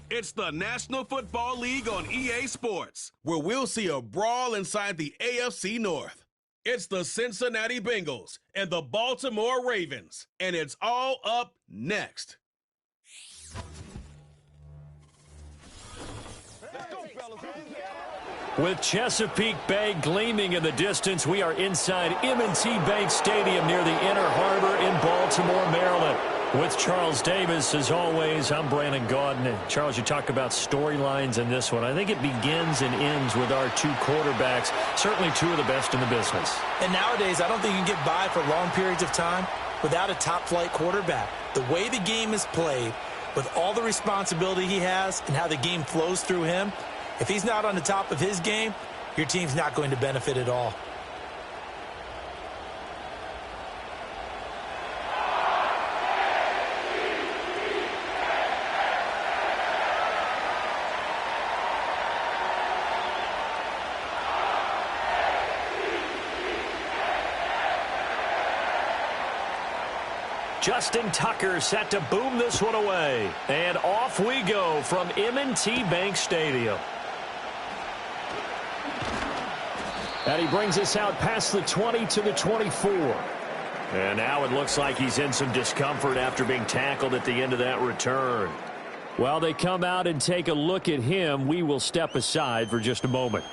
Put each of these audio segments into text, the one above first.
It's the National Football League on EA Sports, where we'll see a brawl inside the AFC North. It's the Cincinnati Bengals and the Baltimore Ravens, and it's all up next. With Chesapeake Bay gleaming in the distance, we are inside M&T Bank Stadium near the Inner Harbor in Baltimore, Maryland. With Charles Davis, as always, I'm Brandon Gaudin. And Charles, you talk about storylines in this one. I think it begins and ends with our two quarterbacks, certainly two of the best in the business. And nowadays, I don't think you can get by for long periods of time without a top-flight quarterback. The way the game is played, with all the responsibility he has and how the game flows through him, if he's not on the top of his game, your team's not going to benefit at all. Justin Tucker set to boom this one away. And off we go from M&T Bank Stadium. And he brings us out past the 20 to the 24. And now it looks like he's in some discomfort after being tackled at the end of that return. While they come out and take a look at him, we will step aside for just a moment.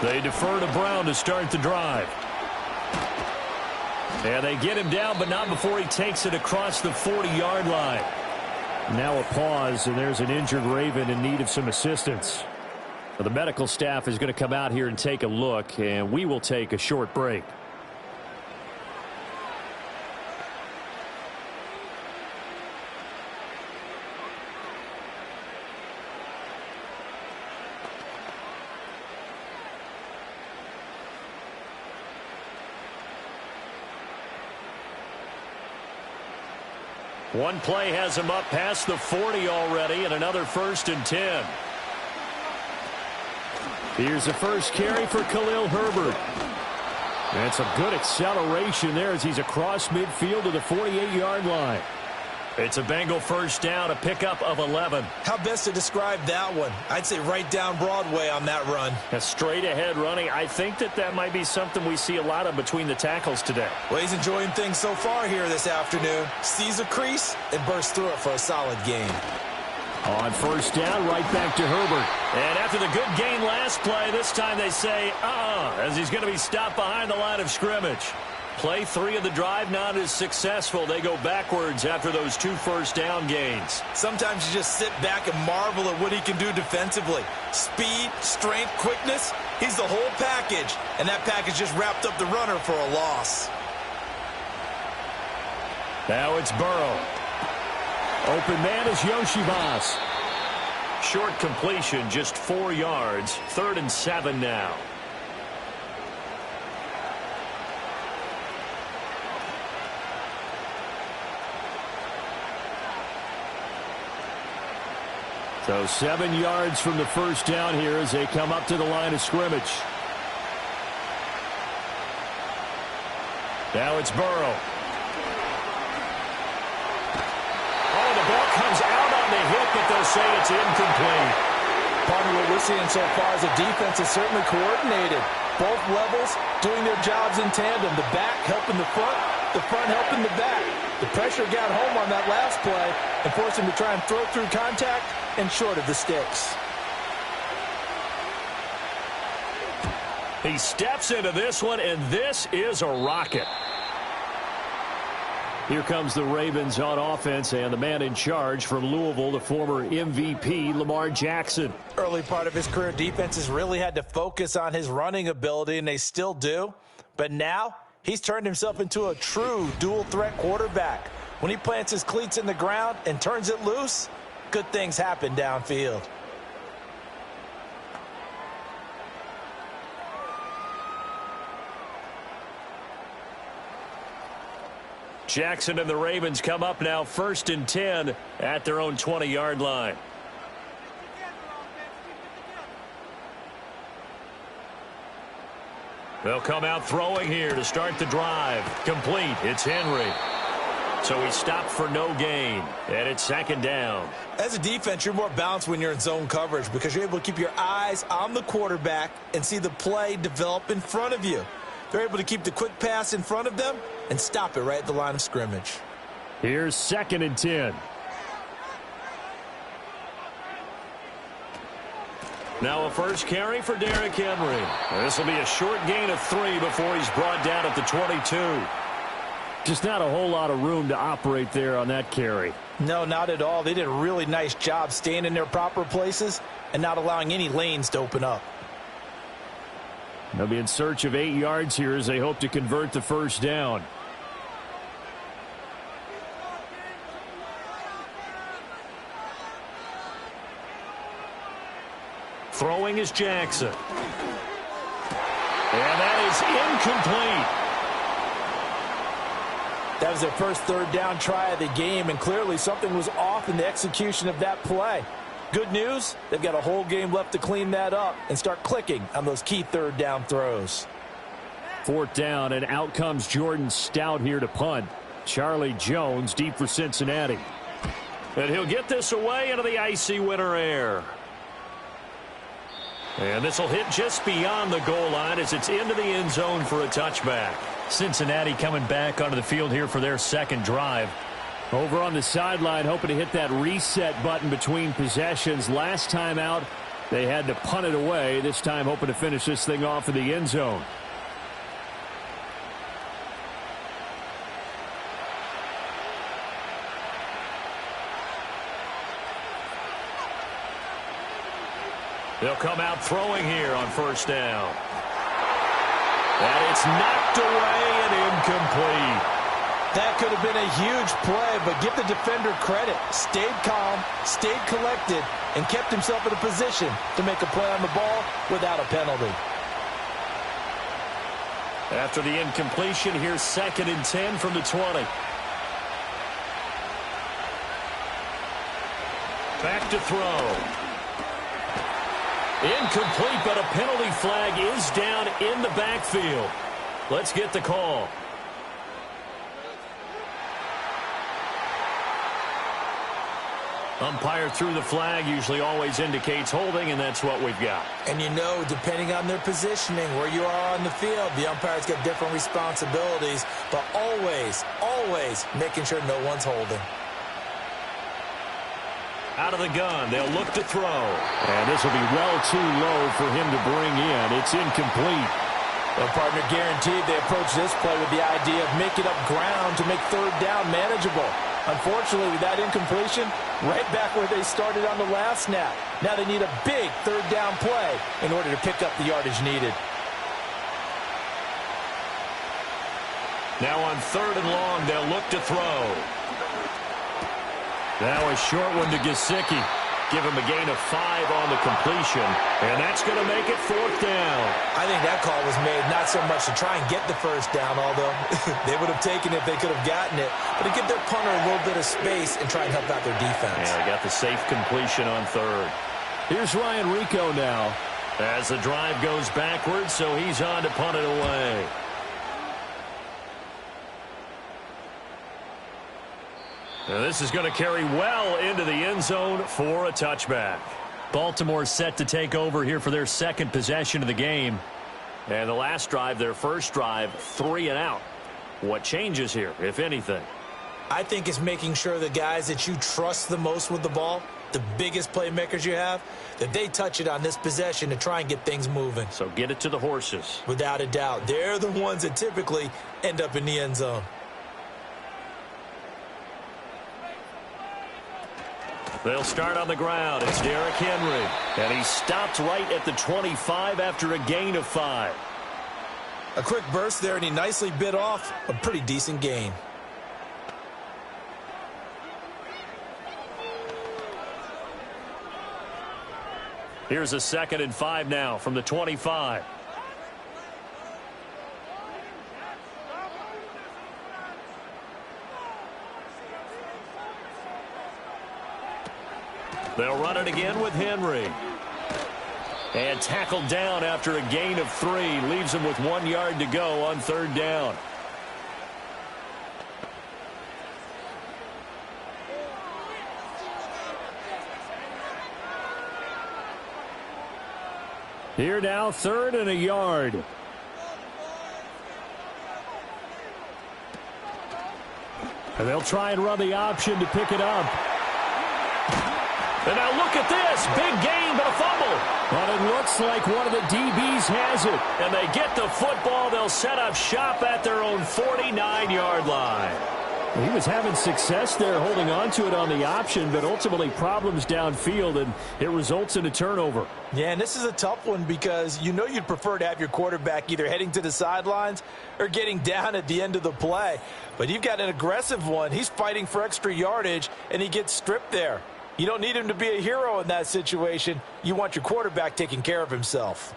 They defer to Brown to start the drive. And they get him down, but not before he takes it across the 40-yard line. Now a pause, and there's an injured Raven in need of some assistance. The medical staff is going to come out here and take a look, and we will take a short break. One play has him up past the 40 already, and another 1st and 10. Here's the first carry for Khalil Herbert. And some good acceleration there as he's across midfield to the 48-yard line. It's a Bengal first down, a pickup of 11. How best to describe that one? I'd say right down Broadway on that run. A straight-ahead running. I think that might be something we see a lot of between the tackles today. Well, he's enjoying things so far here this afternoon. Sees a crease and bursts through it for a solid gain. On first down, right back to Herbert. And after the good gain last play, this time they say, as he's going to be stopped behind the line of scrimmage. Play 3 of the drive not as successful. They go backwards after those 2 first down gains. Sometimes you just sit back and marvel at what he can do defensively. Speed, strength, quickness, he's the whole package. And that package just wrapped up the runner for a loss. Now it's Burrow. Open man is Yoshibas. Short completion, just 4 yards. 3rd and 7 now. So 7 yards from the first down here as they come up to the line of scrimmage. Now it's Burrow. Oh, the ball comes out on the hip, but they'll say it's incomplete. Part of what we're seeing so far is the defense is certainly coordinated. Both levels doing their jobs in tandem. The back helping the front helping the back. The pressure got home on that last play and forced him to try and throw through contact and short of the sticks. He steps into this one, and this is a rocket. Here comes the Ravens on offense, and the man in charge from Louisville, the former MVP, Lamar Jackson. Early part of his career, defenses really had to focus on his running ability, and they still do. But now, he's turned himself into a true dual-threat quarterback. When he plants his cleats in the ground and turns it loose, good things happen downfield. Jackson and the Ravens come up now 1st and 10 at their own 20-yard line. They'll come out throwing here to start the drive. Complete. It's Henry. So he stopped for no gain, and it's 2nd down. As a defense, you're more balanced when you're in zone coverage because you're able to keep your eyes on the quarterback and see the play develop in front of you. They're able to keep the quick pass in front of them and stop it right at the line of scrimmage. Here's 2nd and 10. Now a first carry for Derrick Henry. This will be a short gain of 3 before he's brought down at the 22. Just not a whole lot of room to operate there on that carry. No, not at all. They did a really nice job staying in their proper places and not allowing any lanes to open up. They'll be in search of 8 yards here as they hope to convert the first down. Throwing is Jackson. And that is incomplete. That was their first 3rd down try of the game, and clearly something was off in the execution of that play. Good news, they've got a whole game left to clean that up and start clicking on those key 3rd down throws. 4th down, and out comes Jordan Stout here to punt. Charlie Jones deep for Cincinnati. And he'll get this away into the icy winter air. And this will hit just beyond the goal line as it's into the end zone for a touchback. Cincinnati coming back onto the field here for their 2nd drive. Over on the sideline, hoping to hit that reset button between possessions. Last time out, they had to punt it away. This time, hoping to finish this thing off in the end zone. They'll come out throwing here on 1st down. And it's knocked away and incomplete. That could have been a huge play, but give the defender credit. Stayed calm, stayed collected, and kept himself in a position to make a play on the ball without a penalty. After the incompletion, here's 2nd and 10 from the 20. Back to throw. Incomplete, but a penalty flag is down in the backfield. Let's get the call. Umpire threw the flag, usually always indicates holding, and that's what we've got. And you know, depending on their positioning, where you are on the field, the umpire's got different responsibilities, but always, always making sure no one's holding. Out of the gun, they'll look to throw. And this will be well too low for him to bring in. It's incomplete. Well, partner, guaranteed they approach this play with the idea of making up ground to make 3rd down manageable. Unfortunately, with that incompletion, right back where they started on the last snap. Now they need a big 3rd down play in order to pick up the yardage needed. Now on 3rd and long, they'll look to throw. Now a short one to Gesicki. Give him a gain of 5 on the completion. And that's going to make it 4th down. I think that call was made not so much to try and get the first down, although they would have taken it if they could have gotten it, but to give their punter a little bit of space and try and help out their defense. Yeah, they got the safe completion on 3rd. Here's Ryan Rico now. As the drive goes backwards, so he's on to punt it away. Now this is going to carry well into the end zone for a touchback. Baltimore set to take over here for their 2nd possession of the game. And the last drive, their first drive, 3 and out. What changes here, if anything? I think it's making sure the guys that you trust the most with the ball, the biggest playmakers you have, that they touch it on this possession to try and get things moving. So get it to the horses. Without a doubt. They're the ones that typically end up in the end zone. They'll start on the ground. It's Derrick Henry. And he stopped right at the 25 after a gain of 5. A quick burst there, and he nicely bit off a pretty decent gain. Here's a 2nd and 5 now from the 25. They'll run it again with Henry. And tackled down after a gain of 3. Leaves him with 1 yard to go on 3rd down. Here now, 3rd and a yard. And they'll try and run the option to pick it up. And now look at this. Big gain, but a fumble. But it looks like one of the DBs has it. And they get the football. They'll set up shop at their own 49-yard line. He was having success there holding on to it on the option, but ultimately problems downfield, and it results in a turnover. Yeah, and this is a tough one because you know you'd prefer to have your quarterback either heading to the sidelines or getting down at the end of the play. But you've got an aggressive one. He's fighting for extra yardage, and he gets stripped there. You don't need him to be a hero in that situation. You want your quarterback taking care of himself.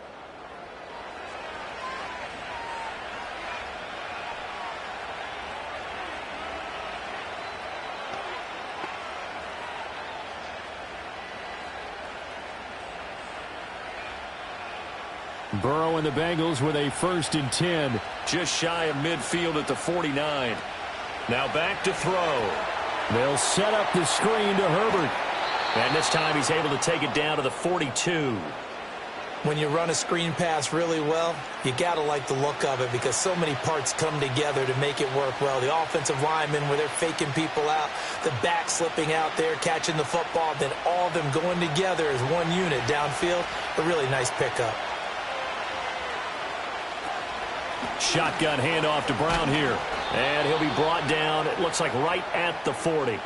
Burrow and the Bengals with a 1st and 10. Just shy of midfield at the 49. Now back to throw. They'll set up the screen to Herbert. And this time he's able to take it down to the 42. When you run a screen pass really well, you got to like the look of it because so many parts come together to make it work well. The offensive linemen where they're faking people out, the back slipping out there, catching the football, then all of them going together as one unit downfield. A really nice pickup. Shotgun handoff to Brown here. And he'll be brought down, it looks like right at the 40.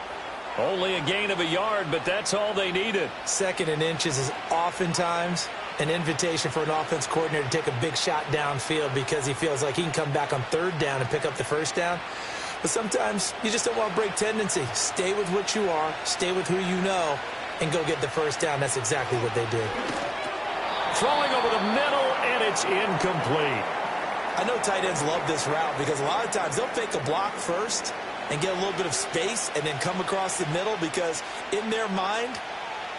Only a gain of a yard, but that's all they needed. 2nd and inches is oftentimes an invitation for an offense coordinator to take a big shot downfield because he feels like he can come back on 3rd down and pick up the 1st down. But sometimes you just don't want to break tendency. Stay with what you are, stay with who you know, and go get the 1st down. That's exactly what they did. Throwing over the middle, and it's incomplete. I know tight ends love this route because a lot of times they'll fake a block first and get a little bit of space and then come across the middle because in their mind,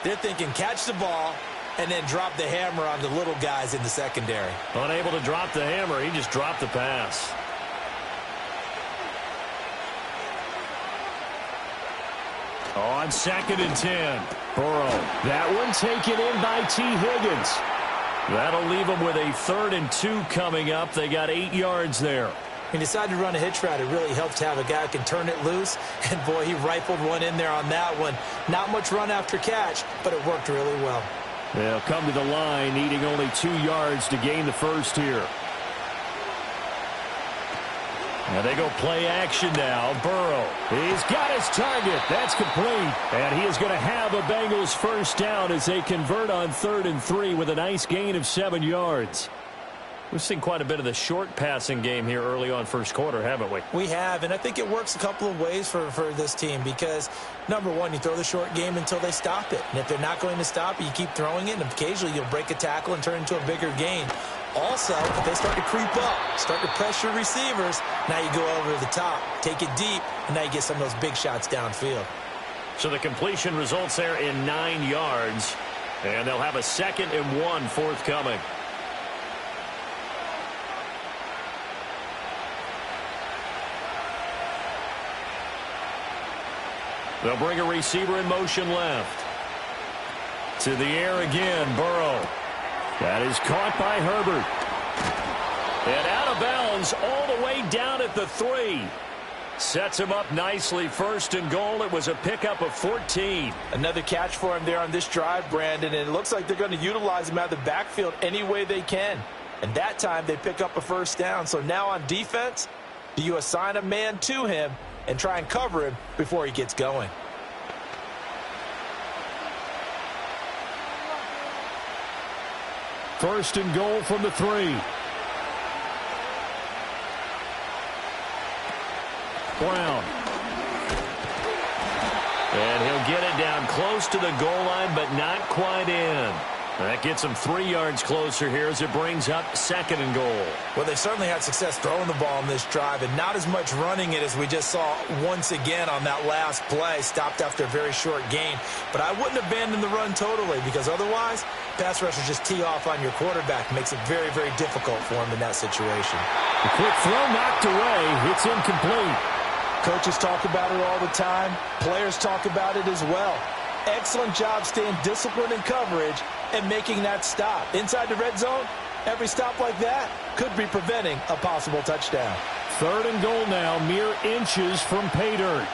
they're thinking catch the ball and then drop the hammer on the little guys in the secondary. Unable to drop the hammer, he just dropped the pass. On 2nd and 10, Burrow. That one taken in by T. Higgins. That'll leave them with a 3rd and 2 coming up. They got 8 yards there. He decided to run a hitch route. It really helps to have a guy who can turn it loose. And, boy, he rifled one in there on that one. Not much run after catch, but it worked really well. They'll come to the line, needing only 2 yards to gain the 1st here. And they go play action now. Burrow. He's got his target. That's complete. And he is going to have a Bengals 1st down as they convert on 3rd and 3 with a nice gain of 7 yards. We've seen quite a bit of the short passing game here early on 1st quarter, haven't we? We have, and I think it works a couple of ways for this team because, number one, you throw the short game until they stop it. And if they're not going to stop it, you keep throwing it, and occasionally you'll break a tackle and turn it into a bigger gain. Also, if they start to creep up, start to pressure receivers, now you go over the top, take it deep, and now you get some of those big shots downfield. So the completion results there in 9 yards, and they'll have a 2nd and 1 forthcoming. They'll bring a receiver in motion left. To the air again, Burrow. That is caught by Herbert. And out of bounds all the way down at the 3. Sets him up nicely. 1st and goal. It was a pickup of 14. Another catch for him there on this drive, Brandon, and it looks like they're going to utilize him out of the backfield any way they can. And that time they pick up a 1st down. So now on defense, do you assign a man to him and try and cover him before he gets going? First and goal from the 3. Brown. And he'll get it down close to the goal line, but not quite in. That gets them 3 yards closer here as it brings up 2nd and goal. Well, they certainly had success throwing the ball in this drive and not as much running it as we just saw once again on that last play. Stopped after a very short gain. But I wouldn't abandon the run totally because otherwise, pass rushers just tee off on your quarterback. Makes it very, very difficult for him in that situation. A quick throw knocked away. It's incomplete. Coaches talk about it all the time. Players talk about it as well. Excellent job staying disciplined in coverage and making that stop. Inside the red zone, every stop like that could be preventing a possible touchdown. 3rd and goal now, mere inches from pay dirt.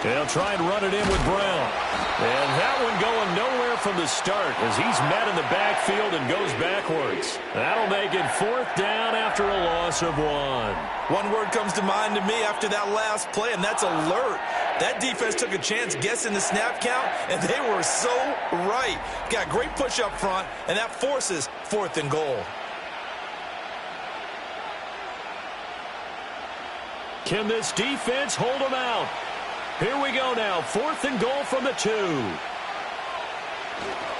They'll try and run it in with Brown. And that one going nowhere from the start as he's met in the backfield and goes backwards. That'll make it 4th down after a loss of 1. One word comes to mind to me after that last play, and that's alert. That defense took a chance guessing the snap count, and they were so right. Got great push up front, and that forces 4th and goal. Can this defense hold them out? Here we go now, 4th and goal from the 2.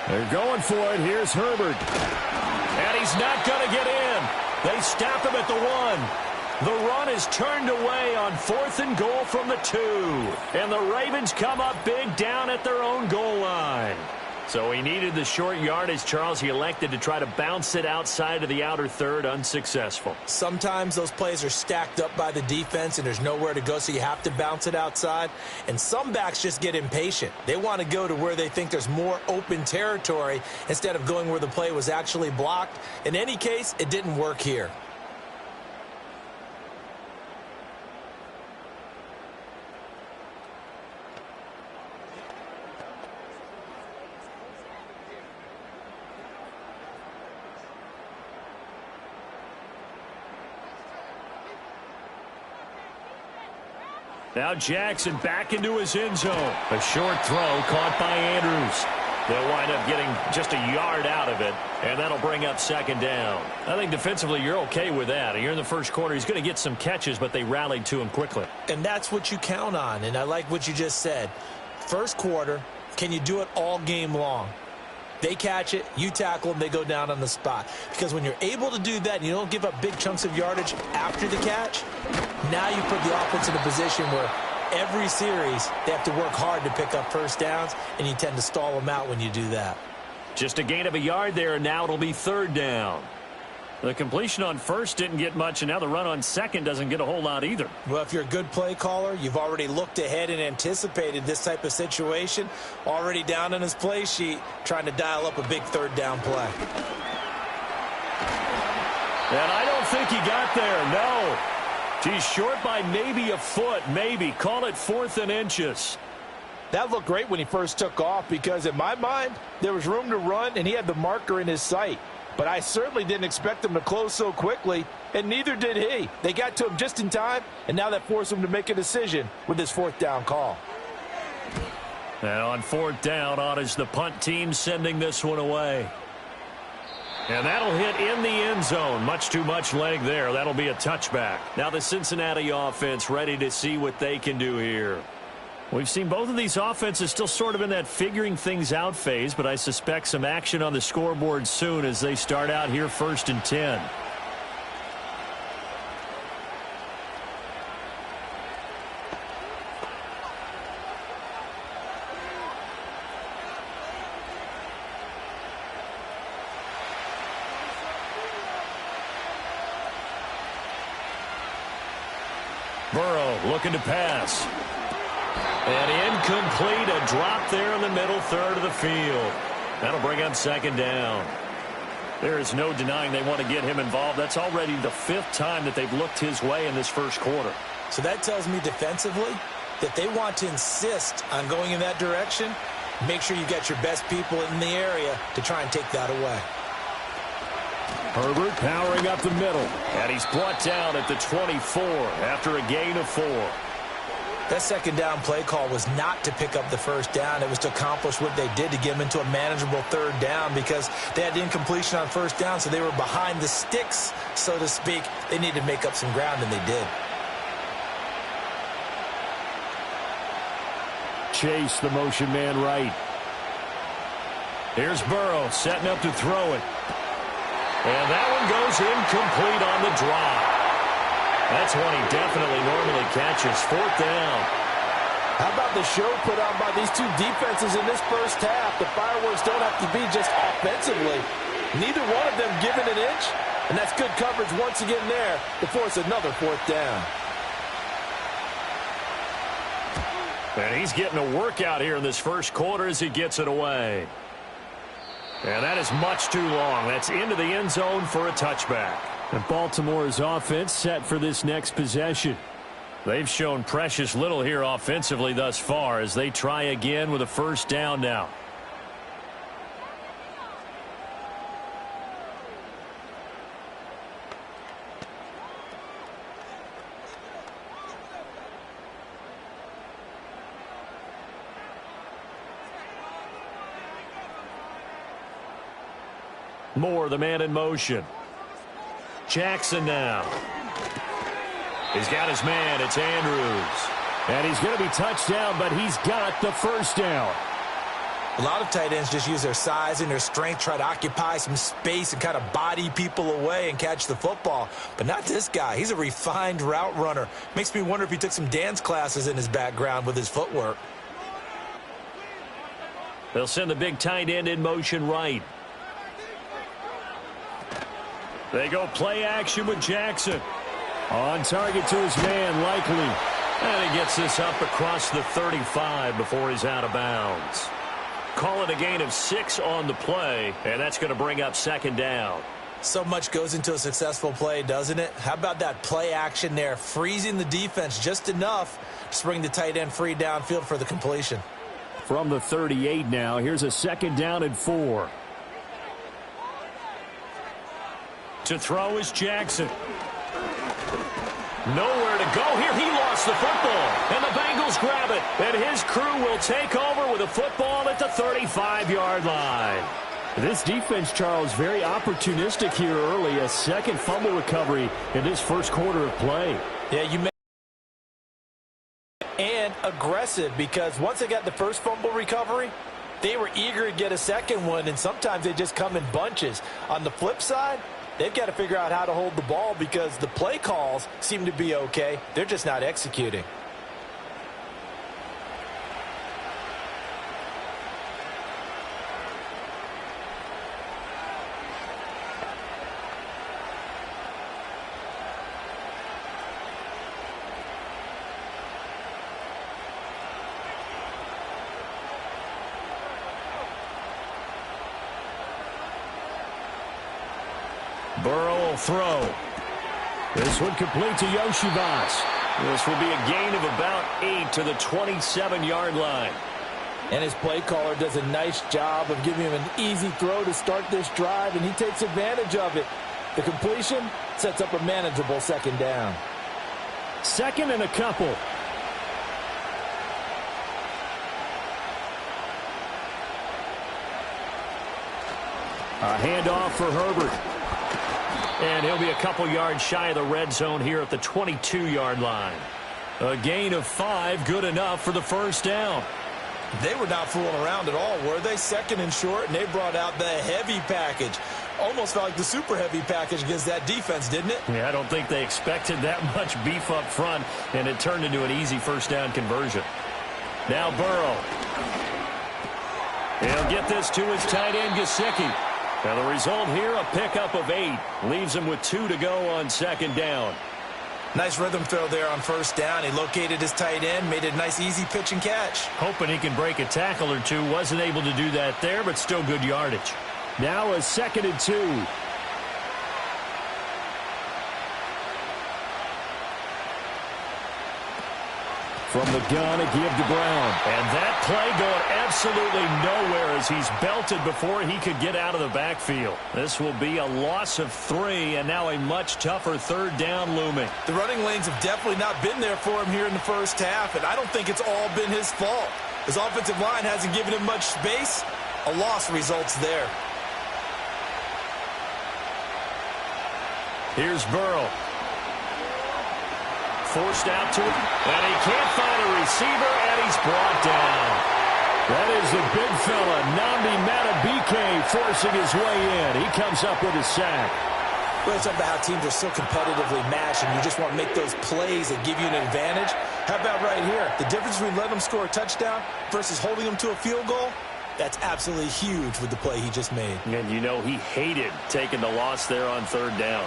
They're going for it. Here's Herbert. And he's not going to get in. They stop him at the 1. The run is turned away on 4th and goal from the 2. And the Ravens come up big down at their own goal line. So he needed the short yardage, Charles. He elected to try to bounce it outside of the outer third, unsuccessful. Sometimes those plays are stacked up by the defense and there's nowhere to go, so you have to bounce it outside. And some backs just get impatient. They want to go to where they think there's more open territory instead of going where the play was actually blocked. In any case, it didn't work here. Now Jackson back into his end zone. A short throw caught by Andrews. They'll wind up getting just a yard out of it, and that'll bring up 2nd down. I think defensively you're okay with that. You're in the first quarter. He's going to get some catches, but they rallied to him quickly. And that's what you count on, and I like what you just said. First quarter, can you do it all game long? They catch it, you tackle them, they go down on the spot. Because when you're able to do that and you don't give up big chunks of yardage after the catch, now you put the offense in a position where every series they have to work hard to pick up first downs, and you tend to stall them out when you do that. Just a gain of a yard there, and now it'll be 3rd down. The completion on first didn't get much, and now the run on second doesn't get a whole lot either. Well, if you're a good play caller, you've already looked ahead and anticipated this type of situation. Already down on his play sheet, trying to dial up a big 3rd down play. And I don't think he got there, no. He's short by maybe a foot, maybe. Call it 4th and inches. That looked great when he first took off because, in my mind, there was room to run, and he had the marker in his sight. But I certainly didn't expect him to close so quickly, and neither did he. They got to him just in time, and now that forced him to make a decision with his 4th down call. Now on 4th down, on is the punt team sending this one away. And that'll hit in the end zone. Much too much leg there. That'll be a touchback. Now the Cincinnati offense ready to see what they can do here. We've seen both of these offenses still sort of in that figuring things out phase, but I suspect some action on the scoreboard soon as they start out here 1st and 10. Burrow looking to pass. And incomplete, a drop there in the middle third of the field. That'll bring up 2nd down. There is no denying they want to get him involved. That's already the 5th time that they've looked his way in this first quarter. So that tells me defensively that they want to insist on going in that direction. Make sure you get your best people in the area to try and take that away. Herbert powering up the middle. And he's brought down at the 24 after a gain of 4. That 2nd down play call was not to pick up the 1st down. It was to accomplish what they did to get them into a manageable 3rd down because they had incompletion on 1st down, so they were behind the sticks, so to speak. They needed to make up some ground, and they did. Chase, the motion man right. Here's Burrow setting up to throw it. And that one goes incomplete on the drop. That's one he definitely normally catches. Fourth down. How about the show put on by these two defenses in this first half? The fireworks don't have to be just offensively. Neither one of them given an inch, and that's good coverage once again there to force another fourth down. And he's getting a workout here in this first quarter as he gets it away. And that is much too long. That's into the end zone for a touchback. And Baltimore's offense set for this next possession. They've shown precious little here offensively thus far as they try again with a first down now. Moore, the man in motion. Jackson now. He's got his man. It's Andrews. And he's going to be touched down, but he's got the first down. A lot of tight ends just use their size and their strength, try to occupy some space and kind of body people away and catch the football. But not this guy. He's a refined route runner. Makes me wonder if he took some dance classes in his background with his footwork. They'll send the big tight end in motion right. They go play action with Jackson. On target to his man, likely. And he gets this up across the 35 before he's out of bounds. Call it a gain of 6 on the play, and that's going to bring up second down. So much goes into a successful play, doesn't it? How about that play action there, freezing the defense just enough to bring the tight end free downfield for the completion. From the 38 now, here's a second down and 4. To throw is Jackson. Nowhere to go here. He lost the football. And the Bengals grab it. And his crew will take over with a football at the 35-yard line. This defense, Charles, very opportunistic here early. A second fumble recovery in this first quarter of play. Yeah, you and aggressive, because once they got the first fumble recovery, they were eager to get a second one, and sometimes they just come in bunches. On the flip side, they've got to figure out how to hold the ball because the play calls seem to be okay. They're just not executing. Burrow will throw. This one complete to Yoshivas. This will be a gain of about 8 to the 27-yard line. And his play caller does a nice job of giving him an easy throw to start this drive, and he takes advantage of it. The completion sets up a manageable second down. Second and a couple. A handoff for Herbert. And he'll be a couple yards shy of the red zone here at the 22-yard line. A gain of 5, good enough for the first down. They were not fooling around at all, were they? Second and short, and they brought out the heavy package. Almost felt like the super heavy package against that defense, didn't it? Yeah, I don't think they expected that much beef up front, and it turned into an easy first down conversion. Now Burrow. He'll get this to his tight end, Gesicki. Now the result here, a pickup of 8. Leaves him with 2 to go on second down. Nice rhythm throw there on first down. He located his tight end, made it a nice easy pitch and catch. Hoping he can break a tackle or two. Wasn't able to do that there, but still good yardage. Now a second and 2. From the gun, a give to Brown. And that play going absolutely nowhere as he's belted before he could get out of the backfield. This will be a loss of 3, and now a much tougher third down looming. The running lanes have definitely not been there for him here in the first half, and I don't think it's all been his fault. His offensive line hasn't given him much space. A loss results there. Here's Burrow. Forced out to him, and he can't find a receiver, and he's brought down. That is the big fella, Nnamdi Madubuike, forcing his way in. He comes up with a sack. We're talking about how teams are so competitively matched, and you just want to make those plays that give you an advantage. How about right here? The difference between letting them score a touchdown versus holding them to a field goal, that's absolutely huge with the play he just made. And you know he hated taking the loss there on third down.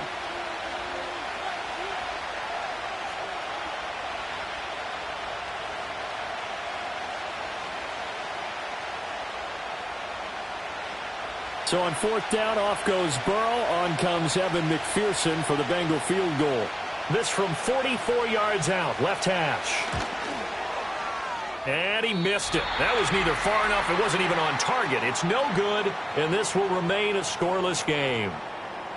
So on fourth down, off goes Burrow. On comes Evan McPherson for the Bengal field goal. This from 44 yards out, left hash. And he missed it. That was neither far enough. It wasn't even on target. It's no good, and this will remain a scoreless game.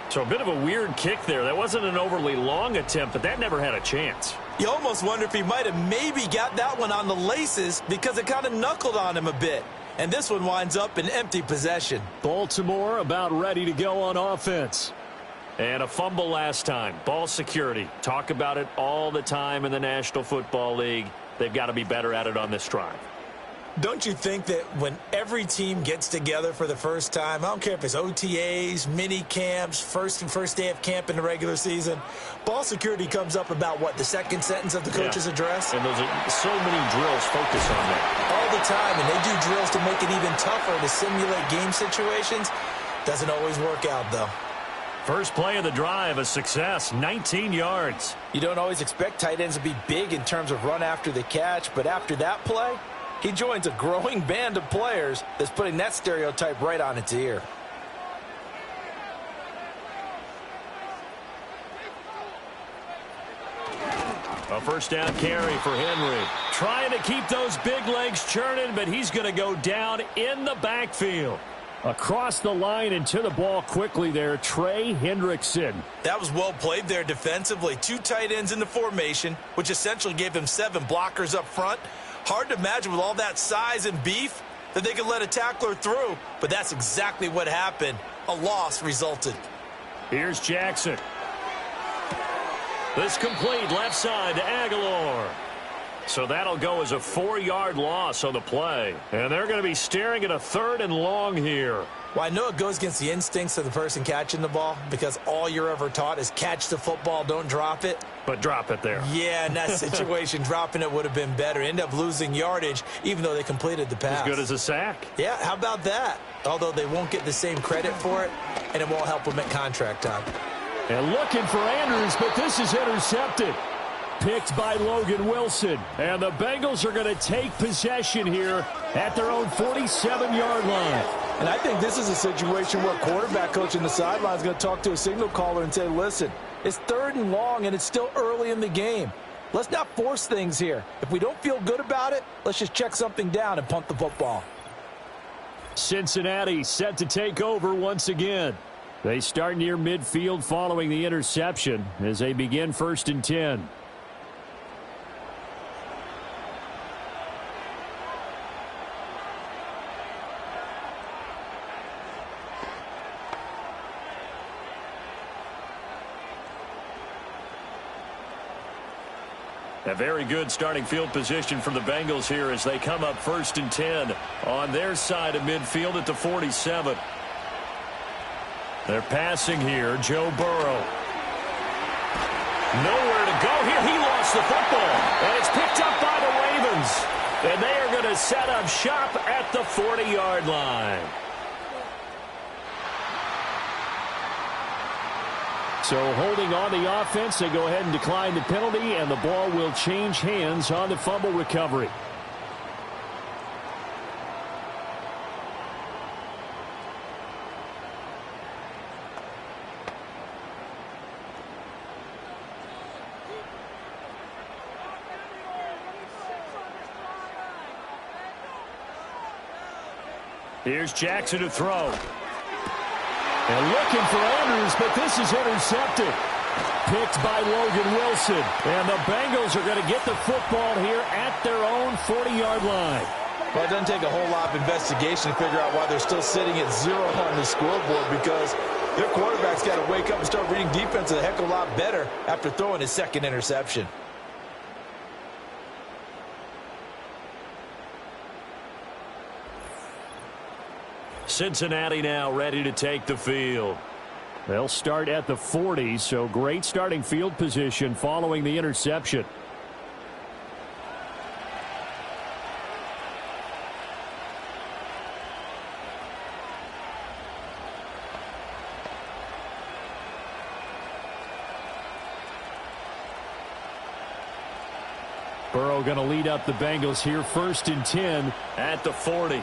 So a bit of a weird kick there. That wasn't an overly long attempt, but that never had a chance. You almost wonder if he might have maybe got that one on the laces because it kind of knuckled on him a bit. And this one winds up in empty possession. Baltimore about ready to go on offense. And a fumble last time. Ball security. Talk about it all the time in the National Football League. They've got to be better at it on this drive. Don't you think that when every team gets together for the first time, I don't care if it's OTAs, mini camps, first day of camp in the regular season, ball security comes up about, what, the second sentence of the coach's address? And those are so many drills focus on that. All the time, and they do drills to make it even tougher to simulate game situations. Doesn't always work out, though. First play of the drive, a success, 19 yards. You don't always expect tight ends to be big in terms of run after the catch, but after that play, he joins a growing band of players that's putting that stereotype right on its ear. A first down carry for Henry. Trying to keep those big legs churning, but he's going to go down in the backfield. Across the line and to the ball quickly there, Trey Hendrickson. That was well played there defensively. Two tight ends in the formation, which essentially gave them 7 blockers up front. Hard to imagine with all that size and beef that they could let a tackler through, but that's exactly what happened. A loss resulted. Here's Jackson. This complete left side to Aguilar. So that'll go as a 4-yard loss on the play. And they're going to be staring at a 3rd and long here. Well, I know it goes against the instincts of the person catching the ball because all you're ever taught is catch the football, don't drop it. But drop it there. Yeah, in that situation, dropping it would have been better. End up losing yardage, even though they completed the pass. As good as a sack. Yeah, how about that? Although they won't get the same credit for it, and it won't help them at contract time. And looking for Andrews, but this is intercepted. Picked by Logan Wilson. And the Bengals are going to take possession here at their own 47-yard line. And I think this is a situation where quarterback coach in the sideline is going to talk to a signal caller and say, listen, it's 3rd and long and it's still early in the game. Let's not force things here. If we don't feel good about it, let's just check something down and punt the football. Cincinnati set to take over once again. They start near midfield following the interception as they begin 1st and 10. A very good starting field position for the Bengals here as they come up 1st and 10 on their side of midfield at the 47. They're passing here. Joe Burrow. Nowhere to go here. He lost the football. And it's picked up by the Ravens. And they are going to set up shop at the 40-yard line. So holding on the offense, they go ahead and decline the penalty, and the ball will change hands on the fumble recovery. Here's Jackson to throw. And looking for Andrews, but this is intercepted. Picked by Logan Wilson. And the Bengals are going to get the football here at their own 40-yard line. Well, it doesn't take a whole lot of investigation to figure out why they're still sitting at 0 on the scoreboard, because their quarterback's got to wake up and start reading defense a heck of a lot better after throwing his 2nd interception. Cincinnati now ready to take the field. They'll start at the 40, so great starting field position following the interception. Burrow going to lead up the Bengals here, 1st and 10 at the 40.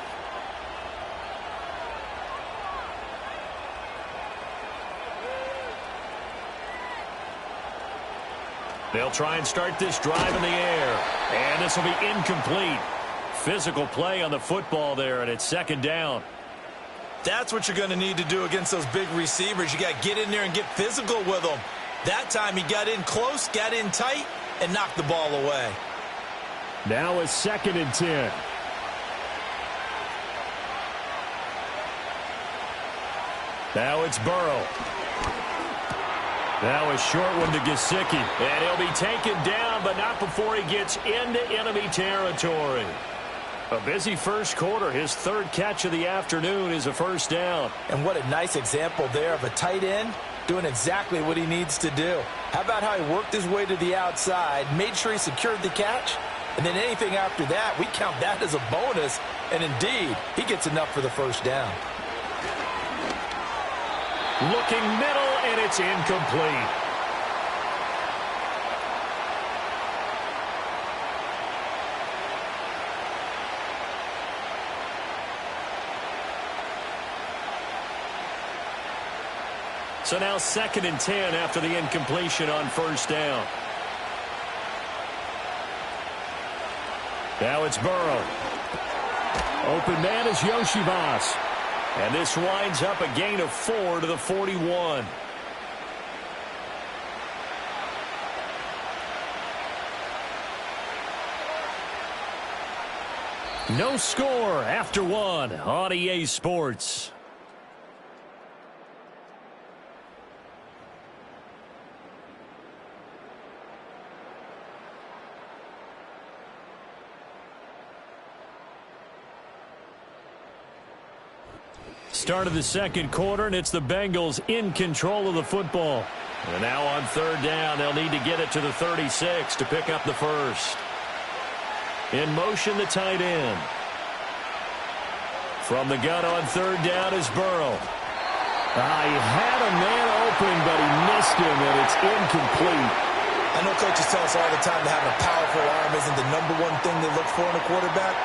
They'll try and start this drive in the air. And this will be incomplete. Physical play on the football there, and it's 2nd down. That's what you're going to need to do against those big receivers. You got to get in there and get physical with them. That time he got in close, got in tight, and knocked the ball away. Now it's 2nd and 10. Now it's Burrow. Now a short one to Gesicki. And he'll be taken down, but not before he gets into enemy territory. A busy first quarter. His 3rd catch of the afternoon is a 1st down. And what a nice example there of a tight end doing exactly what he needs to do. How about how he worked his way to the outside, made sure he secured the catch, and then anything after that, we count that as a bonus. And indeed, he gets enough for the 1st down. Looking middle, and it's incomplete. So now 2nd and 10 after the incompletion on 1st down. Now it's Burrow. Open man is Yoshivas. And this winds up a gain of 4 to the 41. No score after 1 on EA Sports. Start of the 2nd quarter, and it's the Bengals in control of the football. And now on 3rd down, they'll need to get it to the 36 to pick up the 1st. In motion, the tight end. From the gun on 3rd down is Burrow. He had a man open, but he missed him, and it's incomplete. I know coaches tell us all the time that having a powerful arm isn't the #1 thing they look for in a quarterback.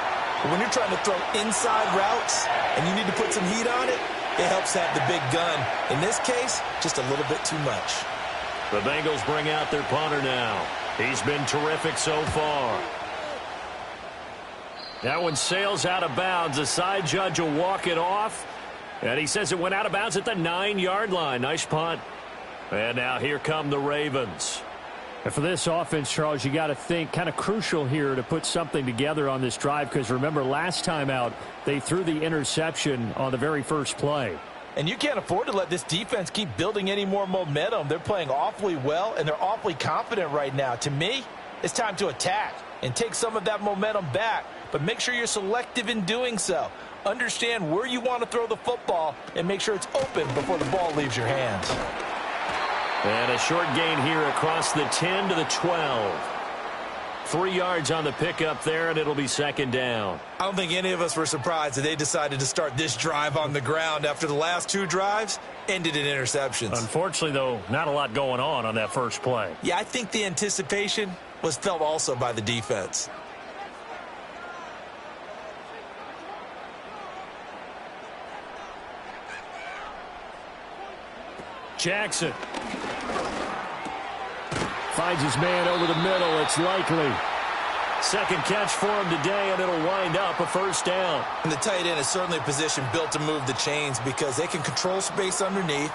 But when you're trying to throw inside routes and you need to put some heat on it, it helps to have the big gun. In this case, just a little bit too much. The Bengals bring out their punter now. He's been terrific so far. That one sails out of bounds. The side judge will walk it off. And he says it went out of bounds at the 9-yard line. Nice punt. And now here come the Ravens. And for this offense, Charles, you got to think kind of crucial here to put something together on this drive, because remember last time out they threw the interception on the very first play. And you can't afford to let this defense keep building any more momentum. They're playing awfully well, and they're awfully confident right now. To me, it's time to attack and take some of that momentum back, but make sure you're selective in doing so. Understand where you want to throw the football and make sure it's open before the ball leaves your hands. And a short gain here across the 10 to the 12. 3 yards on the pickup there, and it'll be 2nd down. I don't think any of us were surprised that they decided to start this drive on the ground after the last 2 drives ended in interceptions. Unfortunately, though, not a lot going on that first play. Yeah, I think the anticipation was felt also by the defense. Jackson finds his man over the middle. It's likely. 2nd catch for him today, and it'll wind up a 1st down. And the tight end is certainly a position built to move the chains because they can control space underneath.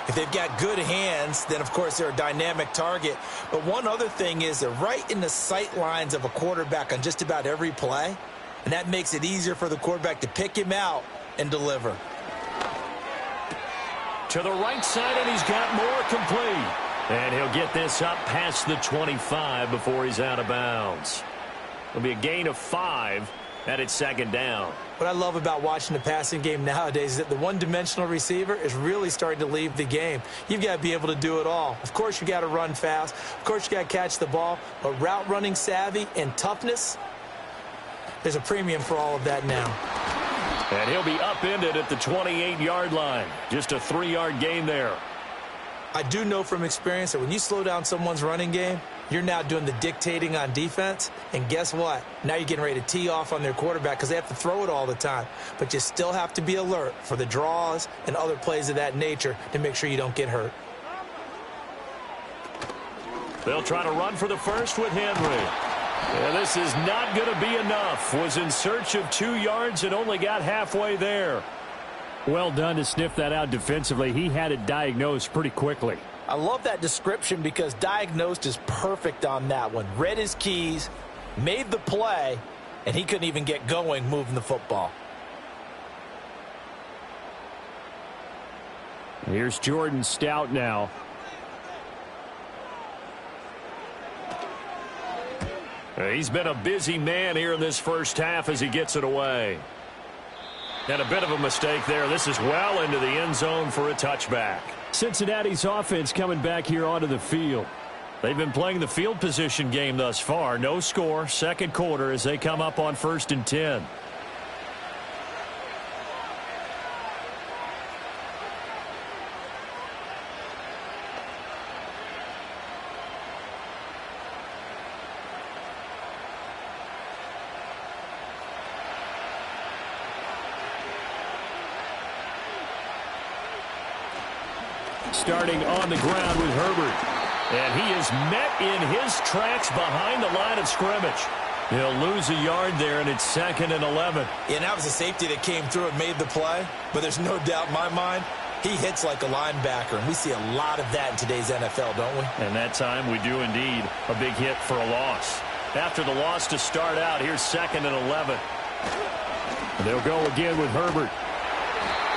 If they've got good hands, then, of course, they're a dynamic target. But one other thing is they're right in the sight lines of a quarterback on just about every play, and that makes it easier for the quarterback to pick him out and deliver. To the right side, and he's got more complete. And he'll get this up past the 25 before he's out of bounds. It'll be a gain of 5, and it's second down. What I love about watching the passing game nowadays is that the one-dimensional receiver is really starting to leave the game. You've got to be able to do it all. Of course, you got to run fast. Of course, you got to catch the ball. But route running savvy and toughness, there's a premium for all of that now. And he'll be upended at the 28-yard line. Just a 3-yard gain there. I do know from experience that when you slow down someone's running game, you're now doing the dictating on defense. And guess what? Now you're getting ready to tee off on their quarterback because they have to throw it all the time. But you still have to be alert for the draws and other plays of that nature to make sure you don't get hurt. They'll try to run for the first with Henry. Yeah, this is not going to be enough. Was in search of 2 yards and only got halfway there. Well done to sniff that out defensively. He had it diagnosed pretty quickly. I love that description because diagnosed is perfect on that one. Read his keys, made the play, and he couldn't even get going moving the football. Here's Jordan Stout now. He's been a busy man here in this first half as he gets it away. And a bit of a mistake there. This is well into the end zone for a touchback. Cincinnati's offense coming back here onto the field. They've been playing the field position game thus far. No score, second quarter as they come up on 1st and 10. Starting on the ground with Herbert. And he is met in his tracks behind the line of scrimmage. He'll lose a yard there, and it's 2nd and 11. Yeah, and that was a safety that came through and made the play. But there's no doubt in my mind, he hits like a linebacker. And we see a lot of that in today's NFL, don't we? And that time we do indeed. A big hit for a loss. After the loss to start out, here's 2nd and 11. They'll go again with Herbert.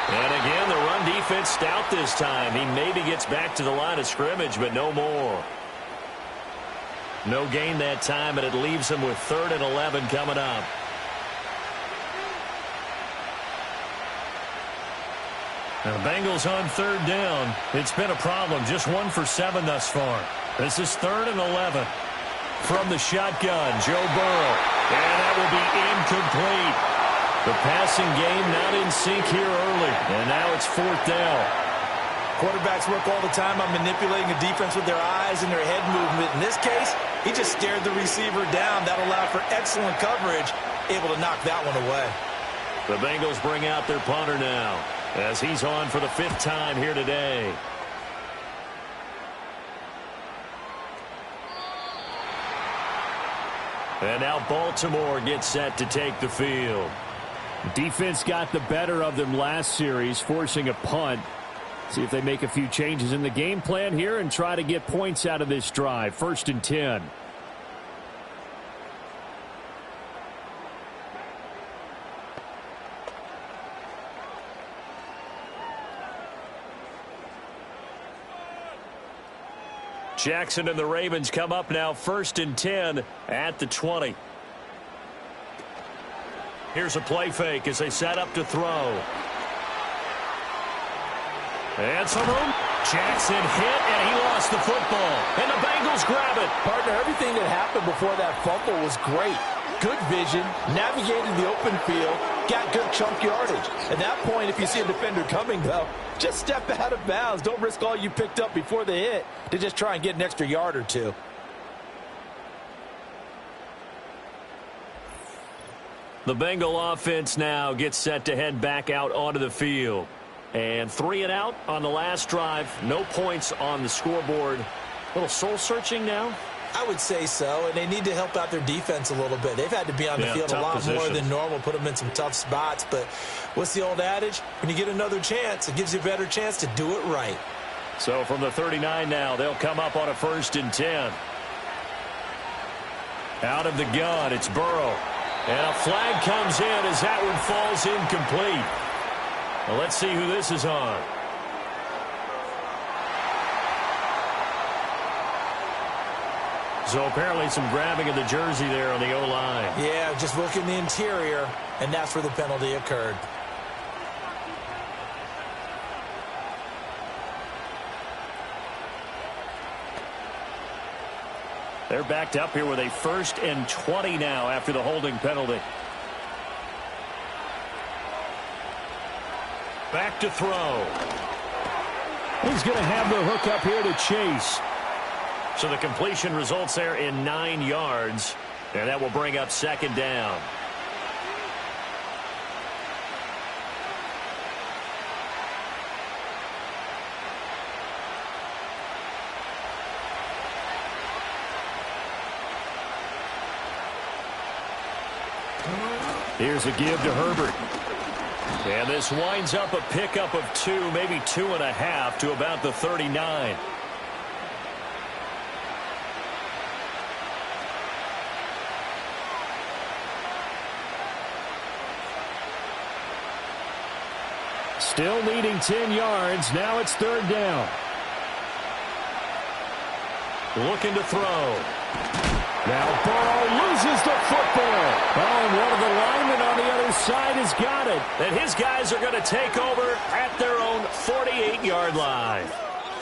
And again, the run defense stout this time. He maybe gets back to the line of scrimmage, but no more. No gain that time, and it leaves him with 3rd and 11 coming up. Now the Bengals on 3rd down. It's been a problem. Just 1 for 7 thus far. This is 3rd and 11. From the shotgun, Joe Burrow. And that will be incomplete. The passing game not in sync here early. And now it's 4th down. Quarterbacks work all the time on manipulating the defense with their eyes and their head movement. In this case, he just stared the receiver down. That allowed for excellent coverage, able to knock that one away. The Bengals bring out their punter now as he's on for the 5th time here today. And now Baltimore gets set to take the field. Defense got the better of them last series, forcing a punt. See if they make a few changes in the game plan here and try to get points out of this drive. 1st and 10. Jackson and the Ravens come up now 1st and 10 at the 20. Here's a play fake as they set up to throw. And some room. Jackson hit, and he lost the football. And the Bengals grab it. Partner, everything that happened before that fumble was great. Good vision, navigated the open field, got good chunk yardage. At that point, if you see a defender coming, though, just step out of bounds. Don't risk all you picked up before the hit to just try and get an extra yard or two. The Bengal offense now gets set to head back out onto the field. And 3 and out on the last drive. No points on the scoreboard. A little soul-searching now? I would say so, and they need to help out their defense a little bit. They've had to be on the field a lot more than normal, put them in some tough spots. But what's the old adage? When you get another chance, it gives you a better chance to do it right. So from the 39 now, they'll come up on a 1st and 10. Out of the gun, it's Burrow. And a flag comes in as that one falls incomplete. Well, let's see who this is on. So apparently some grabbing of the jersey there on the O-line. Yeah, just looking the interior, and that's where the penalty occurred. They're backed up here with a 1st and 20 now after the holding penalty. Back to throw. He's going to have the hook up here to chase. So the completion results there in 9 yards, and that will bring up 2nd down. Here's a give to Herbert. And this winds up a pickup of 2, maybe 2.5 to about the 39. Still needing 10 yards. Now it's 3rd down. Looking to throw. Now Burrow loses the football. Oh, and one of the linemen on the other side has got it. And his guys are going to take over at their own 48-yard line.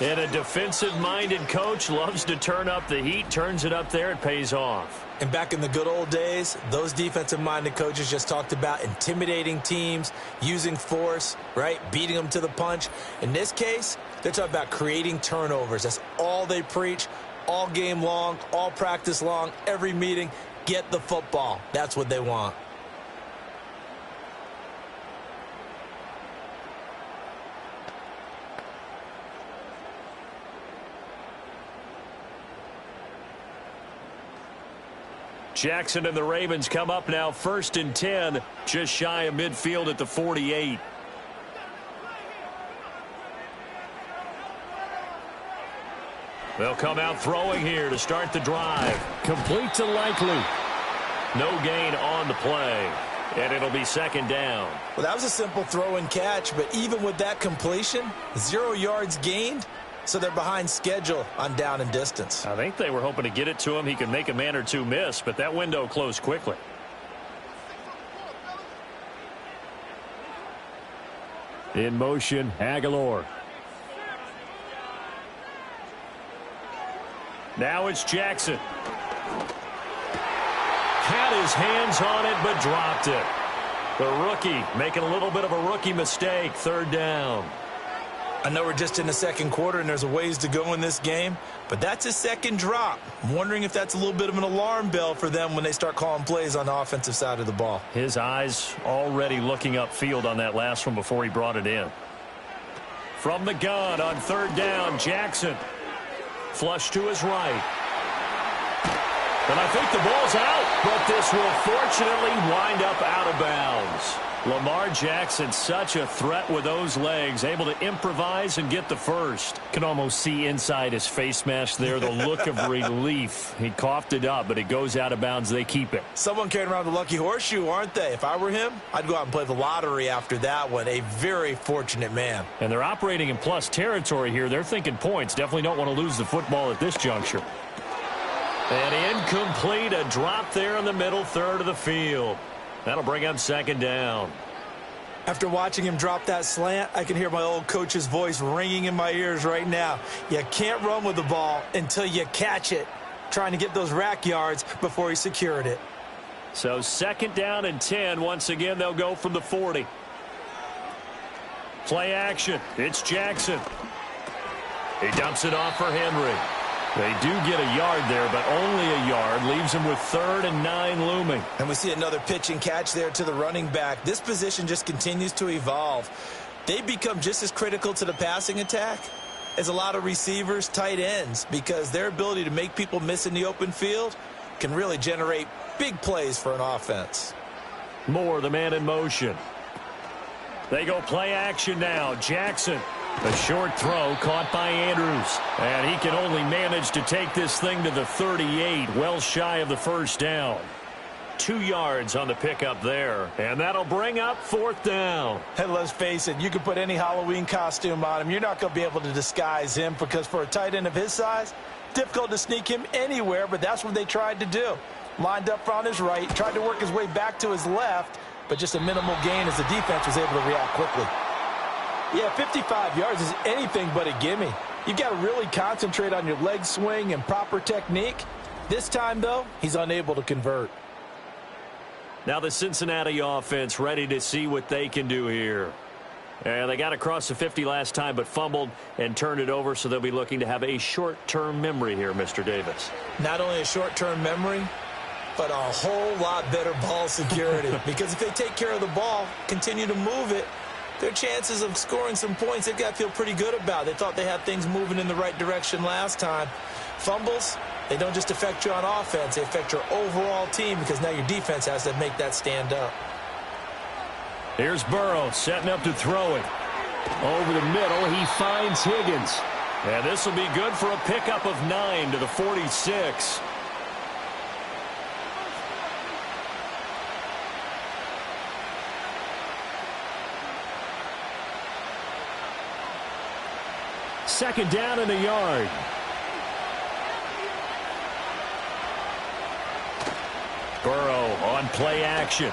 And a defensive-minded coach loves to turn up the heat, turns it up there, it pays off. And back in the good old days, those defensive-minded coaches just talked about intimidating teams, using force, right, beating them to the punch. In this case, they're talking about creating turnovers. That's all they preach, all game long, all practice long, every meeting. Get the football. That's what they want. Jackson and the Ravens come up now 1st and 10, just shy of midfield at the 48. They'll come out throwing here to start the drive. Complete to Likely. No gain on the play, and it'll be 2nd down. Well, that was a simple throw and catch, but even with that completion, 0 yards gained. So they're behind schedule on down and distance. I think they were hoping to get it to him. He could make a man or two miss, but that window closed quickly. In motion, Aguilar. Now it's Jackson. Had his hands on it, but dropped it. The rookie making a little bit of a rookie mistake. 3rd down. I know we're just in the 2nd quarter and there's a ways to go in this game, but that's his 2nd drop. I'm wondering if that's a little bit of an alarm bell for them when they start calling plays on the offensive side of the ball. His eyes already looking upfield on that last one before he brought it in. From the gun on 3rd down, Jackson. Flush to his right. And I think the ball's out, but this will fortunately wind up out of bounds. Lamar Jackson, such a threat with those legs, able to improvise and get the first. Can almost see inside his face mask there, the look of relief. He coughed it up, but it goes out of bounds. They keep it. Someone carrying around the lucky horseshoe, aren't they? If I were him, I'd go out and play the lottery after that one. A very fortunate man. And they're operating in plus territory here. They're thinking points. Definitely don't want to lose the football at this juncture. And incomplete, a drop there in the middle third of the field. That'll bring up 2nd down. After watching him drop that slant, I can hear my old coach's voice ringing in my ears right now. You can't run with the ball until you catch it. Trying to get those rack yards before he secured it. So 2nd down and 10. Once again, they'll go from the 40. Play action. It's Jackson. He dumps it off for Henry. They do get a yard there, but only a yard. Leaves him with 3rd and 9 looming. And we see another pitch and catch there to the running back. This position just continues to evolve. They become just as critical to the passing attack as a lot of receivers, tight ends, because their ability to make people miss in the open field can really generate big plays for an offense. Moore, the man in motion. They go play action now. Jackson. A short throw caught by Andrews. And he can only manage to take this thing to the 38, well shy of the 1st down. 2 yards on the pickup there. And that'll bring up 4th down. And let's face it, you can put any Halloween costume on him. You're not going to be able to disguise him because for a tight end of his size, difficult to sneak him anywhere, but that's what they tried to do. Lined up on his right, tried to work his way back to his left, but just a minimal gain as the defense was able to react quickly. Yeah, 55 yards is anything but a gimme. You've got to really concentrate on your leg swing and proper technique. This time, though, he's unable to convert. Now the Cincinnati offense ready to see what they can do here. And they got across the 50 last time, but fumbled and turned it over, so they'll be looking to have a short-term memory here, Mr. Davis. Not only a short-term memory, but a whole lot better ball security. Because if they take care of the ball, continue to move it, their chances of scoring some points, they've got to feel pretty good about. They thought they had things moving in the right direction last time. Fumbles, they don't just affect you on offense, they affect your overall team because now your defense has to make that stand up. Here's Burrow setting up to throw it. Over the middle, he finds Higgins. And this will be good for a pickup of 9 to the 46. Second down in the yard. Burrow on play action.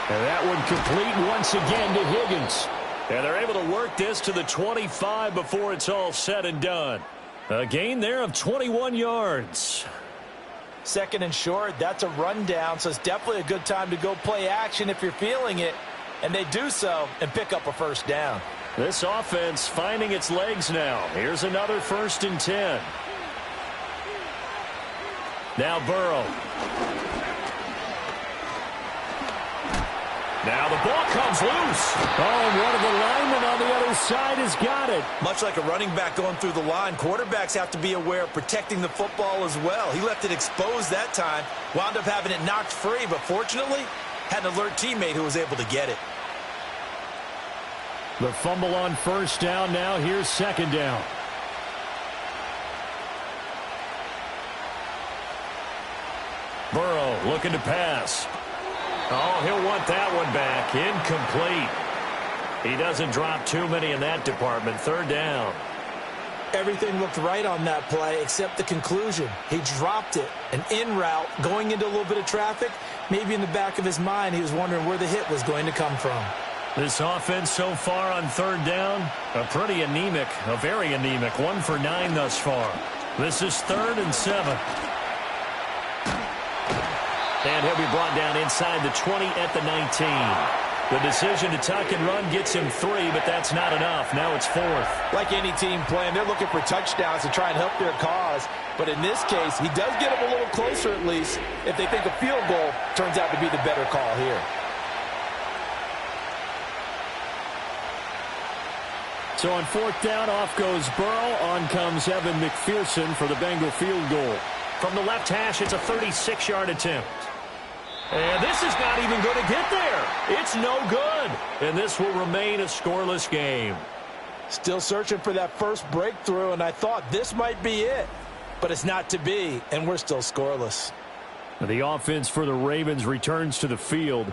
And that one complete once again to Higgins. And they're able to work this to the 25 before it's all said and done. A gain there of 21 yards. Second and short, that's a rundown, so it's definitely a good time to go play action if you're feeling it. And they do so and pick up a first down. This offense finding its legs now. Here's another 1st and 10. Now Burrow. Now the ball comes loose. Oh, one of the linemen on the other side has got it. Much like a running back going through the line, quarterbacks have to be aware of protecting the football as well. He left it exposed that time, wound up having it knocked free, but fortunately had an alert teammate who was able to get it. The fumble on first down. Now here's second down. Burrow looking to pass. Oh, he'll want that one back. Incomplete. He doesn't drop too many in that department. Third down. Everything looked right on that play except the conclusion. He dropped it. An in route going into a little bit of traffic. Maybe in the back of his mind he was wondering where the hit was going to come from. This offense so far on third down, a pretty anemic, a very anemic. 1 for 9 thus far. This is 3rd and 7. And he'll be brought down inside the 20 at the 19. The decision to tuck and run gets him 3, but that's not enough. Now it's 4th. Like any team playing, they're looking for touchdowns to try and help their cause. But in this case, he does get them a little closer at least if they think a field goal turns out to be the better call here. So on 4th down, off goes Burrow. On comes Evan McPherson for the Bengal field goal. From the left hash, it's a 36-yard attempt. And this is not even going to get there. It's no good. And this will remain a scoreless game. Still searching for that first breakthrough, and I thought this might be it. But it's not to be, and we're still scoreless. The offense for the Ravens returns to the field.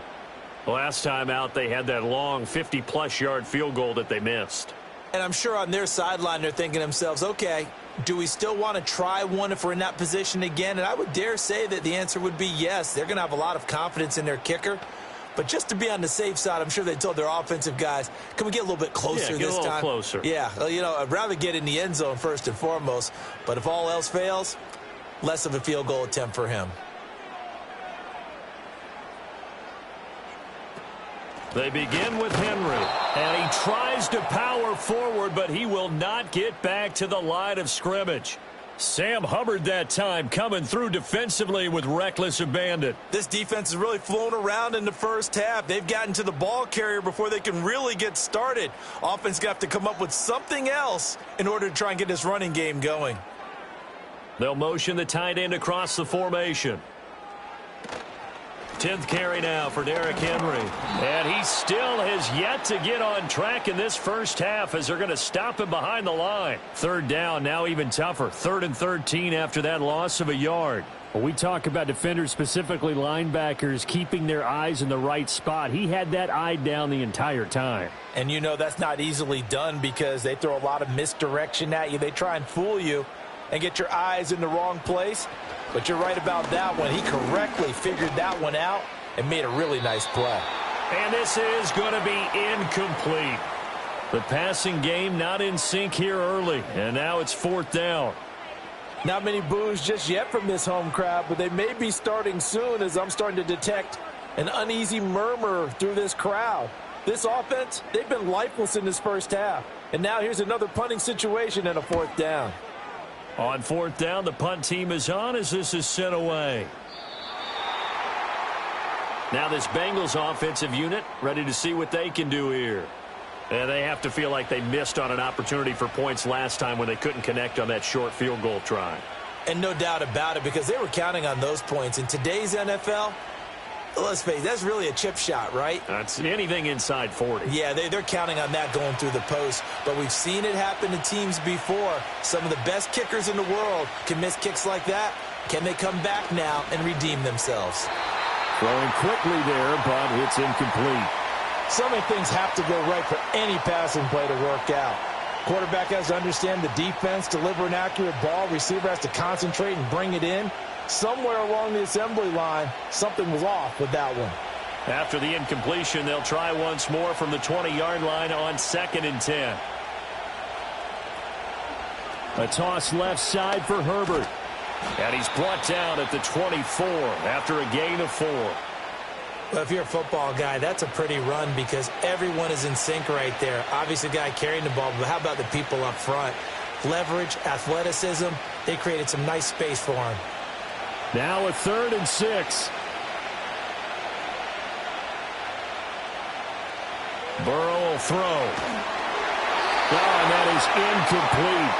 Last time out, they had that long 50-plus yard field goal that they missed. And I'm sure on their sideline they're thinking to themselves, okay, do we still want to try one if we're in that position again? And I would dare say that the answer would be yes. They're going to have a lot of confidence in their kicker. But just to be on the safe side, I'm sure they told their offensive guys, can we get a little bit closer this time? Yeah, get a little closer. Yeah, well, you know, I'd rather get in the end zone first and foremost. But if all else fails, less of a field goal attempt for him. They begin with Henry, and he tries to power forward, but he will not get back to the line of scrimmage. Sam Hubbard that time coming through defensively with reckless abandon. This defense has really flown around in the first half. They've gotten to the ball carrier before they can really get started. Offense got to come up with something else in order to try and get this running game going. They'll motion the tight end across the formation. 10th carry now for Derrick Henry. And he still has yet to get on track in this first half as they're going to stop him behind the line. Third down, now even tougher. 3rd and 13 after that loss of a yard. When we talk about defenders, specifically linebackers, keeping their eyes in the right spot, he had that eye down the entire time. And you know that's not easily done because they throw a lot of misdirection at you. They try and fool you. and get your eyes in the wrong place. But you're right about that one. He correctly figured that one out and made a really nice play. And this is going to be incomplete. The passing game not in sync here early, and now it's 4th down. Not many boos just yet from this home crowd, but they may be starting soon as I'm starting to detect an uneasy murmur through this crowd. This offense, they've been lifeless in this first half. And now here's another punting situation and a 4th down. On 4th down, the punt team is on as this is sent away. Now this Bengals offensive unit ready to see what they can do here. And they have to feel like they missed on an opportunity for points last time when they couldn't connect on that short field goal try. And no doubt about it, because they were counting on those points. In today's NFL, let's face it, that's really a chip shot, right? That's anything inside 40. Yeah, they're counting on that going through the post. But we've seen it happen to teams before. Some of the best kickers in the world can miss kicks like that. Can they come back now and redeem themselves? Throwing quickly there, but it's incomplete. So many things have to go right for any passing play to work out. Quarterback has to understand the defense, deliver an accurate ball. Receiver has to concentrate and bring it in. Somewhere along the assembly line, something was off with that one. After the incompletion, they'll try once more from the 20-yard line on 2nd and 10. A toss left side for Herbert. And he's brought down at the 24 after a gain of 4. Well, if you're a football guy, that's a pretty run because everyone is in sync right there. Obviously, the guy carrying the ball, but how about the people up front? Leverage, athleticism, they created some nice space for him. Now a 3rd and 6. Burrow will throw. Oh, and that is incomplete.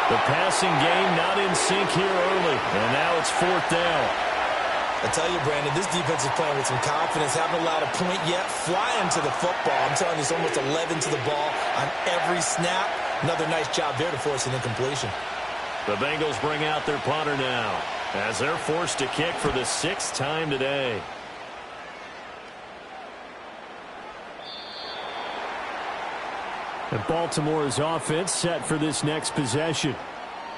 The passing game not in sync here early, and now it's 4th down. I tell you, Brandon, this defense is playing with some confidence. Haven't allowed a point yet. Flying to the football. I'm telling you, it's almost 11 to the ball on every snap. Another nice job there to force an incompletion. The Bengals bring out their punter now as they're forced to kick for the 6th time today. And Baltimore's offense set for this next possession.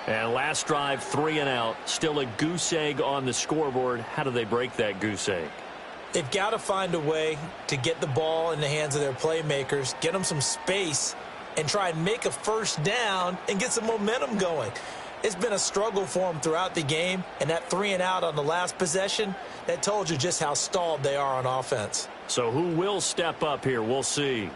And last drive, 3 and out. Still a goose egg on the scoreboard. How do they break that goose egg? They've got to find a way to get the ball in the hands of their playmakers, get them some space, and try and make a first down and get some momentum going. It's been a struggle for them throughout the game, and that 3 and out on the last possession, that told you just how stalled they are on offense. So who will step up here? We'll see.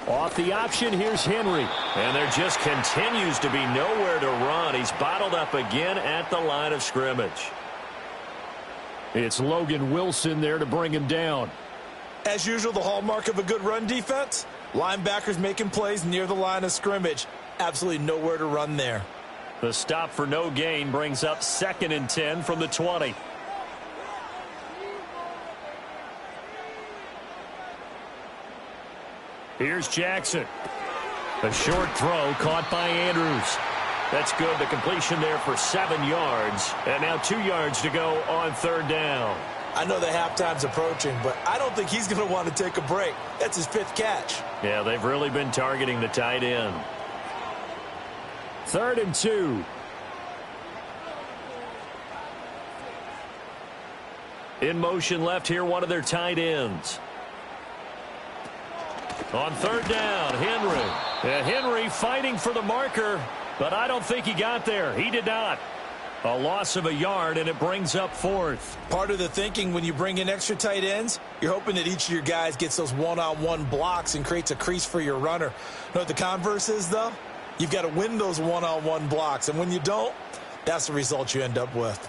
Off the option, here's Henry. And there just continues to be nowhere to run. He's bottled up again at the line of scrimmage. It's Logan Wilson there to bring him down. As usual, the hallmark of a good run defense, linebackers making plays near the line of scrimmage. Absolutely nowhere to run there. The stop for no gain brings up 2nd and 10 from the 20. Here's Jackson. A short throw caught by Andrews. That's good. The completion there for 7 yards. And now 2 yards to go on 3rd down. I know the halftime's approaching, but I don't think he's going to want to take a break. That's his 5th catch. Yeah, they've really been targeting the tight end. 3rd and 2. In motion left here, one of their tight ends. On 3rd down, Henry. And Henry fighting for the marker, but I don't think he got there. He did not. A loss of a yard, and it brings up 4th. Part of the thinking when you bring in extra tight ends, you're hoping that each of your guys gets those one-on-one blocks and creates a crease for your runner. You know what the converse is, though? You've got to win those one-on-one blocks, and when you don't, that's the result you end up with.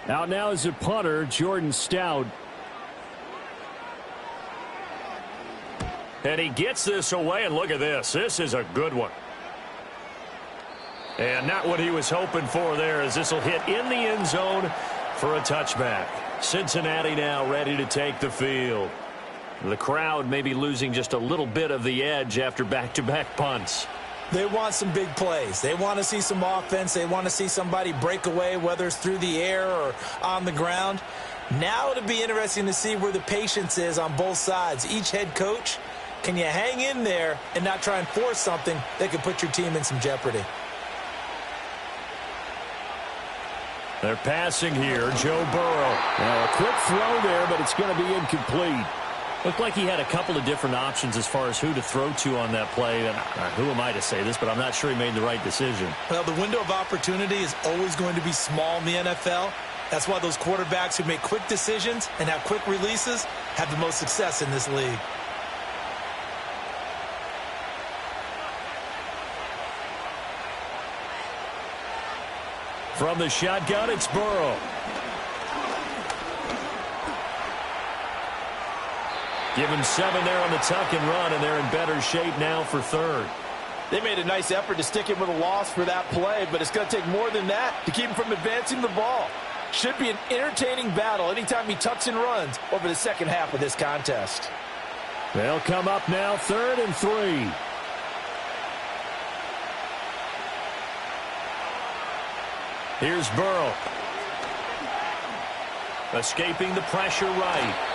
Out now is a punter, Jordan Stout. And he gets this away, and look at this. This is a good one. And not what he was hoping for there, as this will hit in the end zone for a touchback. Cincinnati now ready to take the field. The crowd may be losing just a little bit of the edge after back-to-back punts. They want some big plays. They want to see some offense. They want to see somebody break away, whether it's through the air or on the ground. Now it'll be interesting to see where the patience is on both sides. Each head coach Can you hang in there and not try and force something that could put your team in some jeopardy? They're passing here. Joe Burrow. Now, a quick throw there, but it's going to be incomplete. Looked like he had a couple of different options as far as who to throw to on that play. And who am I to say this, but I'm not sure he made the right decision. Well, the window of opportunity is always going to be small in the NFL. That's why those quarterbacks who make quick decisions and have quick releases have the most success in this league. From the shotgun, it's Burrow. Give him 7 there on the tuck and run, and they're in better shape now for third. They made a nice effort to stick him with a loss for that play, but it's going to take more than that to keep him from advancing the ball. Should be an entertaining battle anytime he tucks and runs over the second half of this contest. They'll come up now 3rd and 3. Here's Burrow. Escaping the pressure right.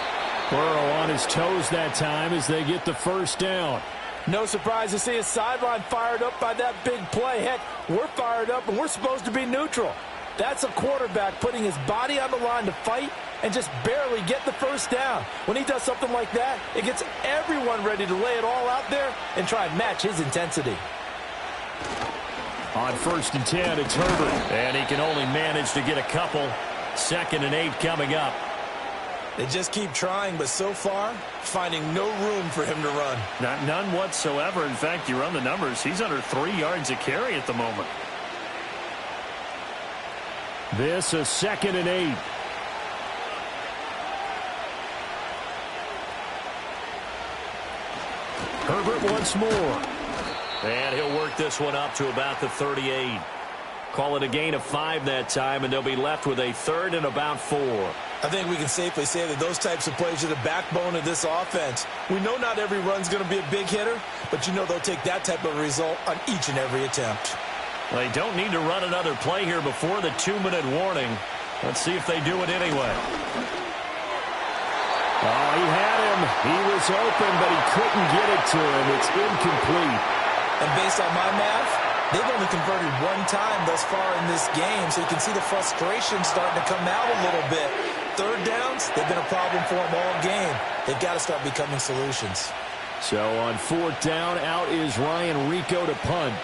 Burrow on his toes that time as they get the first down. No surprise to see his sideline fired up by that big play. Heck, we're fired up, and we're supposed to be neutral. That's a quarterback putting his body on the line to fight and just barely get the first down. When he does something like that, it gets everyone ready to lay it all out there and try and match his intensity. On 1st and 10, it's Herbert. And he can only manage to get a couple. 2nd and 8 coming up. They just keep trying, but so far, finding no room for him to run. None whatsoever. In fact, you run the numbers. He's under 3 yards a carry at the moment. This a 2nd and 8. Herbert once more. And he'll work this one up to about the 38. Call it a gain of 5 that time, and they'll be left with a 3rd and about 4. I think we can safely say that those types of plays are the backbone of this offense. We know not every run's going to be a big hitter, but you know they'll take that type of result on each and every attempt. They don't need to run another play here before the 2-minute warning. Let's see if they do it anyway. Oh, he had him. He was open, but he couldn't get it to him. It's incomplete. And based on my math, they've only converted 1 time thus far in this game, so you can see the frustration starting to come out a little bit. 3rd downs, they've been a problem for them all game. They've got to start becoming solutions. So on 4th down, out is Ryan Rico to punt.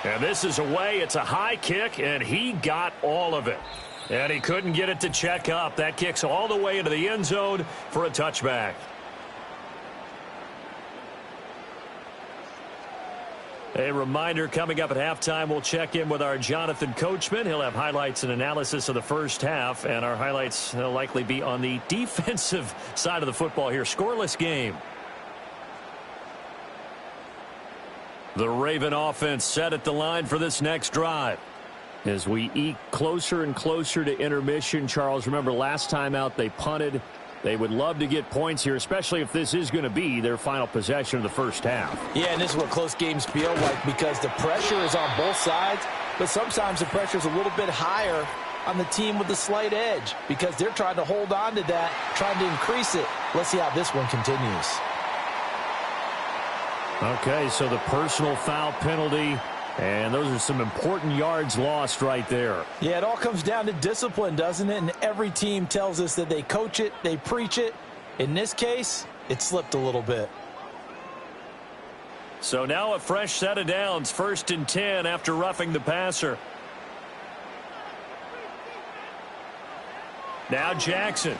And this is away. It's a high kick, and he got all of it. And he couldn't get it to check up. That kicks all the way into the end zone for a touchback. A reminder, coming up at halftime, we'll check in with our Jonathan Coachman. He'll have highlights and analysis of the first half, and our highlights will likely be on the defensive side of the football here. Scoreless game. The Raven offense set at the line for this next drive. As we eke closer and closer to intermission, Charles, remember last time out they punted. They would love to get points here, especially if this is going to be their final possession of the first half. Yeah, and this is what close games feel like because the pressure is on both sides, but sometimes the pressure is a little bit higher on the team with the slight edge because they're trying to hold on to that, trying to increase it. Let's see how this one continues. Okay, so the personal foul penalty, and those are some important yards lost right there. Yeah, it all comes down to discipline, doesn't it? And every team tells us that they coach it, they preach it. In this case, it slipped a little bit. So now a fresh set of downs, 1st and 10 after roughing the passer. Now Jackson.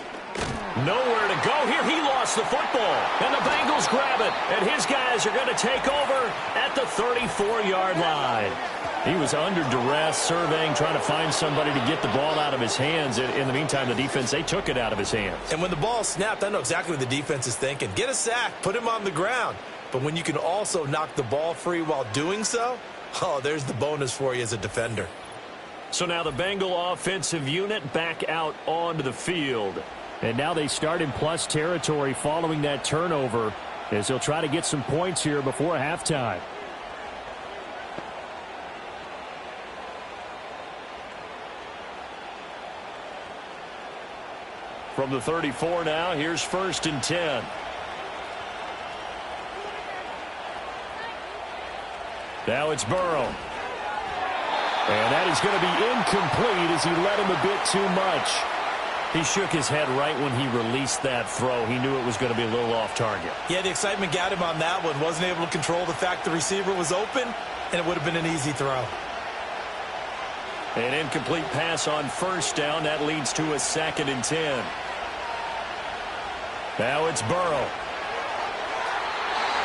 Nowhere to go here. He lost the football. And the Bengals grab it. And his guys are going to take over at the 34-yard line. He was under duress, surveying, trying to find somebody to get the ball out of his hands. In the meantime, the defense, they took it out of his hands. And when the ball snapped, I know exactly what the defense is thinking. Get a sack. Put him on the ground. But when you can also knock the ball free while doing so, oh, there's the bonus for you as a defender. So now the Bengal offensive unit back out onto the field. And now they start in plus territory following that turnover as they'll try to get some points here before halftime. From the 34 now, here's 1st and 10. Now it's Burrow. And that is going to be incomplete as he led him a bit too much. He shook his head right when he released that throw. He knew it was going to be a little off target. Yeah, the excitement got him on that one. Wasn't able to control the fact the receiver was open, and it would have been an easy throw. An incomplete pass on first down. That leads to a 2nd and 10. Now it's Burrow.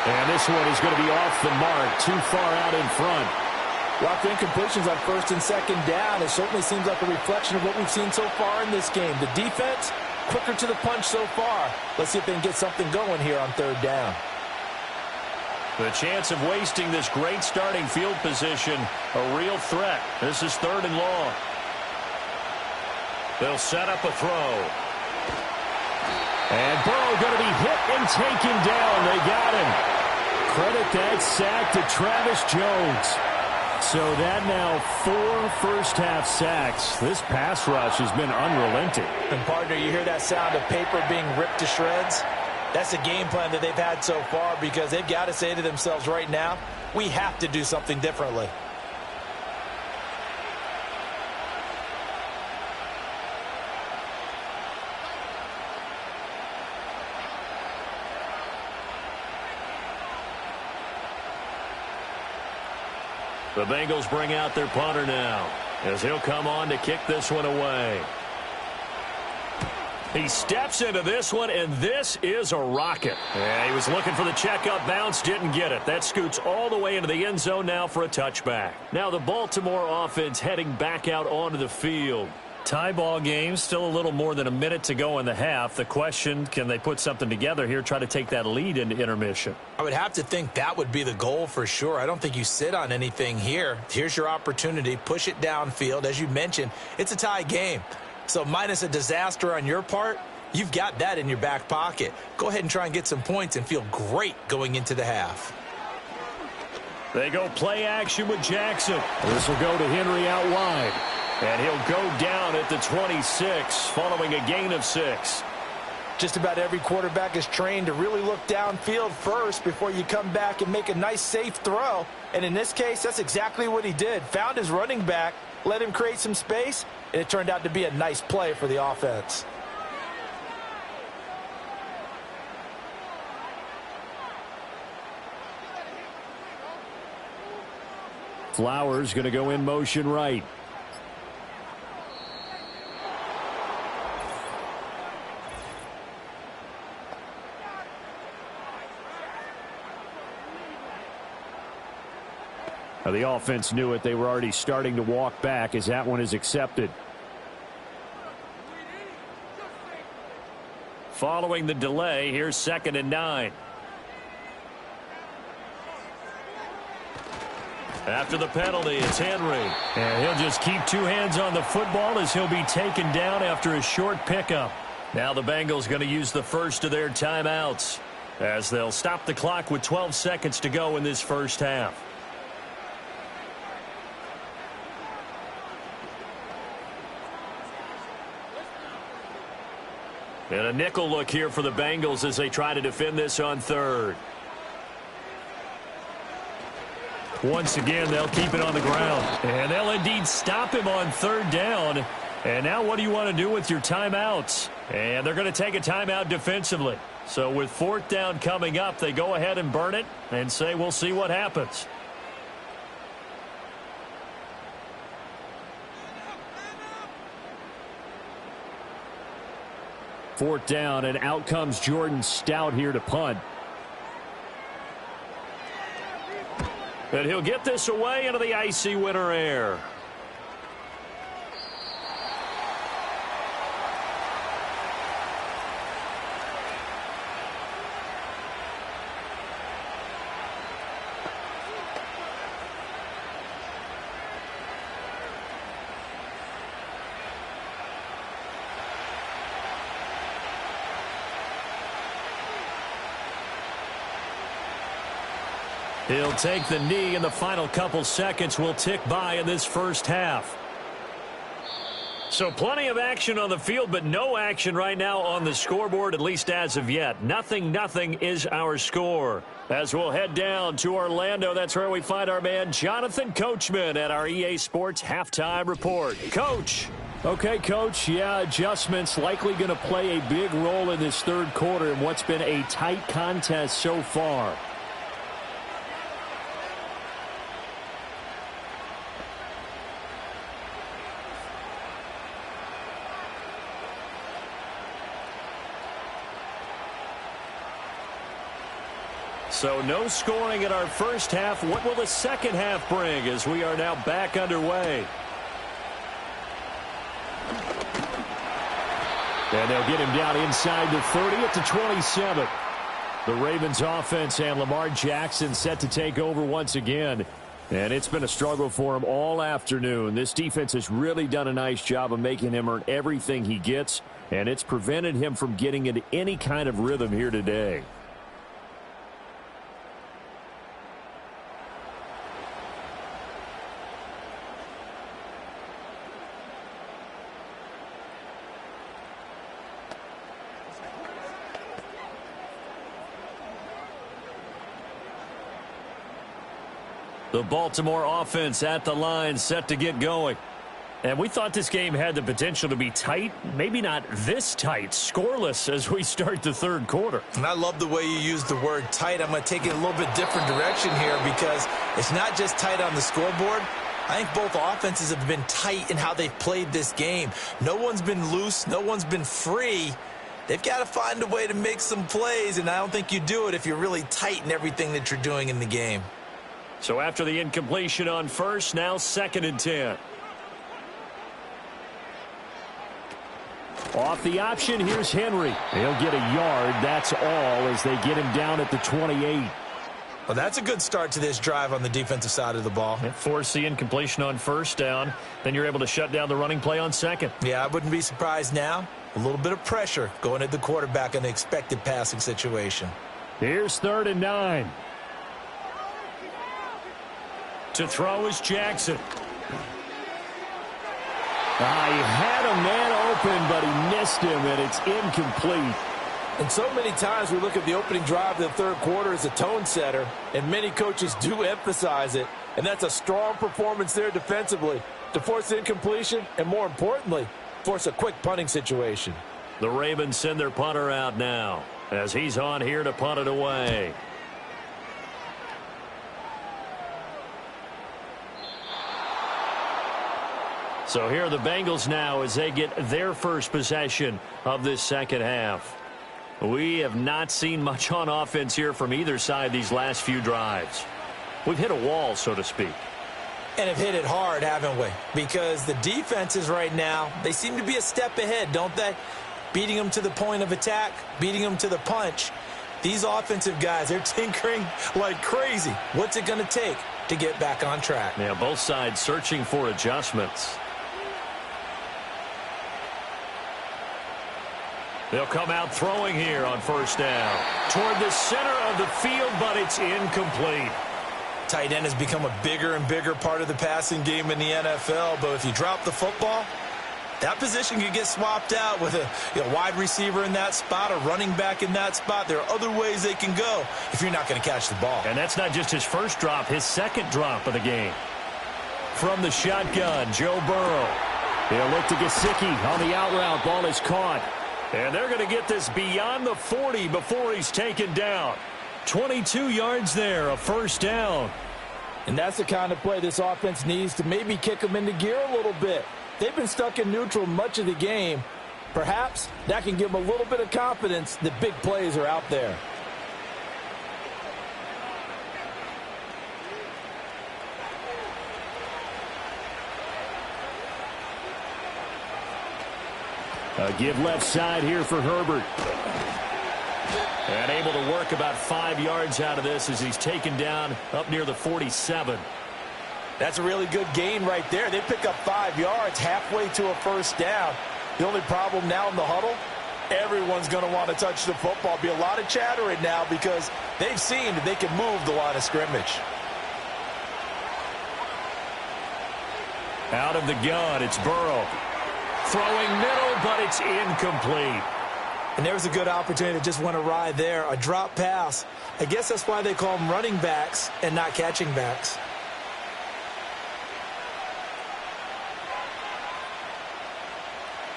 And this one is going to be off the mark, too far out in front. Well, incompletions on 1st and 2nd down, it certainly seems like a reflection of what we've seen so far in this game. The defense, quicker to the punch so far. Let's see if they can get something going here on 3rd down. The chance of wasting this great starting field position, a real threat. This is 3rd and long. They'll set up a throw. And Burrow going to be hit and taken down. They got him. Credit that sack to Travis Jones. So that now 4 first-half sacks. This pass rush has been unrelenting. And, partner, you hear that sound of paper being ripped to shreds? That's a game plan that they've had so far because they've got to say to themselves right now, we have to do something differently. The Bengals bring out their punter now as he'll come on to kick this one away. He steps into this one, and this is a rocket. Yeah, he was looking for the checkup bounce, didn't get it. That scoots all the way into the end zone now for a touchback. Now the Baltimore offense heading back out onto the field. Tie ball game, still a little more than a minute to go in the half. The question, can they put something together here, try to take that lead into intermission? I would have to think that would be the goal for sure. I don't think you sit on anything here. Here's your opportunity. Push it downfield. As you mentioned, it's a tie game. So minus a disaster on your part, you've got that in your back pocket. Go ahead and try and get some points and feel great going into the half. They go play action with Jackson. This will go to Henry out wide. And he'll go down at the 26 following a gain of 6. Just about every quarterback is trained to really look downfield first before you come back and make a nice, safe throw. And in this case, that's exactly what he did. Found his running back, let him create some space, and it turned out to be a nice play for the offense. Flowers going to go in motion right. Now the offense knew it. They were already starting to walk back as that one is accepted. Following the delay, here's 2nd and 9. After the penalty, it's Henry. And he'll just keep 2 hands on the football as he'll be taken down after a short pickup. Now the Bengals going to use the first of their timeouts as they'll stop the clock with 12 seconds to go in this first half. And a nickel look here for the Bengals as they try to defend this on 3rd. Once again, they'll keep it on the ground. And they'll indeed stop him on 3rd down. And now what do you want to do with your timeouts? And they're going to take a timeout defensively. So with 4th down coming up, they go ahead and burn it and say we'll see what happens. Fourth down, and out comes Jordan Stout here to punt. And he'll get this away into the icy winter air. He'll take the knee, and the final couple seconds will tick by in this first half. So plenty of action on the field, but no action right now on the scoreboard, at least as of yet. 0-0 is our score. As we'll head down to Orlando, that's where we find our man Jonathan Coachman at our EA Sports Halftime Report. Coach. Okay, Coach, yeah, adjustments likely going to play a big role in this third quarter in what's been a tight contest so far. So no scoring in our first half. What will the second half bring as we are now back underway? And they'll get him down inside the 30 at the 27. The Ravens offense and Lamar Jackson set to take over once again. And it's been a struggle for him all afternoon. This defense has really done a nice job of making him earn everything he gets. And it's prevented him from getting into any kind of rhythm here today. The Baltimore offense at the line, set to get going. And we thought this game had the potential to be tight, maybe not this tight, scoreless as we start the third quarter. And I love the way you use the word tight. I'm going to take it a little bit different direction here because it's not just tight on the scoreboard. I think both offenses have been tight in how they've played this game. No one's been loose. No one's been free. They've got to find a way to make some plays, and I don't think you do it if you're really tight in everything that you're doing in the game. So after the incompletion on first, now 2nd and 10. Off the option, here's Henry. He'll get a yard, that's all, as they get him down at the 28. Well, that's a good start to this drive on the defensive side of the ball. Force the incompletion on first down. Then you're able to shut down the running play on second. Yeah, I wouldn't be surprised now. A little bit of pressure going at the quarterback in the expected passing situation. Here's 3rd and 9. To throw is Jackson. He had a man open, but he missed him, and it's incomplete. And so many times we look at the opening drive of the third quarter as a tone setter, and many coaches do emphasize it. And that's a strong performance there defensively to force incompletion and, more importantly, force a quick punting situation. The Ravens send their punter out now as he's on here to punt it away. So here are the Bengals now as they get their first possession of this second half. We have not seen much on offense here from either side these last few drives. We've hit a wall, so to speak. And have hit it hard, haven't we? Because the defenses right now, they seem to be a step ahead, don't they? Beating them to the point of attack, beating them to the punch. These offensive guys, they're tinkering like crazy. What's it going to take to get back on track? Yeah, both sides searching for adjustments. They'll come out throwing here on first down. Toward the center of the field, but it's incomplete. Tight end has become a bigger and bigger part of the passing game in the NFL, but if you drop the football, that position could get swapped out with a wide receiver in that spot, a running back in that spot. There are other ways they can go if you're not going to catch the ball. And that's not just his first drop, his second drop of the game. From the shotgun, Joe Burrow. He'll look to Gesicki on the out route. Ball is caught. And they're going to get this beyond the 40 before he's taken down. 22 yards there, a first down. And that's the kind of play this offense needs to maybe kick them into gear a little bit. They've been stuck in neutral much of the game. Perhaps that can give them a little bit of confidence that big plays are out there. A give left side here for Herbert. And able to work about 5 yards out of this as he's taken down up near the 47. That's a really good gain right there. They pick up 5 yards halfway to a first down. The only problem now in the huddle, everyone's going to want to touch the football. Be a lot of chattering now because they've seen that they can move the line of scrimmage. Out of the gun, it's Burrow. Throwing middle, but it's incomplete. And there's a good opportunity to just went awry there. A drop pass. I guess that's why they call them running backs and not catching backs.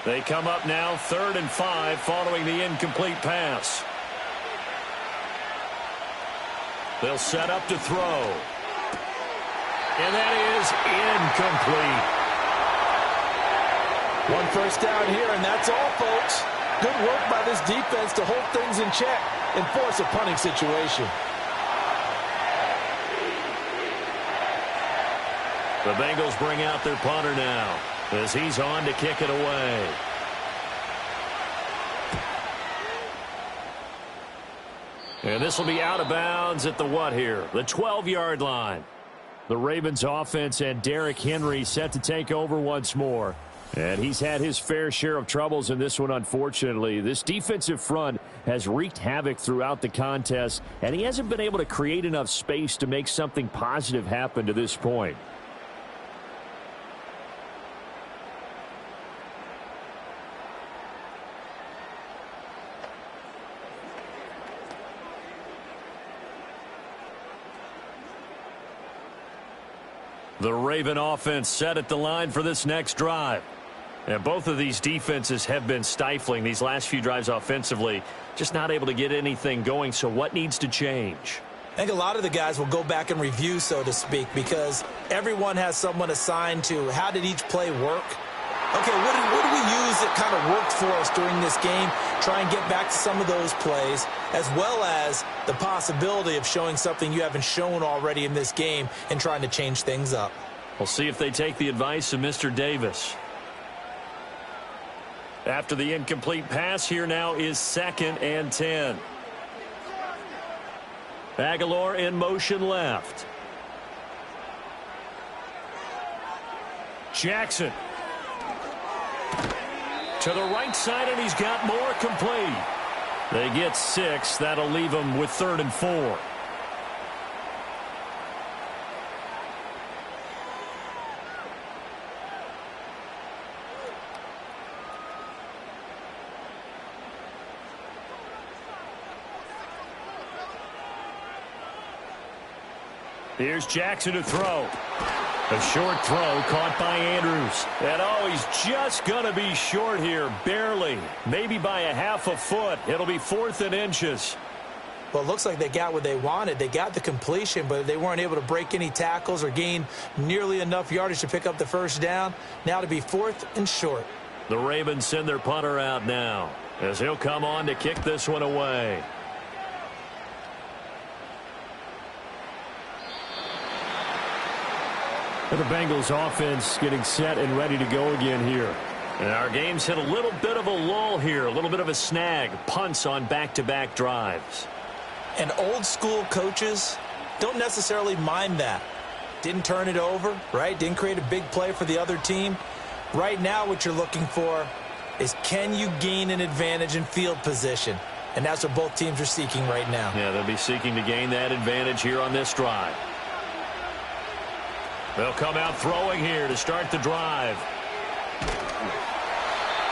They come up now 3rd and 5 following the incomplete pass. They'll set up to throw. And that is incomplete. One first down here, and that's all, folks. Good work by this defense to hold things in check and force a punting situation. The Bengals bring out their punter now as he's on to kick it away. And this will be out of bounds at the what here? The 12-yard line. The Ravens offense and Derrick Henry set to take over once more. And he's had his fair share of troubles in this one, unfortunately. This defensive front has wreaked havoc throughout the contest, and he hasn't been able to create enough space to make something positive happen to this point. The Raven offense set at the line for this next drive. And both of these defenses have been stifling these last few drives offensively. Just not able to get anything going, so what needs to change? I think a lot of the guys will go back and review, so to speak, because everyone has someone assigned to how did each play work. Okay, what do we use that kind of worked for us during this game? Try and get back to some of those plays, as well as the possibility of showing something you haven't shown already in this game and trying to change things up. We'll see if they take the advice of Mr. Davis. After the incomplete pass, here now is 2nd and 10. Aguilar in motion left. Jackson. To the right side, and he's got more complete. They get 6. That'll leave them with 3rd and 4. Here's Jackson to throw. A short throw caught by Andrews. And he's just going to be short here, barely. Maybe by a half a foot. It'll be 4th and inches. Well, it looks like they got what they wanted. They got the completion, but they weren't able to break any tackles or gain nearly enough yardage to pick up the first down. Now to be 4th and short. The Ravens send their punter out now as he'll come on to kick this one away. The Bengals offense getting set and ready to go again here. And our game's hit a little bit of a lull here, a little bit of a snag. Punts on back-to-back drives. And old school coaches don't necessarily mind that. Didn't turn it over, right? Didn't create a big play for the other team. Right now what you're looking for is, can you gain an advantage in field position? And that's what both teams are seeking right now. Yeah, they'll be seeking to gain that advantage here on this drive. They'll come out throwing here to start the drive.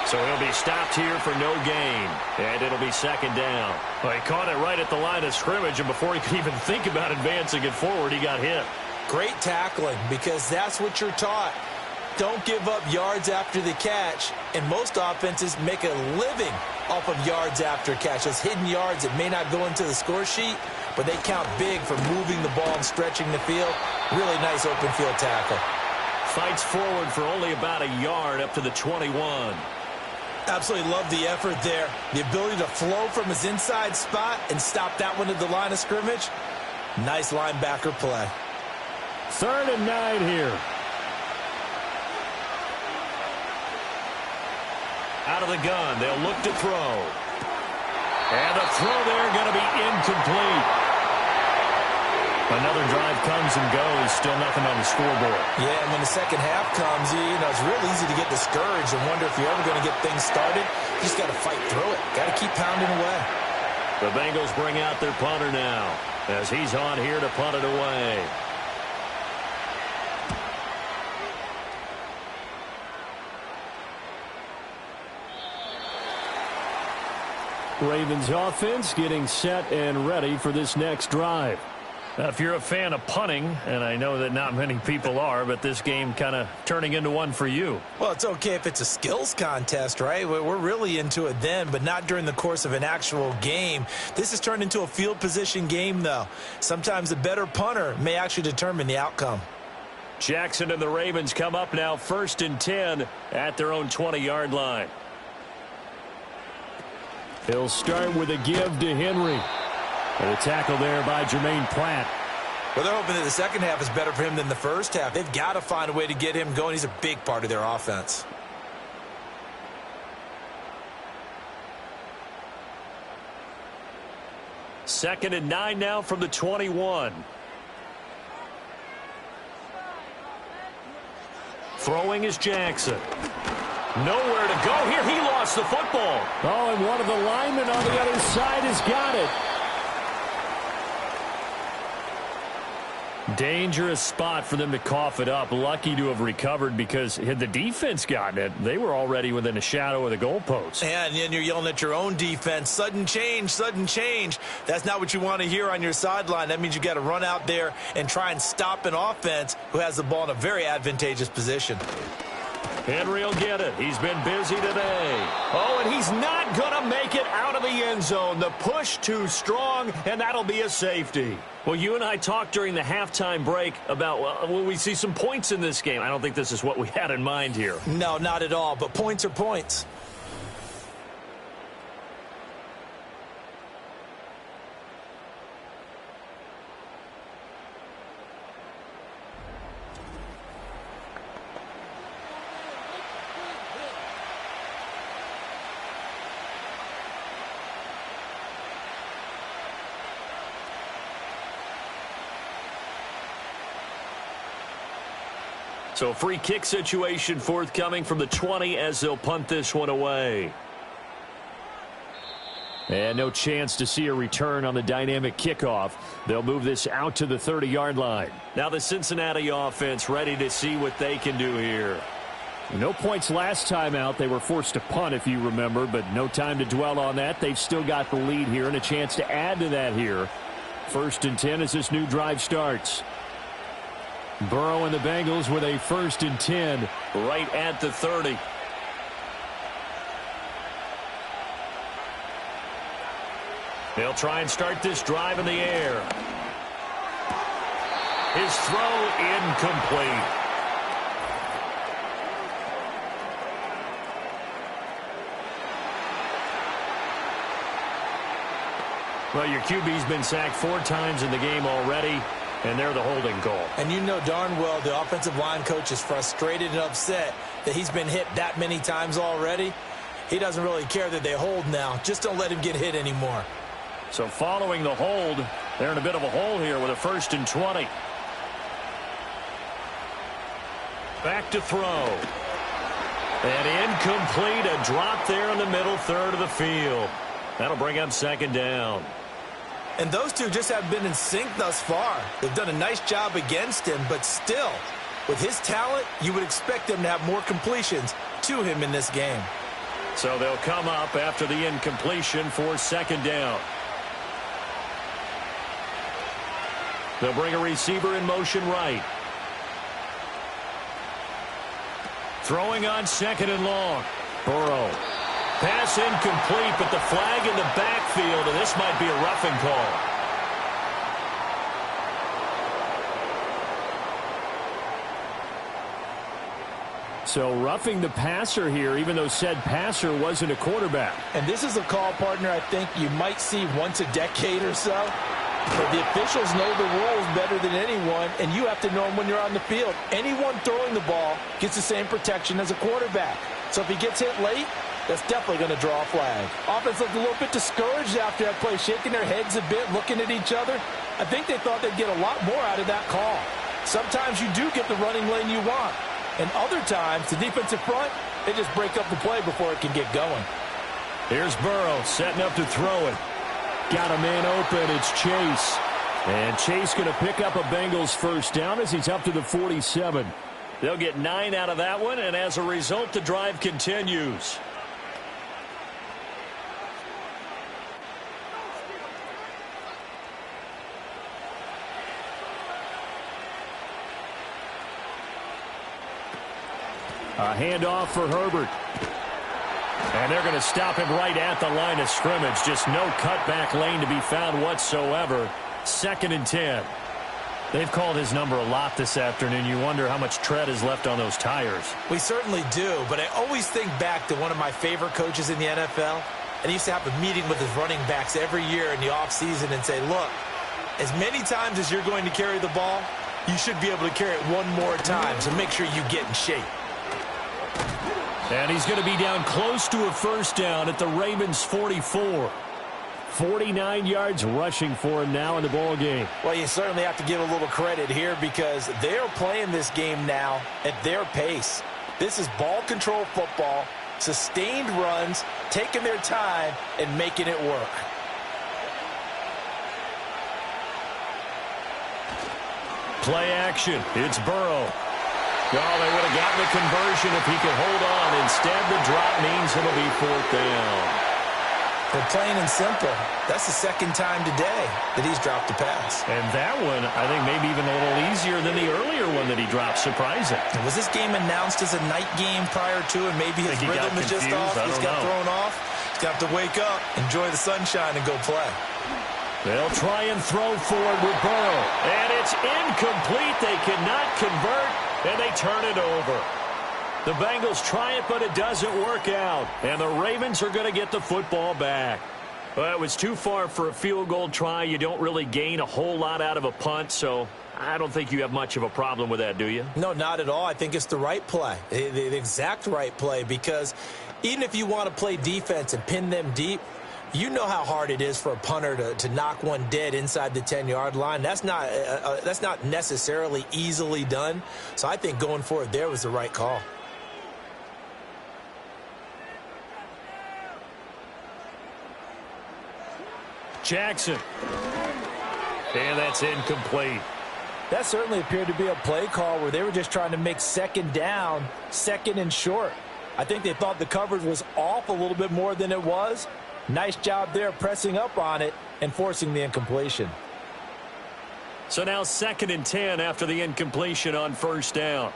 So he'll be stopped here for no gain. And it'll be 2nd down. Well, he caught it right at the line of scrimmage, and before he could even think about advancing it forward, he got hit. Great tackling, because that's what you're taught. Don't give up yards after the catch. And most offenses make a living off of yards after catch. Those hidden yards that may not go into the score sheet, but they count big for moving the ball and stretching the field. Really nice open field tackle. Fights forward for only about a yard up to the 21. Absolutely love the effort there. The ability to flow from his inside spot and stop that one at the line of scrimmage. Nice linebacker play. 3rd and 9 here. Out of the gun, they'll look to throw. And the throw there going to be incomplete. Another drive comes and goes, still nothing on the scoreboard. Yeah, and when the second half comes, it's real easy to get discouraged and wonder if you're ever going to get things started. You just got to fight through it. Got to keep pounding away. The Bengals bring out their punter now as he's on here to punt it away. Ravens offense getting set and ready for this next drive. If you're a fan of punting, and I know that not many people are, but this game kind of turning into one for you. Well, it's okay if it's a skills contest, right? We're really into it then, but not during the course of an actual game. This has turned into a field position game, though. Sometimes the better punter may actually determine the outcome. Jackson and the Ravens come up now 1st and 10 at their own 20-yard line. He'll start with a give to Henry. And a tackle there by Jermaine Pratt. Well, they're hoping that the second half is better for him than the first half. They've got to find a way to get him going. He's a big part of their offense. Second and 9 now from the 21. Throwing is Jackson. Nowhere to go here. He lost the football. Oh, and one of the linemen on the other side has got it. Dangerous spot for them to cough it up. Lucky to have recovered, because had the defense gotten it, they were already within a shadow of the goalpost. And then you're yelling at your own defense. Sudden change, sudden change. That's not what you want to hear on your sideline. That means you got to run out there and try and stop an offense who has the ball in a very advantageous position. Henry will get it. He's been busy today. Oh, and he's not going to make it out of the end zone. The push too strong, and that'll be a safety. Well, you and I talked during the halftime break about, well, will we see some points in this game? I don't think this is what we had in mind here. No, not at all, but points are points. So free kick situation forthcoming from the 20 as they'll punt this one away. And no chance to see a return on the dynamic kickoff. They'll move this out to the 30-yard line. Now the Cincinnati offense ready to see what they can do here. No points last time out. They were forced to punt, if you remember, but no time to dwell on that. They've still got the lead here and a chance to add to that here. 1st and 10 as this new drive starts. Burrow and the Bengals with a 1st and 10. Right at the 30. They'll try and start this drive in the air. His throw incomplete. Well, your QB's been sacked 4 times in the game already, and they're the holding call. And you know darn well the offensive line coach is frustrated and upset that he's been hit that many times already. He doesn't really care that they hold now. Just don't let him get hit anymore. So following the hold, they're in a bit of a hole here with a 1st and 20. Back to throw. And incomplete, a drop there in the middle third of the field. That'll bring up 2nd down. And those two just have been in sync thus far. They've done a nice job against him, but still, with his talent, you would expect them to have more completions to him in this game. So they'll come up after the incompletion for 2nd down. They'll bring a receiver in motion right. Throwing on 2nd and long. Burrow. Pass incomplete, but the flag in the backfield, and this might be a roughing call. So roughing the passer here, even though said passer wasn't a quarterback. And this is a call, partner, I think you might see once a decade or so. But the officials know the rules better than anyone, and you have to know them when you're on the field. Anyone throwing the ball gets the same protection as a quarterback. So if he gets hit late, that's definitely going to draw a flag. Offense looked a little bit discouraged after that play, shaking their heads a bit, looking at each other. I think they thought they'd get a lot more out of that call. Sometimes you do get the running lane you want. And other times, the defensive front, they just break up the play before it can get going. Here's Burrow setting up to throw it. Got a man open. It's Chase. And Chase going to pick up a Bengals 1st down as he's up to the 47. They'll get 9 out of that one, and as a result, the drive continues. A handoff for Herbert. And they're going to stop him right at the line of scrimmage. Just no cutback lane to be found whatsoever. 2nd and 10. They've called his number a lot this afternoon. You wonder how much tread is left on those tires. We certainly do, but I always think back to one of my favorite coaches in the NFL. And he used to have a meeting with his running backs every year in the offseason and say, look, as many times as you're going to carry the ball, you should be able to carry it one more time, so make sure you get in shape. And he's going to be down close to a first down at the Ravens 44. 49 yards rushing for him now in the ball game. Well, you certainly have to give a little credit here because they're playing this game now at their pace. This is ball control football, sustained runs, taking their time and making it work. Play action. It's Burrow. Oh, they would have gotten the conversion if he could hold on. Instead, the drop means it'll be 4th down. But plain and simple, that's the 2nd time today that he's dropped a pass. And that one, I think, maybe even a little easier than the earlier one that he dropped. Surprising. Was this game announced as a night game prior to, and maybe his rhythm is just off? He's got thrown off. He's got to wake up, enjoy the sunshine, and go play. They'll try and throw forward with Burrow. And it's incomplete. They cannot convert, and they turn it over. The Bengals try it, but it doesn't work out. And the Ravens are going to get the football back. Well, it was too far for a field goal try. You don't really gain a whole lot out of a punt, so I don't think you have much of a problem with that, do you? No, not at all. I think it's the right play, the exact right play, because even if you want to play defense and pin them deep, you know how hard it is for a punter to knock one dead inside the 10-yard line. That's not necessarily easily done. So I think going for it there was the right call. Jackson. And that's incomplete. That certainly appeared to be a play call where they were just trying to make 2nd down, 2nd and short. I think they thought the coverage was off a little bit more than it was. Nice job there pressing up on it and forcing the incompletion. So now 2nd and 10 after the incompletion on 1st down.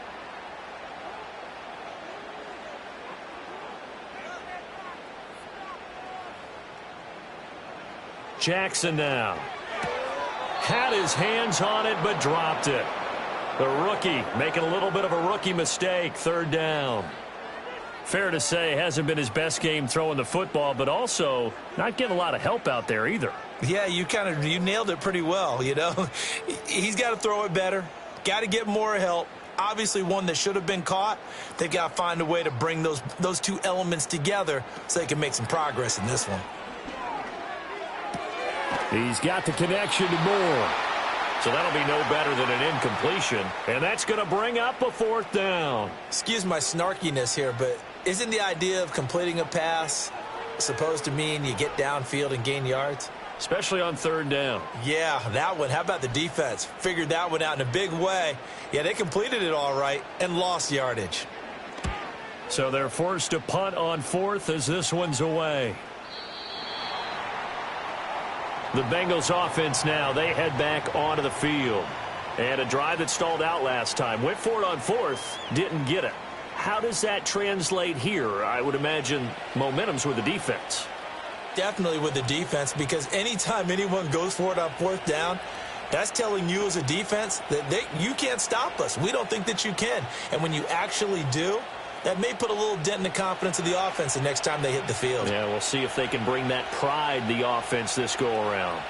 Jackson now. Had his hands on it, but dropped it. The rookie making a little bit of a rookie mistake. 3rd down. Fair to say, hasn't been his best game throwing the football, but also not getting a lot of help out there either. Yeah, you nailed it pretty well, you know. He's got to throw it better. Got to get more help. Obviously one that should have been caught. They've got to find a way to bring those two elements together so they can make some progress in this one. He's got the connection to Moore. So that'll be no better than an incompletion. And that's going to bring up a 4th down. Excuse my snarkiness here, but isn't the idea of completing a pass supposed to mean you get downfield and gain yards? Especially on 3rd down. Yeah, that one. How about the defense? Figured that one out in a big way. Yeah, they completed it all right and lost yardage. So they're forced to punt on 4th as this one's away. The Bengals offense now, they head back onto the field. And a drive that stalled out last time. Went for it on 4th, didn't get it. How does that translate here? I would imagine momentum's with the defense. Definitely with the defense, because anytime anyone goes for it on 4th down, that's telling you as a defense that you can't stop us. We don't think that you can. And when you actually do, that may put a little dent in the confidence of the offense the next time they hit the field. Yeah, we'll see if they can bring that pride, the offense, this go-around.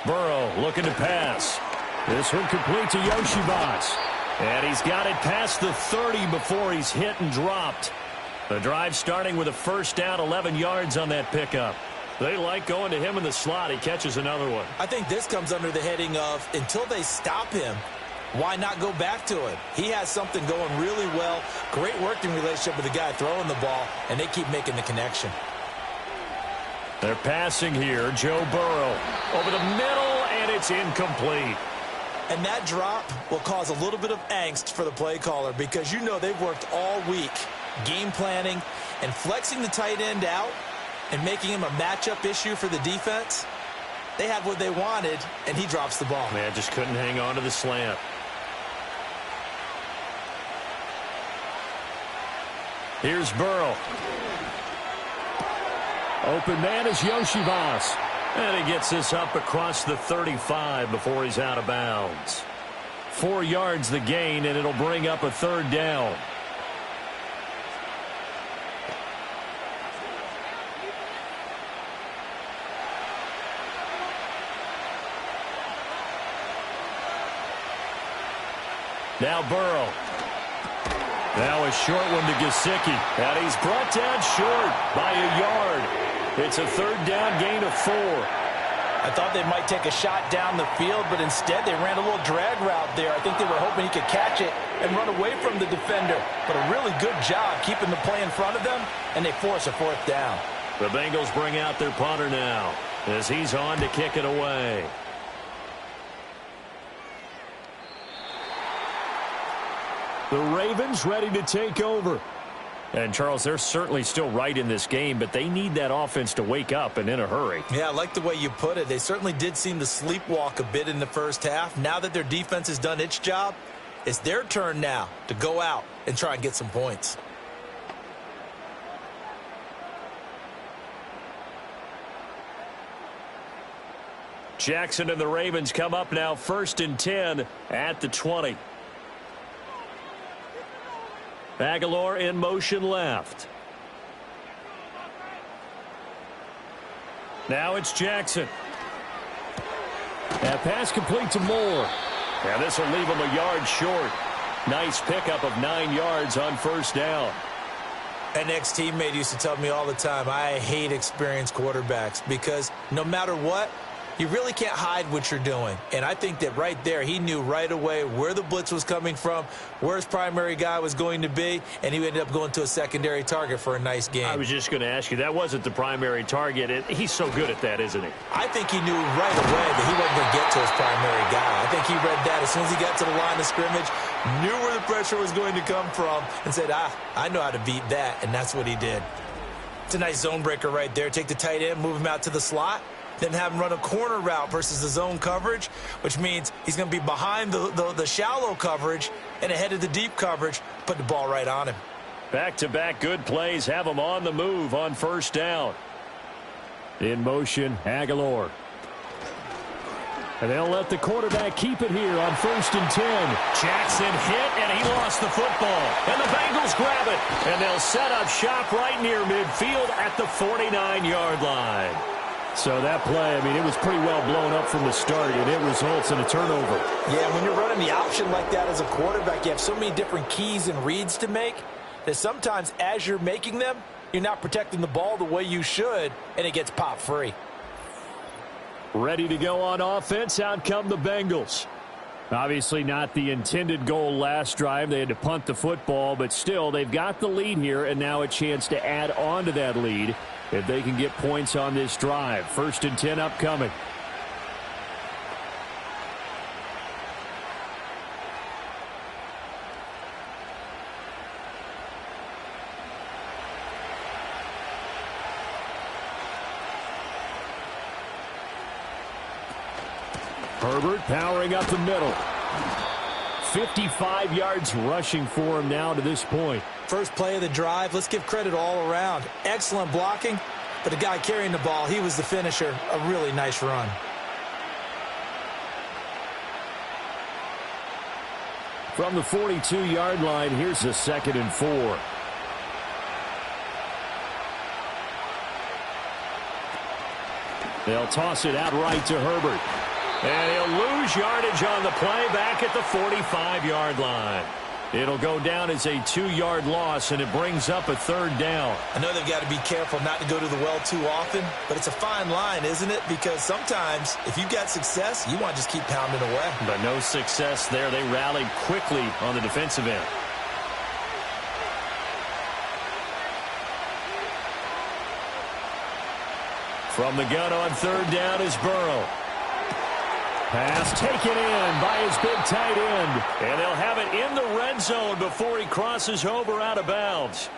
Burrow looking to pass. This one complete to Yoshibas. And he's got it past the 30 before he's hit and dropped. The drive starting with a 1st down, 11 yards on that pickup. They like going to him in the slot. He catches another one. I think this comes under the heading of until they stop him, why not go back to it? He has something going really well. Great working relationship with the guy throwing the ball, and they keep making the connection. They're passing here. Joe Burrow over the middle, and it's incomplete. And that drop will cause a little bit of angst for the play caller because you know they've worked all week game planning and flexing the tight end out and making him a matchup issue for the defense. They had what they wanted, and he drops the ball. Man, just couldn't hang on to the slant. Here's Burrow. Open man is Yoshibas. And he gets this up across the 35 before he's out of bounds. 4 yards the gain, and it'll bring up a third down. Now Burrow. Now a short one to Gesicki. And he's brought down short by a yard. It's a third down gain of 4. I thought they might take a shot down the field, but instead they ran a little drag route there. I think they were hoping he could catch it and run away from the defender. But a really good job keeping the play in front of them, and they force a fourth down. The Bengals bring out their punter now as he's on to kick it away. The Ravens ready to take over. And, Charles, they're certainly still right in this game, but they need that offense to wake up and in a hurry. Yeah, I like the way you put it. They certainly did seem to sleepwalk a bit in the first half. Now that their defense has done its job, it's their turn now to go out and try and get some points. Jackson and the Ravens come up now 1st and 10 at the 20. Aguilar in motion left. Now it's Jackson. That pass complete to Moore. And this will leave him a yard short. Nice pickup of 9 yards on first down. An ex-teammate used to tell me all the time, I hate experienced quarterbacks because no matter what, you really can't hide what you're doing. And I think that right there, he knew right away where the blitz was coming from, where his primary guy was going to be, and he ended up going to a secondary target for a nice game. I was just going to ask you, that wasn't the primary target. He's so good at that, isn't he? I think he knew right away that he wasn't going to get to his primary guy. I think he read that as soon as he got to the line of scrimmage, knew where the pressure was going to come from, and said, I know how to beat that, and that's what he did. It's a nice zone breaker right there. Take the tight end, move him out to the slot, then have him run a corner route versus the zone coverage, which means he's going to be behind the shallow coverage and ahead of the deep coverage, put the ball right on him. Back-to-back good plays have him on the move on first down. In motion, Aguilar. And they'll let the quarterback keep it here on 1st and 10. Jackson hit, and he lost the football. And the Bengals grab it, and they'll set up shop right near midfield at the 49-yard line. So that play, I mean, it was pretty well blown up from the start, and it results in a turnover. Yeah, when you're running the option like that as a quarterback, you have so many different keys and reads to make that sometimes as you're making them, you're not protecting the ball the way you should, and it gets popped free. Ready to go on offense, out come the Bengals. Obviously not the intended goal last drive. They had to punt the football, but still, they've got the lead here, and now a chance to add on to that lead if they can get points on this drive. 1st and 10 upcoming. Herbert powering up the middle. 55 yards rushing for him now to this point. First play of the drive, let's give credit all around. Excellent blocking, but the guy carrying the ball, he was the finisher. A really nice run. From the 42-yard line, here's a 2nd and 4. They'll toss it out right to Herbert. And he'll lose yardage on the play back at the 45-yard line. It'll go down as a 2-yard loss, and it brings up a third down. I know they've got to be careful not to go to the well too often, but it's a fine line, isn't it? Because sometimes if you've got success, you want to just keep pounding away. But no success there. They rallied quickly on the defensive end. From the gun on third down is Burrow. Pass taken in by his big tight end. And they'll have it in the red zone before he crosses over out of bounds.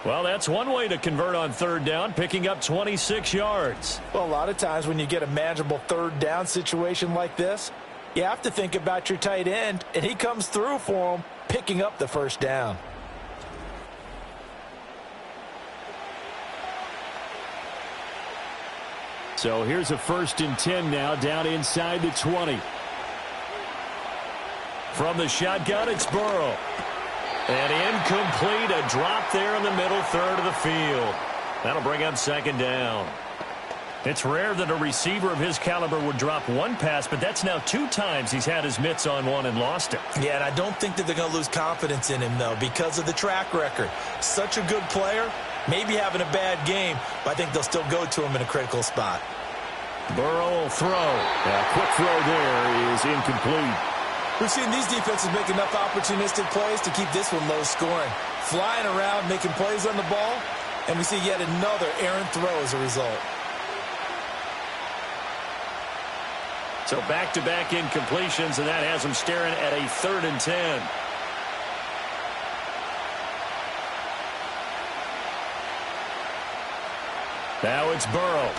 Well, that's one way to convert on third down, picking up 26 yards. Well, a lot of times when you get a manageable third down situation like this, you have to think about your tight end, and he comes through for him, picking up the first down. So here's a 1st and 10 now, down inside the 20. From the shotgun, it's Burrow. And incomplete, a drop there in the middle third of the field. That'll bring up 2nd down. It's rare that a receiver of his caliber would drop one pass, but that's now 2 times he's had his mitts on one and lost it. Yeah, and I don't think that they're going to lose confidence in him, though, because of the track record. Such a good player, maybe having a bad game, but I think they'll still go to him in a critical spot. Burrow will throw. A quick throw there is incomplete. We've seen these defenses make enough opportunistic plays to keep this one low scoring. Flying around, making plays on the ball, and we see yet another errant throw as a result. So back-to-back incompletions, and that has them staring at a 3rd and 10. Now it's Burrow.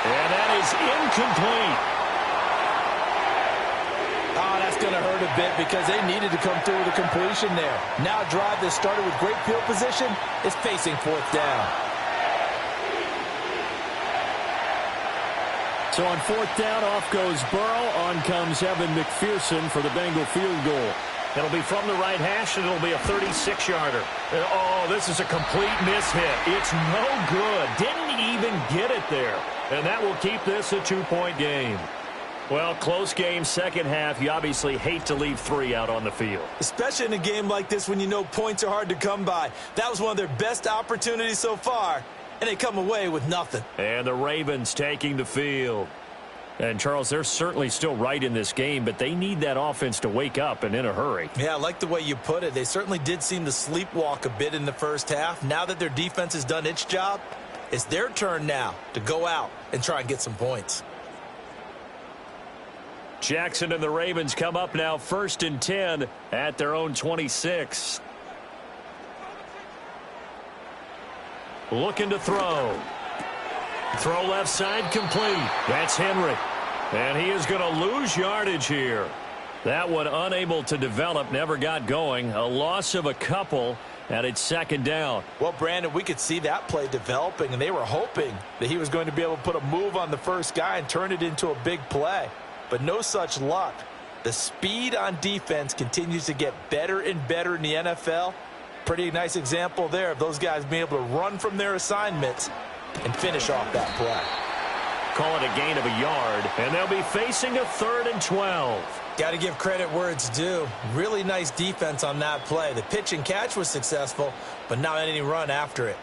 And that is incomplete. Oh, that's going to hurt a bit because they needed to come through with a completion there. Now a drive that started with great field position is facing 4th down. So on 4th down, off goes Burrow. On comes Evan McPherson for the Bengal field goal. It'll be from the right hash, and it'll be a 36-yarder. Oh, this is a complete miss-hit. It's no good. Didn't even get it there. And that will keep this a 2-point game. Well, close game, second half. You obviously hate to leave 3 out on the field. Especially in a game like this when you know points are hard to come by. That was one of their best opportunities so far, and they come away with nothing. And the Ravens taking the field. And, Charles, they're certainly still right in this game, but they need that offense to wake up and in a hurry. Yeah, I like the way you put it. They certainly did seem to sleepwalk a bit in the first half. Now that their defense has done its job, it's their turn now to go out and try and get some points. Jackson and the Ravens come up now 1st and 10 at their own 26. Looking to throw. Throw left side complete. That's Henry. And he is going to lose yardage here. That one unable to develop, never got going. A loss of a couple, and it's 2nd down. Well, Brandon, we could see that play developing, and they were hoping that he was going to be able to put a move on the first guy and turn it into a big play. But no such luck. The speed on defense continues to get better and better in the NFL. Pretty nice example there of those guys being able to run from their assignments and finish off that play. Call it a gain of a yard, and they'll be facing a 3rd and 12. Got to give credit where it's due. Really nice defense on that play. The pitch and catch was successful, but not any run after it.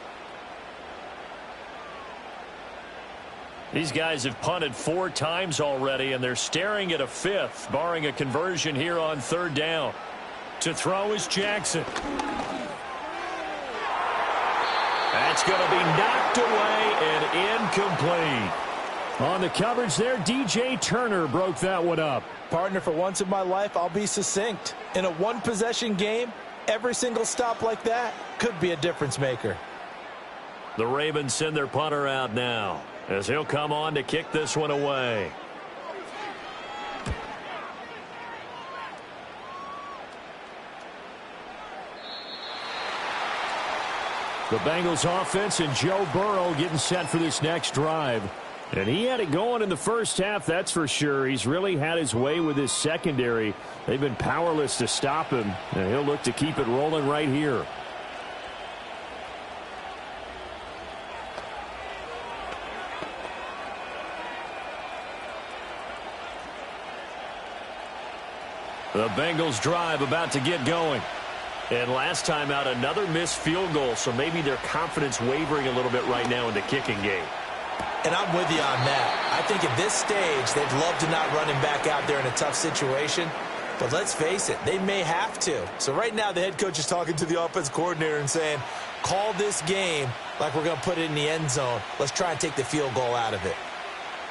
These guys have punted 4 times already, and they're staring at a 5th, barring a conversion here on 3rd down. To throw is Jackson. That's going to be knocked away and incomplete. On the coverage there, DJ Turner broke that one up. Partner, for once in my life, I'll be succinct. In a one-possession game, every single stop like that could be a difference maker. The Ravens send their punter out now, as he'll come on to kick this one away. The Bengals offense and Joe Burrow getting set for this next drive. And he had it going in the first half, that's for sure. He's really had his way with his secondary. They've been powerless to stop him, and he'll look to keep it rolling right here. The Bengals drive about to get going. And last time out, another missed field goal, so maybe their confidence wavering a little bit right now in the kicking game. And I'm with you on that. I think at this stage, they'd love to not run him back out there in a tough situation. But let's face it, they may have to. So right now, the head coach is talking to the offense coordinator and saying, call this game like we're going to put it in the end zone. Let's try and take the field goal out of it.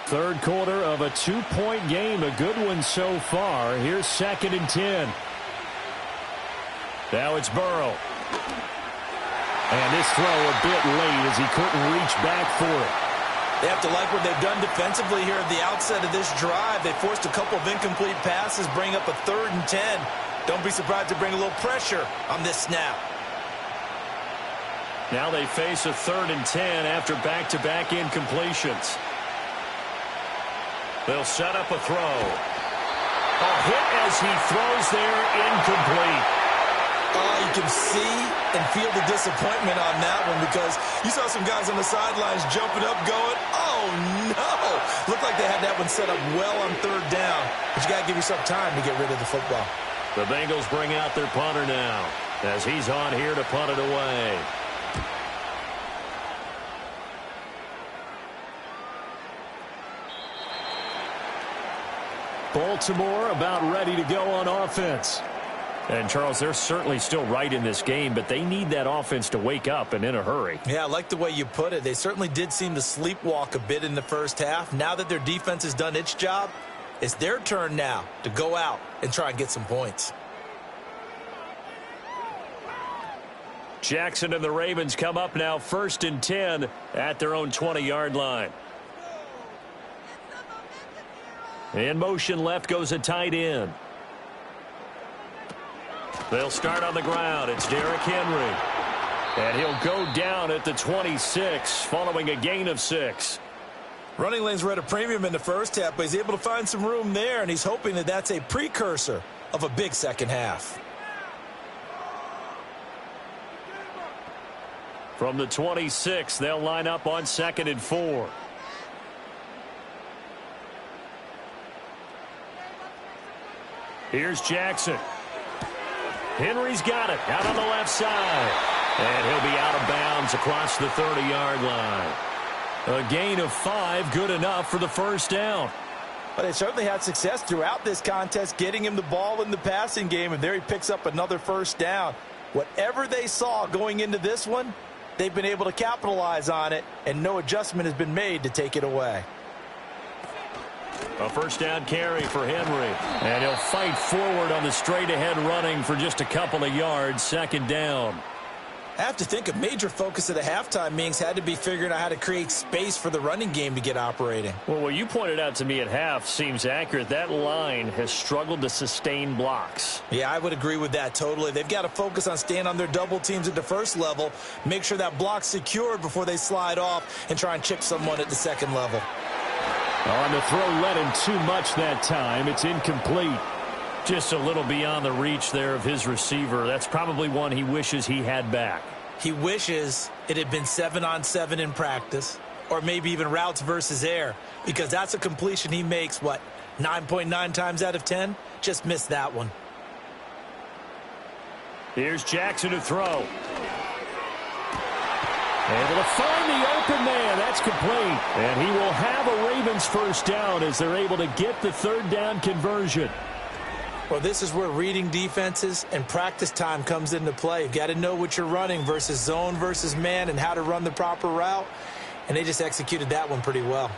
Third quarter of a 2-point game, a good one so far. Here's 2nd and 10. Now it's Burrow. And this throw a bit late as he couldn't reach back for it. They have to like what they've done defensively here at the outset of this drive. They forced a couple of incomplete passes, bring up a 3rd and 10. Don't be surprised to bring a little pressure on this snap. Now they face a 3rd and 10 after back-to-back incompletions. They'll set up a throw. A hit as he throws there, incomplete. Oh, you can see and feel the disappointment on that one because you saw some guys on the sidelines jumping up going, oh, no. Looked like they had that one set up well on 3rd down. But you got to give yourself time to get rid of the football. The Bengals bring out their punter now as he's on here to punt it away. Baltimore about ready to go on offense. And, Charles, they're certainly still right in this game, but they need that offense to wake up and in a hurry. Yeah, I like the way you put it. They certainly did seem to sleepwalk a bit in the first half. Now that their defense has done its job, it's their turn now to go out and try and get some points. Jackson and the Ravens come up now 1st and 10 at their own 20-yard line. In motion left goes a tight end. They'll start on the ground. It's Derrick Henry. And he'll go down at the 26 following a gain of 6. Running lanes were at a premium in the first half, but he's able to find some room there, and he's hoping that that's a precursor of a big second half. From the 26, they'll line up on 2nd and 4. Here's Jackson. Henry's got it out on the left side. And he'll be out of bounds across the 30-yard line. A gain of 5, good enough for the first down. But they certainly had success throughout this contest, getting him the ball in the passing game, and there he picks up another first down. Whatever they saw going into this one, they've been able to capitalize on it, and no adjustment has been made to take it away. A first down carry for Henry. And he'll fight forward on the straight-ahead running for just a couple of yards. 2nd down. I have to think a major focus of the halftime meetings had to be figuring out how to create space for the running game to get operating. Well, what you pointed out to me at half seems accurate. That line has struggled to sustain blocks. Yeah, I would agree with that totally. They've got to focus on staying on their double teams at the first level, make sure that block's secured before they slide off and try and chip someone at the second level. On the throw led him too much that time. It's incomplete. Just a little beyond the reach there of his receiver. That's probably one he wishes he had back. He wishes it had been 7-on-7 in practice, or maybe even routes versus air, because that's a completion he makes, 9.9 times out of 10? Just missed that one. Here's Jackson to throw. Able to find the open man. That's complete. And he will have a Ravens first down as they're able to get the 3rd down conversion. Well, this is where reading defenses and practice time comes into play. You've got to know what you're running versus zone versus man and how to run the proper route. And they just executed that one pretty well.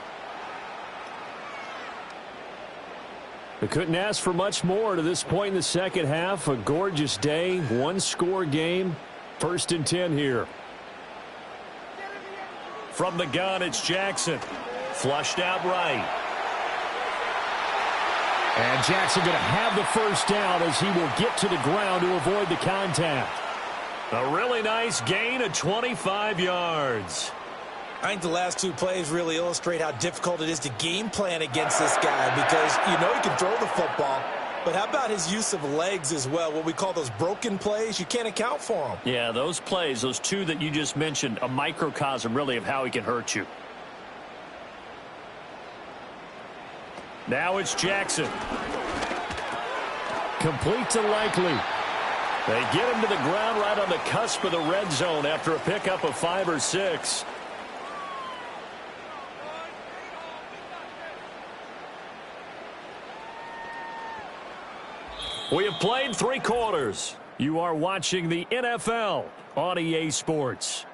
They couldn't ask for much more to this point in the second half. A gorgeous day, 1-score game. 1st and 10 here. From the gun, it's Jackson. Flushed out right. And Jackson going to have the first down as he will get to the ground to avoid the contact. A really nice gain of 25 yards. I think the last 2 plays really illustrate how difficult it is to game plan against this guy because you know he can throw the football, but how about his use of legs as well? What we call those broken plays, you can't account for them. Yeah, those plays, those 2 that you just mentioned, a microcosm really of how he can hurt you. Now it's Jackson. Complete to Likely. They get him to the ground right on the cusp of the red zone after a pickup of 5 or 6. We have played 3 quarters. You are watching the NFL on EA Sports.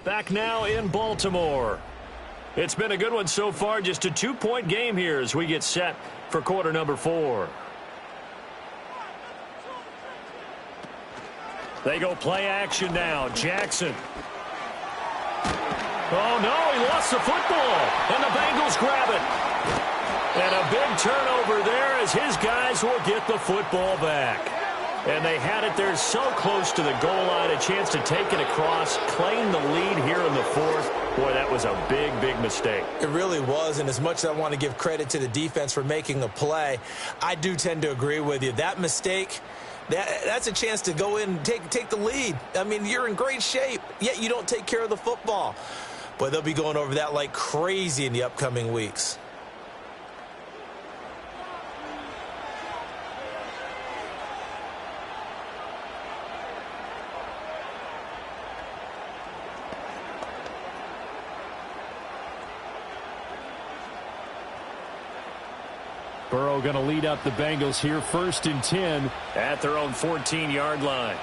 Back now in Baltimore. It's been a good one so far. Just a 2-point game here as we get set for quarter number 4. They go play action now. Jackson. Oh, no, he lost the football, and the Bengals grab it. And a big turnover there as his guys will get the football back. And they had it there so close to the goal line, a chance to take it across, claim the lead here in the fourth. Boy, that was a big, big mistake. It really was, and as much as I want to give credit to the defense for making a play, I do tend to agree with you. That mistake, that's a chance to go in and take the lead. I mean, you're in great shape, yet you don't take care of the football. Boy, they'll be going over that like crazy in the upcoming weeks. Burrow going to lead up the Bengals here, 1st and 10 at their own 14-yard line.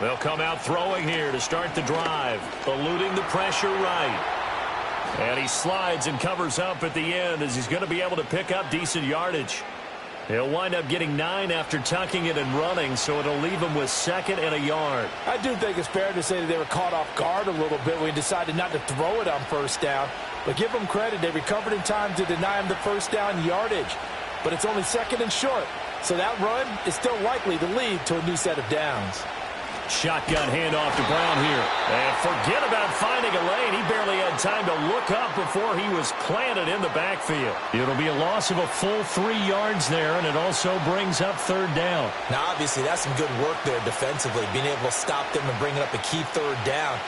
They'll come out throwing here to start the drive, eluding the pressure right. And he slides and covers up at the end as he's going to be able to pick up decent yardage. He'll wind up getting 9 after tucking it and running, so it'll leave him with 2nd and a yard. I do think it's fair to say that they were caught off guard a little bit when he decided not to throw it on 1st down. But give them credit, they recovered in time to deny him the 1st down yardage. But it's only 2nd and short, so that run is still likely to lead to a new set of downs. Shotgun handoff to Brown here. And forget about finding a lane. He barely had time to look up before he was planted in the backfield. It'll be a loss of a full 3 yards there, and it also brings up 3rd down. Now, obviously, that's some good work there defensively, being able to stop them and bringing up a key 3rd down.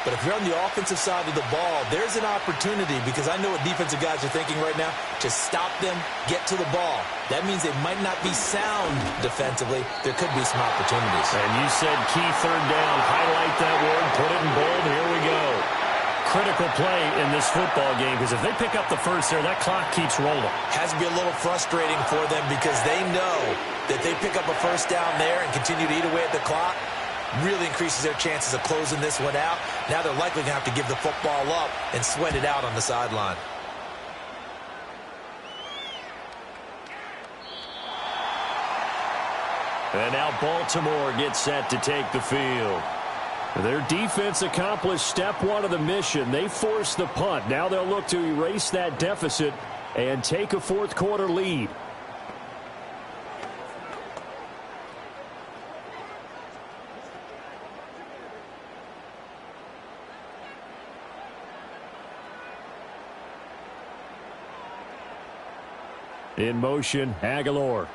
But if you're on the offensive side of the ball, there's an opportunity, because I know what defensive guys are thinking right now. Just stop them, get to the ball. That means they might not be sound defensively. There could be some opportunities. And you said key 3rd down. Highlight that word. Put it in bold. Here we go. Critical play in this football game, because if they pick up the 1st there, that clock keeps rolling. Has to be a little frustrating for them, because they know that they pick up a 1st down there and continue to eat away at the clock. Really increases their chances of closing this one out. Now they're likely going to have to give the football up and sweat it out on the sideline. And now Baltimore gets set to take the field. Their defense accomplished step 1 of the mission. They forced the punt. Now they'll look to erase that deficit and take a 4th quarter lead. In motion, Aguilar.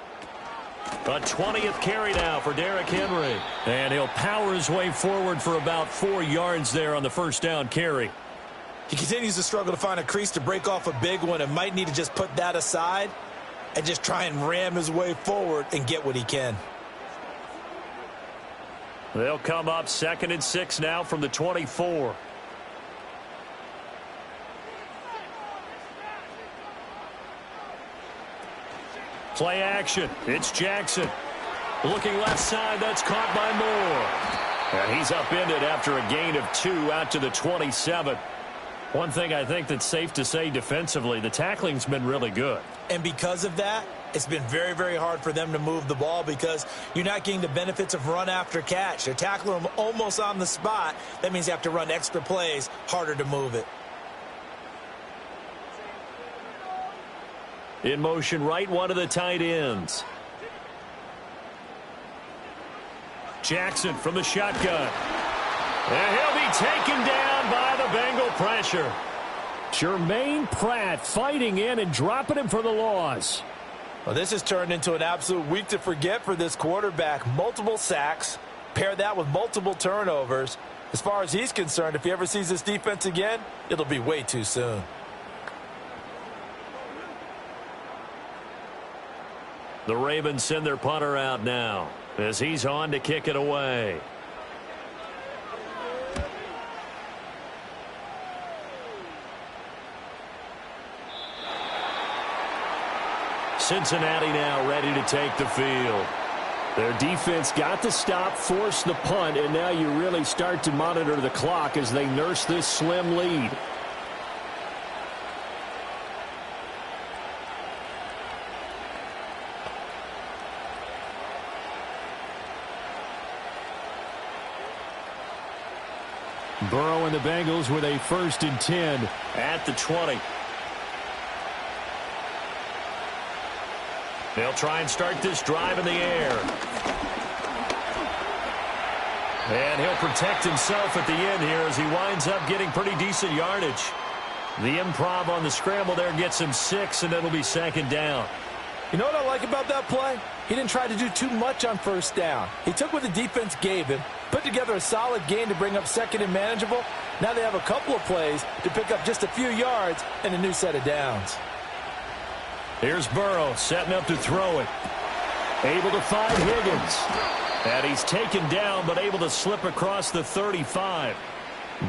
A 20th carry now for Derrick Henry. And he'll power his way forward for about 4 yards there on the 1st down carry. He continues to struggle to find a crease to break off a big one, and might need to just put that aside and just try and ram his way forward and get what he can. They'll come up 2nd and 6 now from the 24. Play action. It's Jackson. Looking left side. That's caught by Moore. And he's upended after a gain of 2 out to the 27. One thing I think that's safe to say defensively, the tackling's been really good. And because of that, it's been very, very hard for them to move the ball, because you're not getting the benefits of run after catch. They're tackling them almost on the spot. That means you have to run extra plays, harder to move it. In motion, right one of the tight ends. Jackson from the shotgun. And he'll be taken down by the Bengal pressure. Jermaine Pratt fighting in and dropping him for the loss. Well, this has turned into an absolute week to forget for this quarterback. Multiple sacks, pair that with multiple turnovers. As far as he's concerned, if he ever sees this defense again, it'll be way too soon. The Ravens send their punter out now as he's on to kick it away. Cincinnati now ready to take the field. Their defense got the stop, forced the punt, and now you really start to monitor the clock as they nurse this slim lead. Burrow and the Bengals with a 1st and 10 at the 20. They'll try and start this drive in the air. And he'll protect himself at the end here as he winds up getting pretty decent yardage. The improv on the scramble there gets him 6, and it'll be 2nd down. You know what I like about that play? He didn't try to do too much on 1st down. He took what the defense gave him, put together a solid gain to bring up 2nd and manageable. Now they have a couple of plays to pick up just a few yards and a new set of downs. Here's Burrow setting up to throw it. Able to find Higgins. And he's taken down, but able to slip across the 35.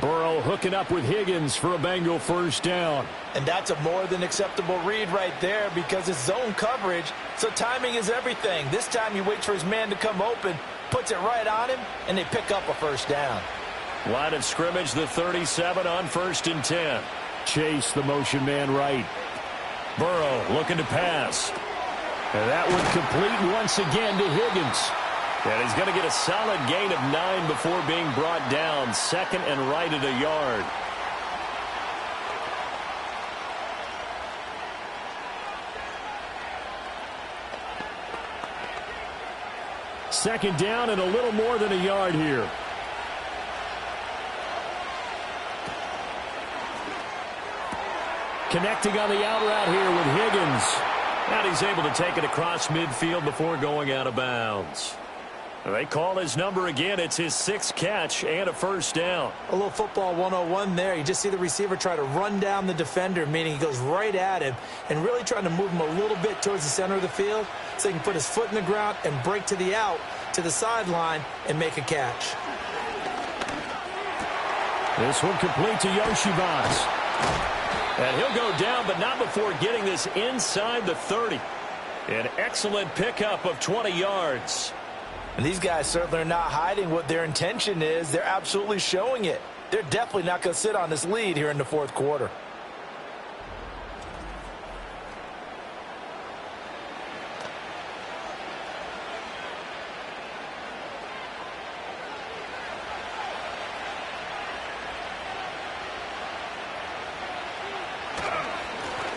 Burrow hooking up with Higgins for a Bengal 1st down. And that's a more than acceptable read right there because it's zone coverage, so timing is everything. This time he waits for his man to come open, puts it right on him, and they pick up a 1st down. Line of scrimmage, the 37 on 1st and 10. Chase the motion man right. Burrow looking to pass. And that one complete once again to Higgins. And he's going to get a solid gain of 9 before being brought down. 2nd and right at a yard. Second down and a little more than a yard here. Connecting on the out route here with Higgins. And he's able to take it across midfield before going out of bounds. They call his number again. It's his 6th catch and a 1st down. A little football 101 there. You just see the receiver try to run down the defender, meaning he goes right at him and really trying to move him a little bit towards the center of the field so he can put his foot in the ground and break to the out, to the sideline, and make a catch. This one complete to Yoshivas. And he'll go down, but not before getting this inside the 30. An excellent pickup of 20 yards. And these guys certainly are not hiding what their intention is. They're absolutely showing it. They're definitely not going to sit on this lead here in the 4th quarter.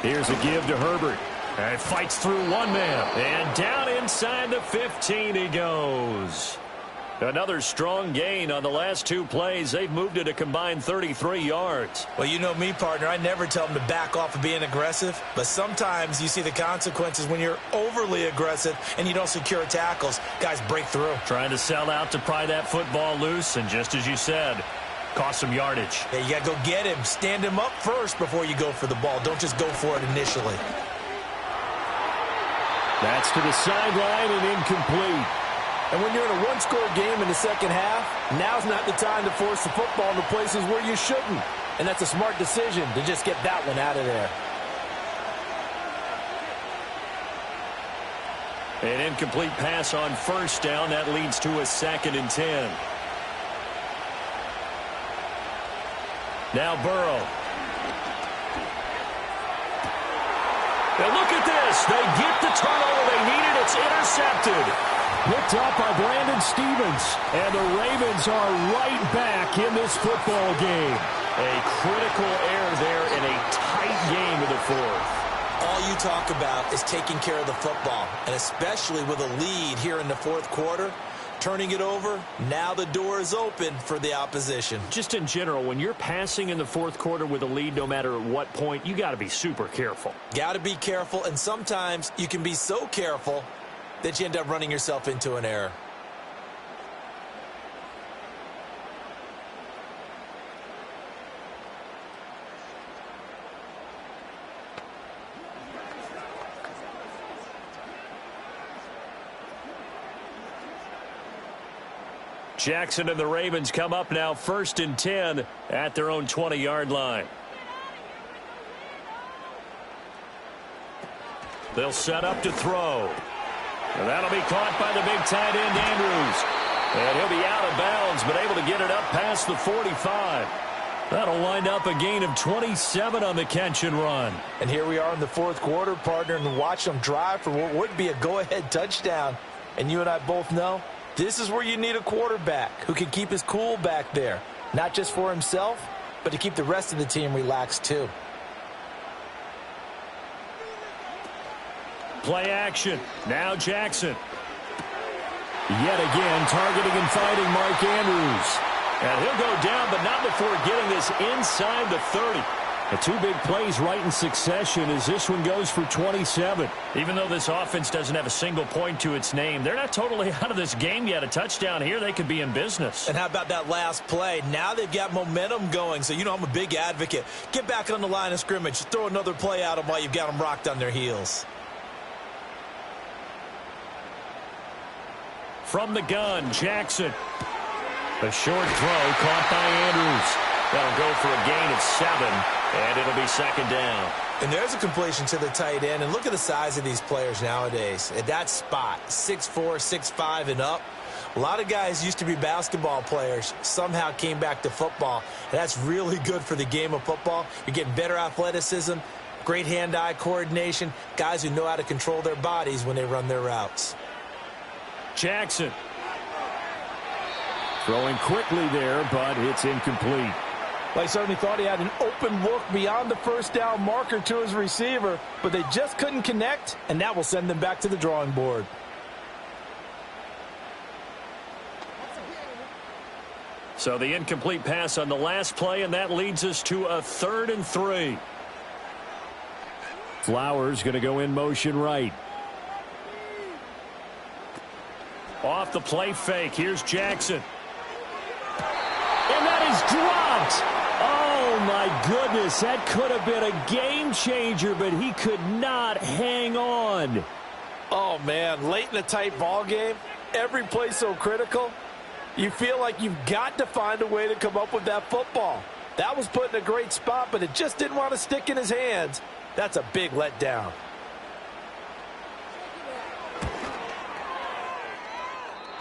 Here's a give to Herbert. And fights through one man. And down inside the 15 he goes. Another strong gain on the last 2 plays. They've moved it a combined 33 yards. Well, you know me, partner. I never tell them to back off of being aggressive. But sometimes you see the consequences when you're overly aggressive and you don't secure tackles. Guys break through. Trying to sell out to pry that football loose. And just as you said, cost some yardage. Yeah, you got to go get him. Stand him up first before you go for the ball. Don't just go for it initially. That's to the sideline and incomplete. And when you're in a one-score game in the second half, now's not the time to force the football into places where you shouldn't. And that's a smart decision to just get that one out of there. An incomplete pass on 1st down. That leads to a 2nd and 10. Now Burrow. And look at this. They get the turnover they needed. It's intercepted. Picked up by Brandon Stevens. And the Ravens are right back in this football game. A critical error there in a tight game in the 4th. All you talk about is taking care of the football, and especially with a lead here in the 4th quarter. Turning it over, now the door is open for the opposition. Just in general, when you're passing in the 4th quarter with a lead, no matter at what point, you got to be super careful. Got to be careful, and sometimes you can be so careful that you end up running yourself into an error. Jackson and the Ravens come up now 1st and 10 at their own 20-yard line. They'll set up to throw. And that'll be caught by the big tight end, Andrews. And he'll be out of bounds, but able to get it up past the 45. That'll wind up a gain of 27 on the catch and run. And here we are in the 4th quarter, partner, and watch them drive for what would be a go-ahead touchdown. And you and I both know this is where you need a quarterback who can keep his cool back there. not just for himself, but to keep the rest of the team relaxed too. Play action. Now Jackson. Yet again, targeting and fighting Mark Andrews. And he'll go down, but not before getting this inside the 30. The two big plays right in succession as this one goes for 27. Even though this offense doesn't have a single point to its name, they're not totally out of this game yet. A touchdown here, they could be in business. And how about that last play? Now they've got momentum going, so you know I'm a big advocate. Get back on the line of scrimmage. Throw another play at them while you've got them rocked on their heels. From the gun, Jackson. A short throw caught by Andrews. That'll go for a gain of 7, and it'll be second down. And there's a completion to the tight end. And look at the size of these players nowadays. At that spot, 6'4", 6'5", and up. A lot of guys used to be basketball players, somehow came back to football. And that's really good for the game of football. You're getting better athleticism, great hand-eye coordination, guys who know how to control their bodies when they run their routes. Jackson. Throwing quickly there, but it's incomplete. Well, he certainly thought he had an open look beyond the first down marker to his receiver, but they just couldn't connect, and that will send them back to the drawing board. So the incomplete pass on the last play, and that leads us to a 3rd and 3. Flowers going to go in motion right. Off the play fake, here's Jackson. And that is dropped. Oh, my goodness. That could have been a game changer, but he could not hang on. Oh, man, late in a tight ball game, every play so critical, you feel like you've got to find a way to come up with that football. That was put in a great spot, but it just didn't want to stick in his hands. That's a big letdown.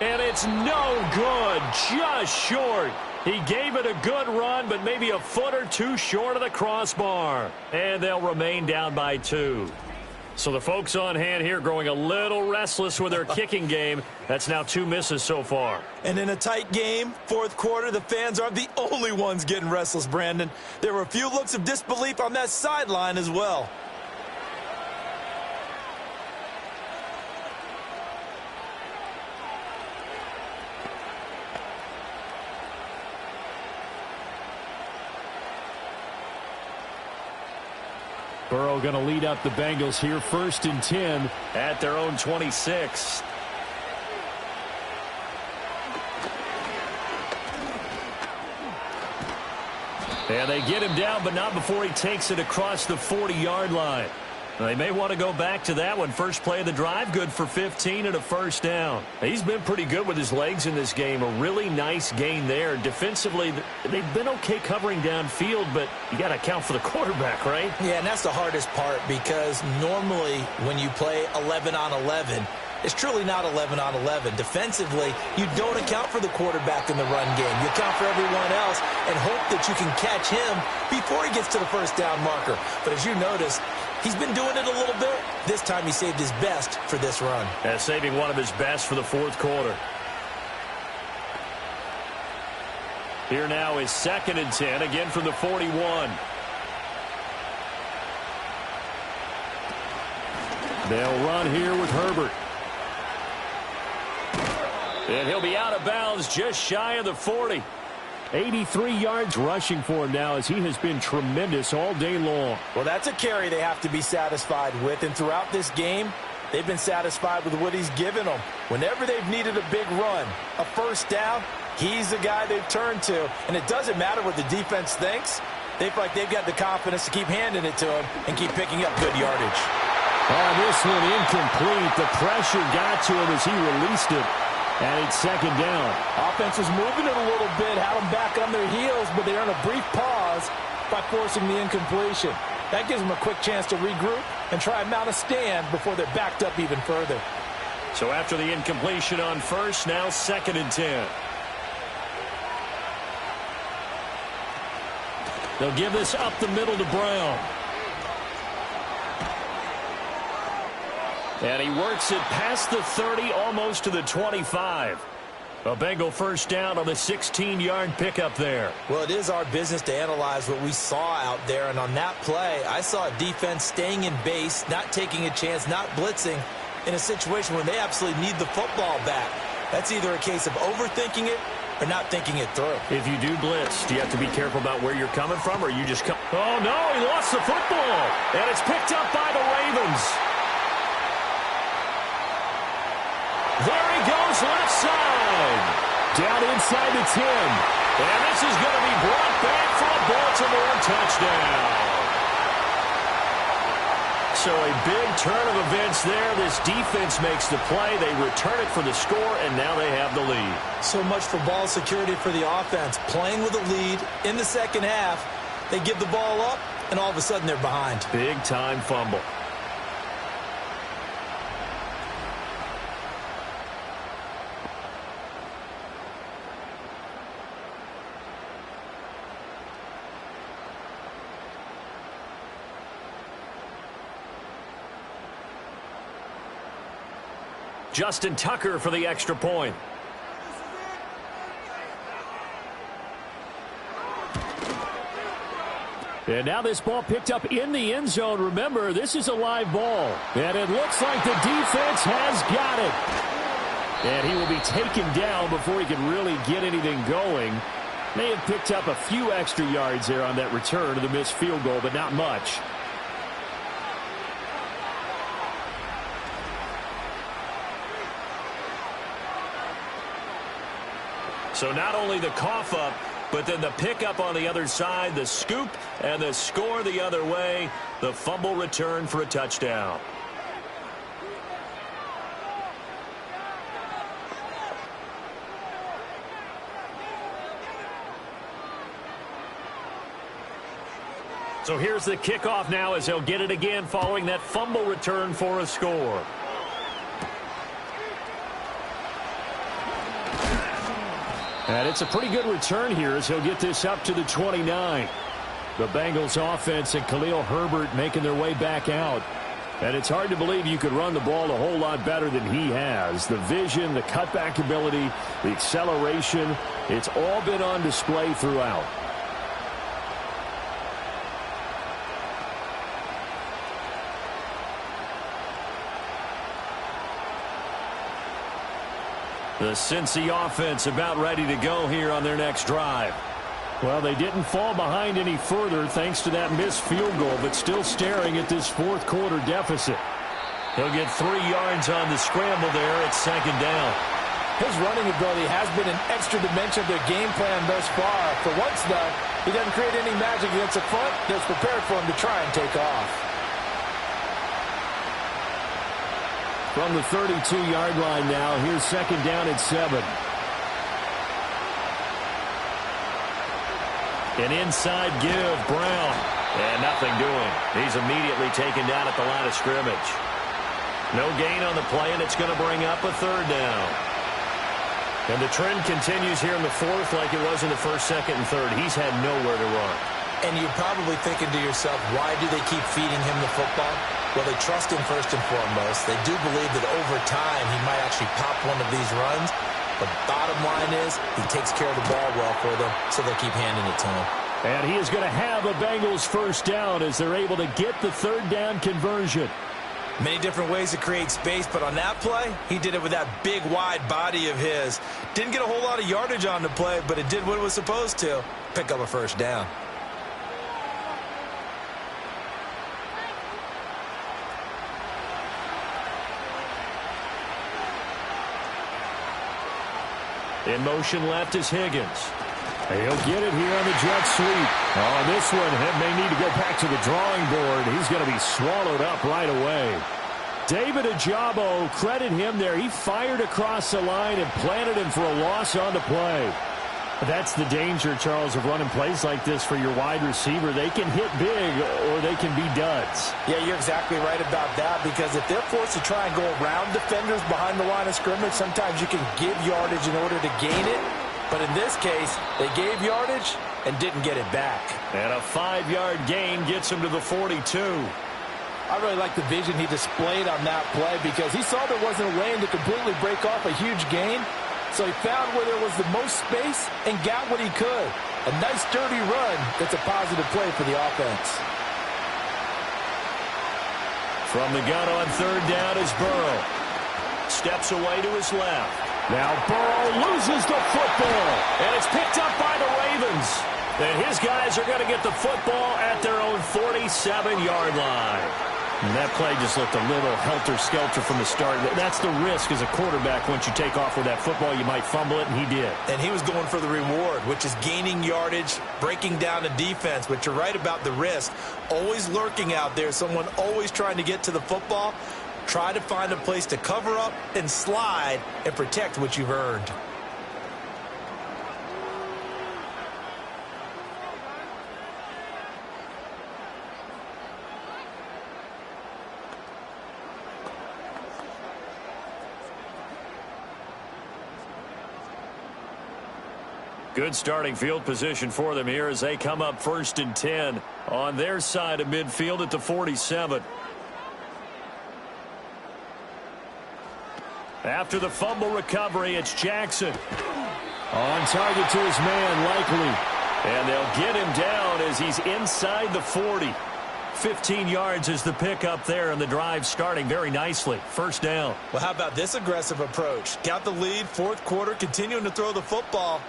And it's no good, just short. He gave it a good run, but maybe a foot or two short of the crossbar. And they'll remain down by 2. So the folks on hand here growing a little restless with their kicking game. That's now 2 misses so far. And in a tight game, fourth quarter, the fans aren't the only ones getting restless, Brandon. There were a few looks of disbelief on that sideline as well. Burrow going to lead up the Bengals here, 1st and 10 at their own 26. And they get him down, but not before he takes it across the 40-yard line. They may want to go back to that one. First play of the drive, good for 15 and a first down. He's been pretty good with his legs in this game. A really nice gain there. Defensively, they've been okay covering downfield, but you got to account for the quarterback, right? Yeah, and that's the hardest part because normally when you play 11 on 11, it's truly not 11 on 11. Defensively, you don't account for the quarterback in the run game. You account for everyone else and hope that you can catch him before he gets to the first down marker. But as you notice, he's been doing it a little bit. This time he saved his best for this run. And saving one of his best for the fourth quarter. Here now is 2nd and 10, again from the 41. They'll run here with Herbert. And he'll be out of bounds just shy of the 40. 83 yards rushing for him now as he has been tremendous all day long. Well, that's a carry they have to be satisfied with. And throughout this game, they've been satisfied with what he's given them. Whenever they've needed a big run, a first down, he's the guy they've turned to. And it doesn't matter what the defense thinks. They feel like they've got the confidence to keep handing it to him and keep picking up good yardage. Oh, this one incomplete. The pressure got to him as he released it. And it's 2nd down. Offense was moving it a little bit, had them back on their heels, but they earned a brief pause by forcing the incompletion. That gives them a quick chance to regroup and try and mount a stand before they're backed up even further. So after the incompletion on first, now 2nd and 10. They'll give this up the middle to Brown. And he works it past the 30, almost to the 25. A Bengal first down on the 16-yard pickup there. Well, it is our business to analyze what we saw out there, and on that play, I saw a defense staying in base, not taking a chance, not blitzing in a situation where they absolutely need the football back. That's either a case of overthinking it or not thinking it through. If you do blitz, do you have to be careful about where you're coming from, or you just come? Oh, no, he lost the football, and it's picked up by the Ravens. There he goes, left side. Down inside the 10. And this is going to be brought back for a Baltimore touchdown. So a big turn of events there. This defense makes the play. They return it for the score, and now they have the lead. So much for ball security for the offense. Playing with a lead in the second half. They give the ball up, and all of a sudden they're behind. Big-time fumble. Justin Tucker for the extra point. And now this ball picked up in the end zone. Remember, this is a live ball. And it looks like the defense has got it. And he will be taken down before he can really get anything going. May have picked up a few extra yards there on that return to the missed field goal, but not much. So not only the cough up, but then the pickup on the other side, the scoop, and the score the other way. The fumble return for a touchdown. So here's the kickoff now as he'll get it again following that fumble return for a score. And it's a pretty good return here as he'll get this up to the 29. The Bengals offense and Khalil Herbert making their way back out. And it's hard to believe you could run the ball a whole lot better than he has. The vision, the cutback ability, the acceleration, it's all been on display throughout. The Cincy offense about ready to go here on their next drive. Well, they didn't fall behind any further thanks to that missed field goal, but still staring at this fourth quarter deficit. He'll get 3 yards on the scramble there at second down. His running ability has been an extra dimension of their game plan thus far. For once, though, he doesn't create any magic against the front that's prepared for him to try and take off. From the 32-yard line now, here's second down at 7. An inside give, Brown. And nothing doing. He's immediately taken down at the line of scrimmage. No gain on the play, and it's going to bring up a third down. And the trend continues here in the fourth like it was in the first, second, and third. He's had nowhere to run. And you're probably thinking to yourself, why do they keep feeding him the football? Well, they trust him first and foremost. They do believe that over time he might actually pop one of these runs. The bottom line is he takes care of the ball well for them, so they'll keep handing it to him. And he is going to have a Bengals first down as they're able to get the third down conversion. Many different ways to create space, but on that play, he did it with that big, wide body of his. Didn't get a whole lot of yardage on the play, but it did what it was supposed to. Pick up a first down. In motion left is Higgins. He'll get it here on the jet sweep. Oh, this one may need to go back to the drawing board. He's going to be swallowed up right away. David Ajabo, credit him there. He fired across the line and planted him for a loss on the play. That's the danger, Charles, of running plays like this for your wide receiver. They can hit big or they can be duds. Yeah, you're exactly right about that, because if they're forced to try and go around defenders behind the line of scrimmage, sometimes you can give yardage in order to gain it. But in this case, they gave yardage and didn't get it back. And a 5-yard gain gets him to the 42. I really like the vision he displayed on that play, because he saw there wasn't a lane to completely break off a huge gain. So he found where there was the most space and got what he could. A nice, dirty run that's a positive play for the offense. From the gun on third down is Burrow. Steps away to his left. Now Burrow loses the football. And it's picked up by the Ravens. And his guys are going to get the football at their own 47-yard line. And that play just looked a little helter-skelter from the start. That's the risk as a quarterback. Once you take off with that football, you might fumble it, and he did. And he was going for the reward, which is gaining yardage, breaking down a defense. But you're right about the risk. Always lurking out there, someone always trying to get to the football. Try to find a place to cover up and slide and protect what you've earned. Good starting field position for them here as they come up 1st and 10 on their side of midfield at the 47. After the fumble recovery, it's Jackson. On target to his man, likely. And they'll get him down as he's inside the 40. 15 yards is the pickup there, and the drive starting very nicely. First down. Well, how about this aggressive approach? Got the lead, fourth quarter, continuing to throw the football.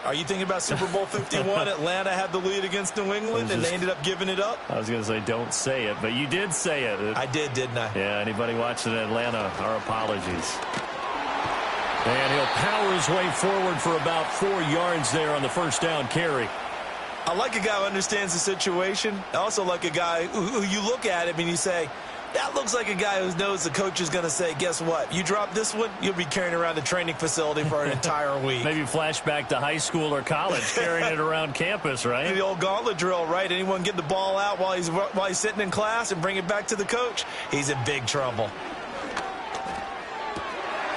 Are you thinking about Super Bowl 51? Atlanta had the lead against New England, and they ended up giving it up? I was going to say don't say it, but you did say it. I did, didn't I? Yeah, anybody watching Atlanta, our apologies. And he'll power his way forward for about 4 yards there on the first down carry. I like a guy who understands the situation. I also like a guy who you look at him and you say, that looks like a guy who knows the coach is going to say, guess what? You drop this one, you'll be carrying around the training facility for an entire week. Maybe flashback to high school or college, carrying it around campus, right? The old gauntlet drill, right? Anyone get the ball out while he's sitting in class and bring it back to the coach? He's in big trouble.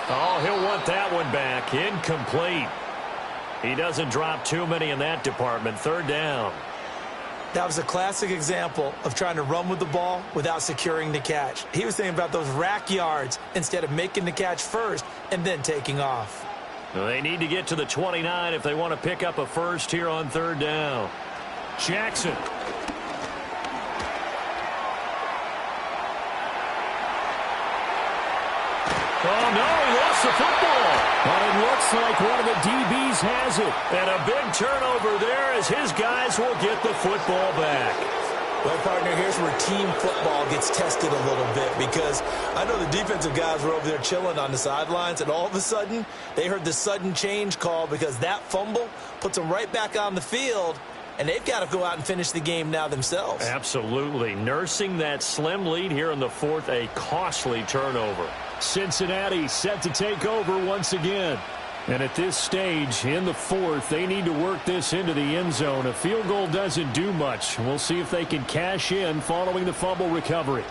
Oh, he'll want that one back. Incomplete. He doesn't drop too many in that department. Third down. That was a classic example of trying to run with the ball without securing the catch. He was thinking about those rack yards instead of making the catch first and then taking off. Well, they need to get to the 29 if they want to pick up a first here on third down. Jackson. Oh, no, he lost the football. But it looks like one of the DBs has it. And a big turnover there as his guys will get the football back. Well, partner, here's where team football gets tested a little bit because I know the defensive guys were over there chilling on the sidelines, and all of a sudden they heard the sudden change call because that fumble puts them right back on the field, and they've got to go out and finish the game now themselves. Absolutely. Nursing that slim lead here in the fourth, a costly turnover. Cincinnati set to take over once again. And at this stage, in the fourth, they need to work this into the end zone. A field goal doesn't do much. We'll see if they can cash in following the fumble recovery.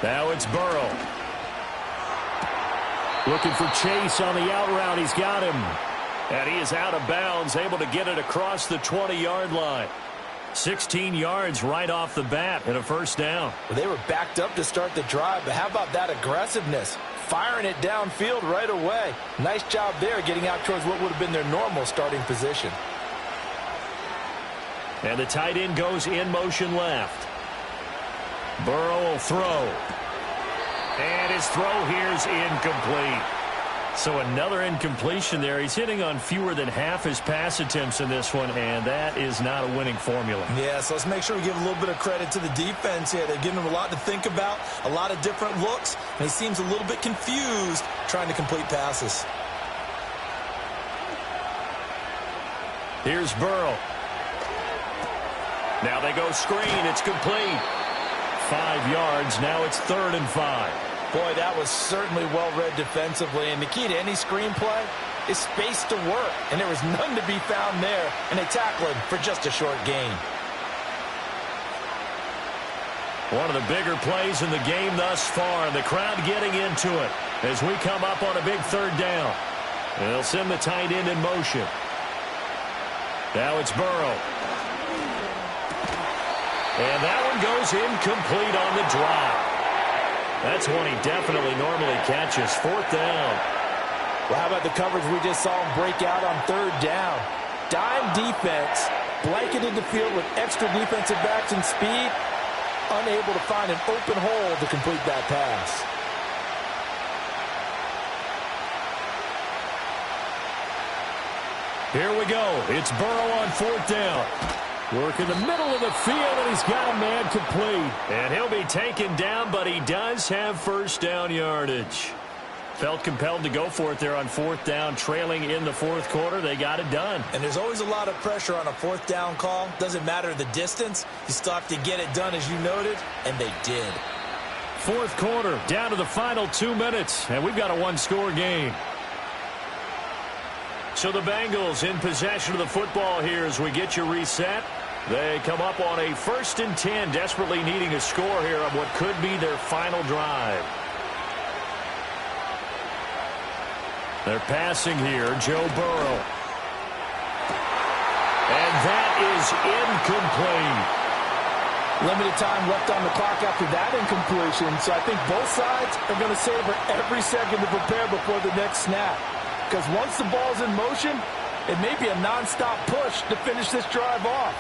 Now it's Burrow. Looking for Chase on the out route. He's got him. And he is out of bounds, able to get it across the 20-yard line. 16 yards right off the bat and a first down. Well, they were backed up to start the drive, but how about that aggressiveness? Firing it downfield right away. Nice job there getting out towards what would have been their normal starting position. And the tight end goes in motion left. Burrow will throw. And his throw here is incomplete. So another incompletion there. He's hitting on fewer than half his pass attempts in this one, and that is not a winning formula. Yeah, so let's make sure we give a little bit of credit to the defense here. They're giving him a lot to think about, a lot of different looks, and he seems a little bit confused trying to complete passes. Here's Burrow. Now they go screen. It's complete. 5 yards. Now it's 3rd and 5. Boy, that was certainly well-read defensively, and the key to any screenplay is space to work, and there was none to be found there, and they tackled him for just a short gain. One of the bigger plays in the game thus far, and the crowd getting into it as we come up on a big 3rd down. And they'll send the tight end in motion. Now it's Burrow. And that one goes incomplete on the drop. That's one he definitely normally catches. Fourth down. Well, how about the coverage we just saw him break out on third down? Dime defense, blanketed the field with extra defensive backs and speed, unable to find an open hole to complete that pass. Here we go. It's Burrow on fourth down. Work in the middle of the field, and he's got a man complete. And he'll be taken down, but he does have first down yardage. Felt compelled to go for it there on fourth down, trailing in the fourth quarter. They got it done. And there's always a lot of pressure on a fourth down call. Doesn't matter the distance. You still have to get it done, as you noted, and they did. Fourth quarter, down to the final 2 minutes, and we've got a one-score game. So the Bengals in possession of the football here as we get you reset. They come up on a 1st and 10, desperately needing a score here on what could be their final drive. They're passing here, Joe Burrow. And that is incomplete. Limited time left on the clock after that incompletion, so I think both sides are going to savor every second to prepare before the next snap. Because once the ball's in motion, it may be a nonstop push to finish this drive off.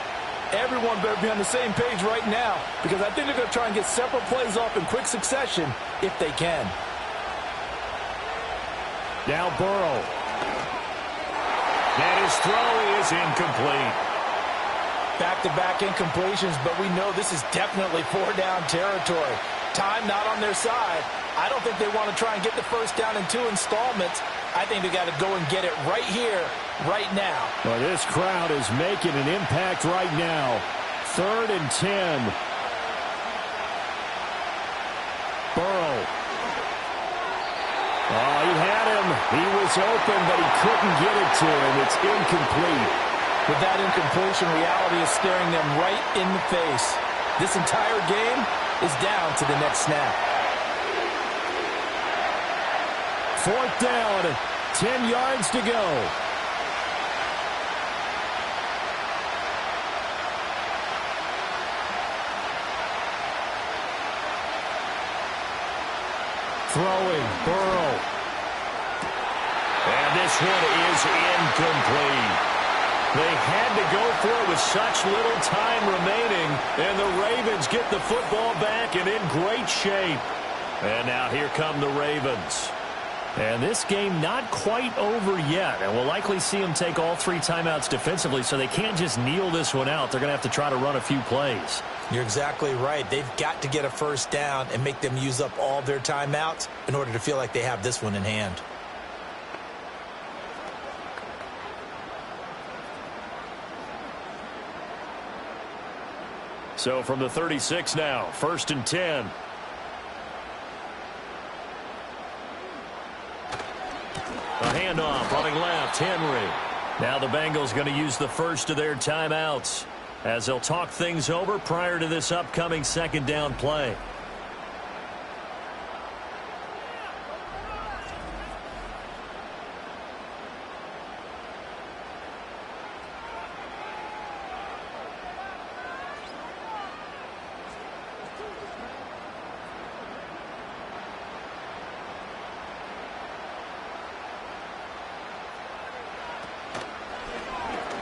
Everyone better be on the same page right now, because I think they're going to try and get several plays off in quick succession if they can. Now Burrow. And his throw is incomplete. Back-to-back incompletions, but we know this is definitely four-down territory. Time not on their side. I don't think they want to try and get the first down in 2 installments. I think they got to go and get it right here, right now. Well, this crowd is making an impact right now. 3rd and 10. Burrow. Oh, he had him. He was open, but he couldn't get it to him. It's incomplete. With that incompletion, reality is staring them right in the face. This entire game is down to the next snap. 4th down, 10 yards to go. Throwing, Burrow. And this one is incomplete. They had to go for it with such little time remaining, and the Ravens get the football back and in great shape. And now here come the Ravens. And this game not quite over yet, and we'll likely see them take all 3 timeouts defensively, so they can't just kneel this one out. They're going to have to try to run a few plays. You're exactly right. They've got to get a first down and make them use up all their timeouts in order to feel like they have this one in hand. So from the 36 now, 1st and 10. A handoff, running left, Henry. Now the Bengals going to use the first of their timeouts as they'll talk things over prior to this upcoming 2nd down play.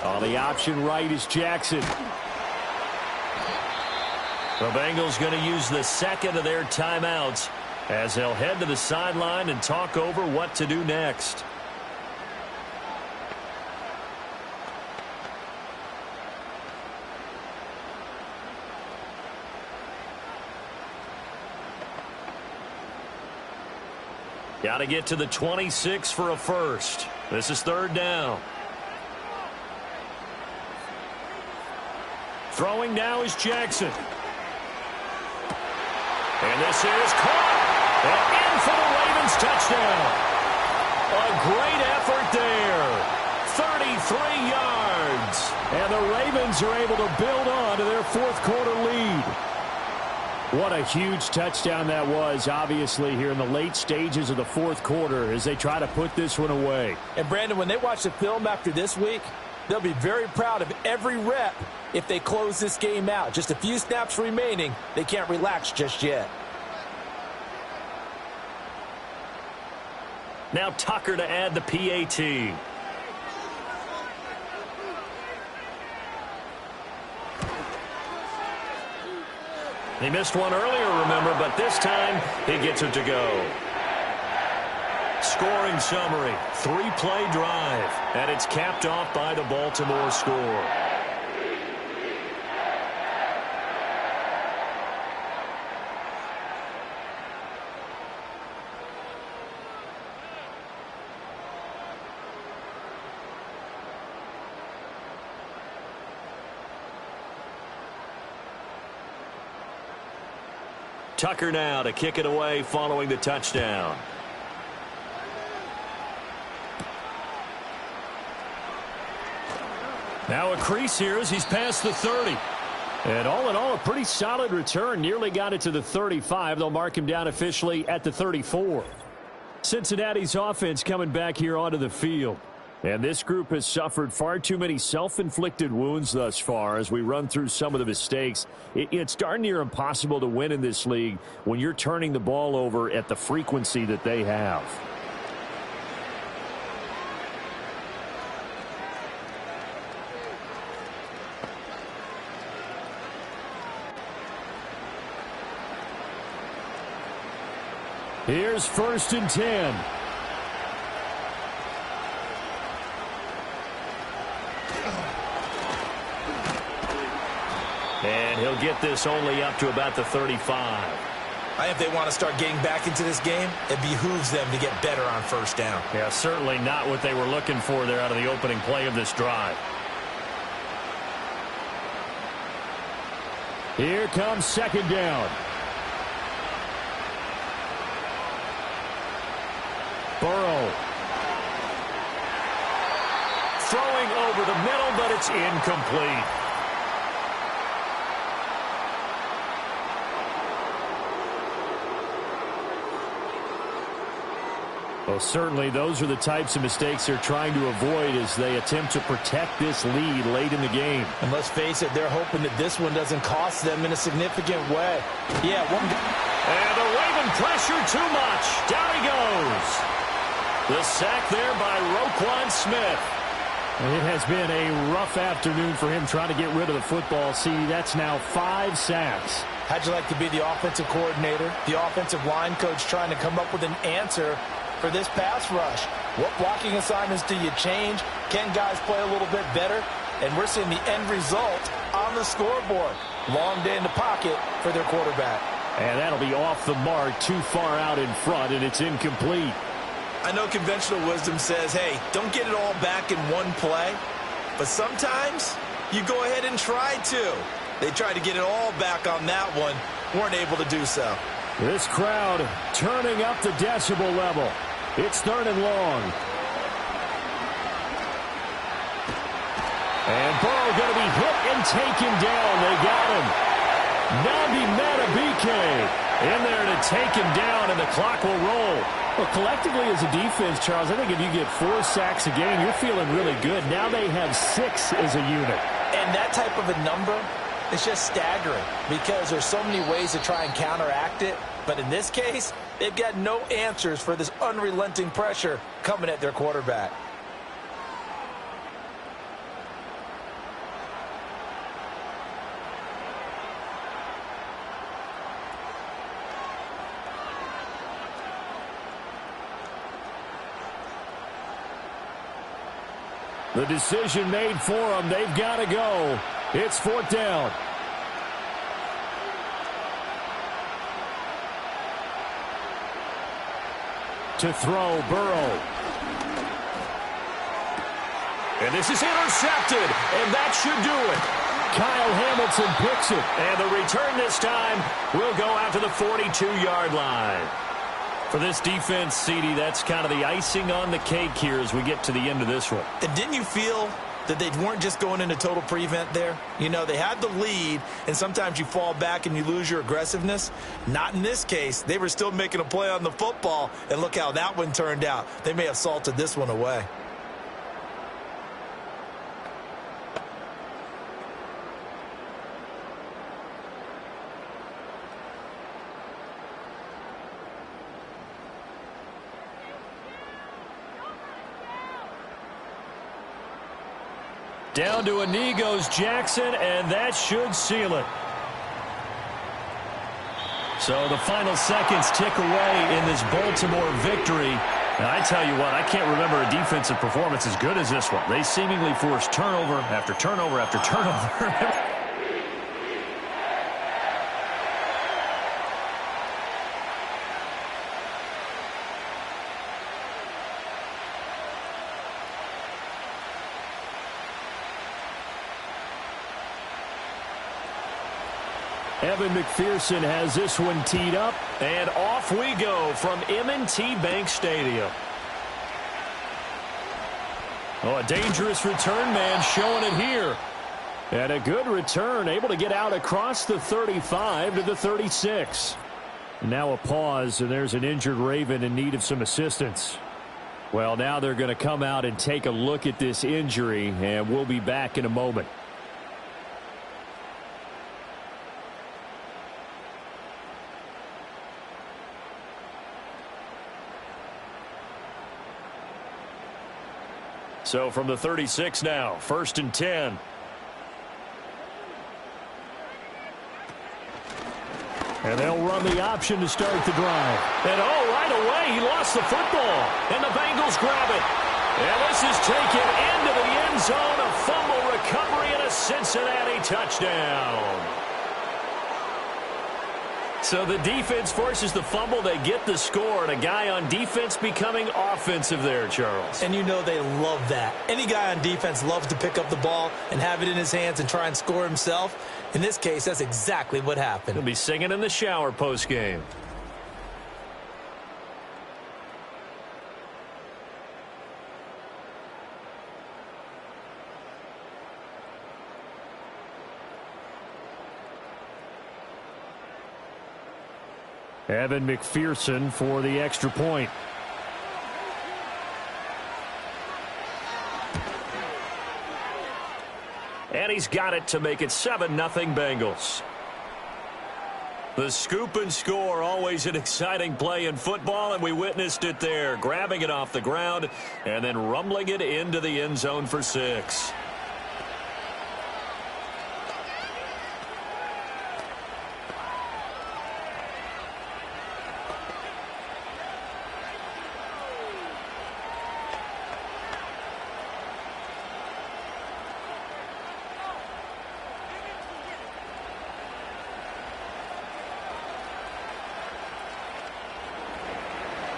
On the option right is Jackson. The Bengals going to use the 2nd of their timeouts as they'll head to the sideline and talk over what to do next. Got to get to the 26 for a first. This is 3rd down. Throwing now is Jackson. And this is caught. And in for the Ravens touchdown. A great effort there. 33 yards. And the Ravens are able to build on to their 4th quarter lead. What a huge touchdown that was, obviously, here in the late stages of the 4th quarter as they try to put this one away. And, Brandon, when they watch the film after this week, They'll be very proud of every rep if they close this game out. Just a few snaps remaining. They can't relax just yet. Now Tucker to add the PAT. He missed one earlier, remember, but this time he gets it to go. Scoring summary, 3-play drive, and it's capped off by the Baltimore score. Tucker now to kick it away following the touchdown. Now a crease here as he's past the 30. And all in all, a pretty solid return. Nearly got it to the 35. They'll mark him down officially at the 34. Cincinnati's offense coming back here onto the field. And this group has suffered far too many self-inflicted wounds thus far as we run through some of the mistakes. It's darn near impossible to win in this league when you're turning the ball over at the frequency that they have. Here's 1st and 10. And he'll get this only up to about the 35. I think if they want to start getting back into this game, it behooves them to get better on 1st down. Yeah, certainly not what they were looking for there out of the opening play of this drive. Here comes 2nd down. Burrow. Throwing over the middle, but it's incomplete. Well, certainly those are the types of mistakes they're trying to avoid as they attempt to protect this lead late in the game. And let's face it, they're hoping that this one doesn't cost them in a significant way. Yeah, and the Raven pressure too much. Down he goes. The sack there by Roquan Smith. It has been a rough afternoon for him trying to get rid of the football. See, that's now 5 sacks. How'd you like to be the offensive coordinator, the offensive line coach trying to come up with an answer for this pass rush? What blocking assignments do you change? Can guys play a little bit better? And we're seeing the end result on the scoreboard. Long day in the pocket for their quarterback. And that'll be off the mark, too far out in front, and it's incomplete. I know conventional wisdom says, hey, don't get it all back in one play. But sometimes you go ahead and try to. They tried to get it all back on that one. Weren't able to do so. This crowd turning up the decibel level. It's 3rd and long. And Burrow going to be hit and taken down. They got him. Nabi Matabike in there to take him down, and the clock will roll. Well, collectively as a defense, Charles, I think if you get 4 sacks a game, you're feeling really good. Now they have 6 as a unit. And that type of a number, it's just staggering because there's so many ways to try and counteract it. But in this case, they've got no answers for this unrelenting pressure coming at their quarterback. The decision made for them. They've got to go. It's 4th down. To throw, Burrow. And this is intercepted, and that should do it. Kyle Hamilton picks it. And the return this time will go out to the 42-yard line. For this defense, CD, that's kind of the icing on the cake here as we get to the end of this one. And didn't you feel that they weren't just going into total prevent there? You know, they had the lead, and sometimes you fall back and you lose your aggressiveness. Not in this case. They were still making a play on the football, and look how that one turned out. They may have salted this one away. Down to a knee goes Jackson, and that should seal it. So the final seconds tick away in this Baltimore victory. And I tell you what, I can't remember a defensive performance as good as this one. They seemingly forced turnover after turnover after turnover. Evan McPherson has this one teed up. And off we go from M&T Bank Stadium. Oh, a dangerous return man showing it here. And a good return, able to get out across the 35 to the 36. Now a pause, and there's an injured Raven in need of some assistance. Well, now they're going to come out and take a look at this injury, and we'll be back in a moment. So from the 36 now, 1st and 10. And they'll run the option to start the drive. And right away, he lost the football. And the Bengals grab it. And this is taken into the end zone. A fumble recovery and a Cincinnati touchdown. So the defense forces the fumble. They get the score. And a guy on defense becoming offensive there, Charles. And you know they love that. Any guy on defense loves to pick up the ball and have it in his hands and try and score himself. In this case, that's exactly what happened. He'll be singing in the shower post-game. Evan McPherson for the extra point. And he's got it to make it 7-0 Bengals. The scoop and score, always an exciting play in football, and we witnessed it there. Grabbing it off the ground and then rumbling it into the end zone for 6.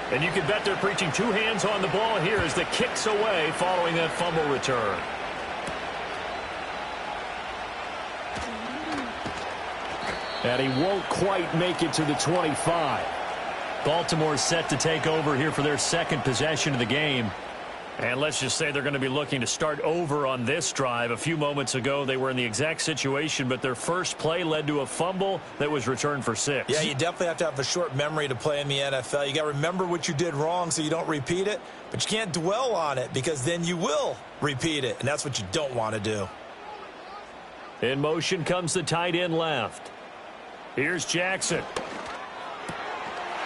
And you can bet they're preaching 2 hands on the ball here as the kick's away following that fumble return. And he won't quite make it to the 25. Baltimore's set to take over here for their second possession of the game. And let's just say they're going to be looking to start over on this drive. A few moments ago, they were in the exact situation, but their first play led to a fumble that was returned for 6. Yeah, you definitely have to have a short memory to play in the NFL. You got to remember what you did wrong so you don't repeat it, but you can't dwell on it because then you will repeat it, and that's what you don't want to do. In motion comes the tight end left. Here's Jackson.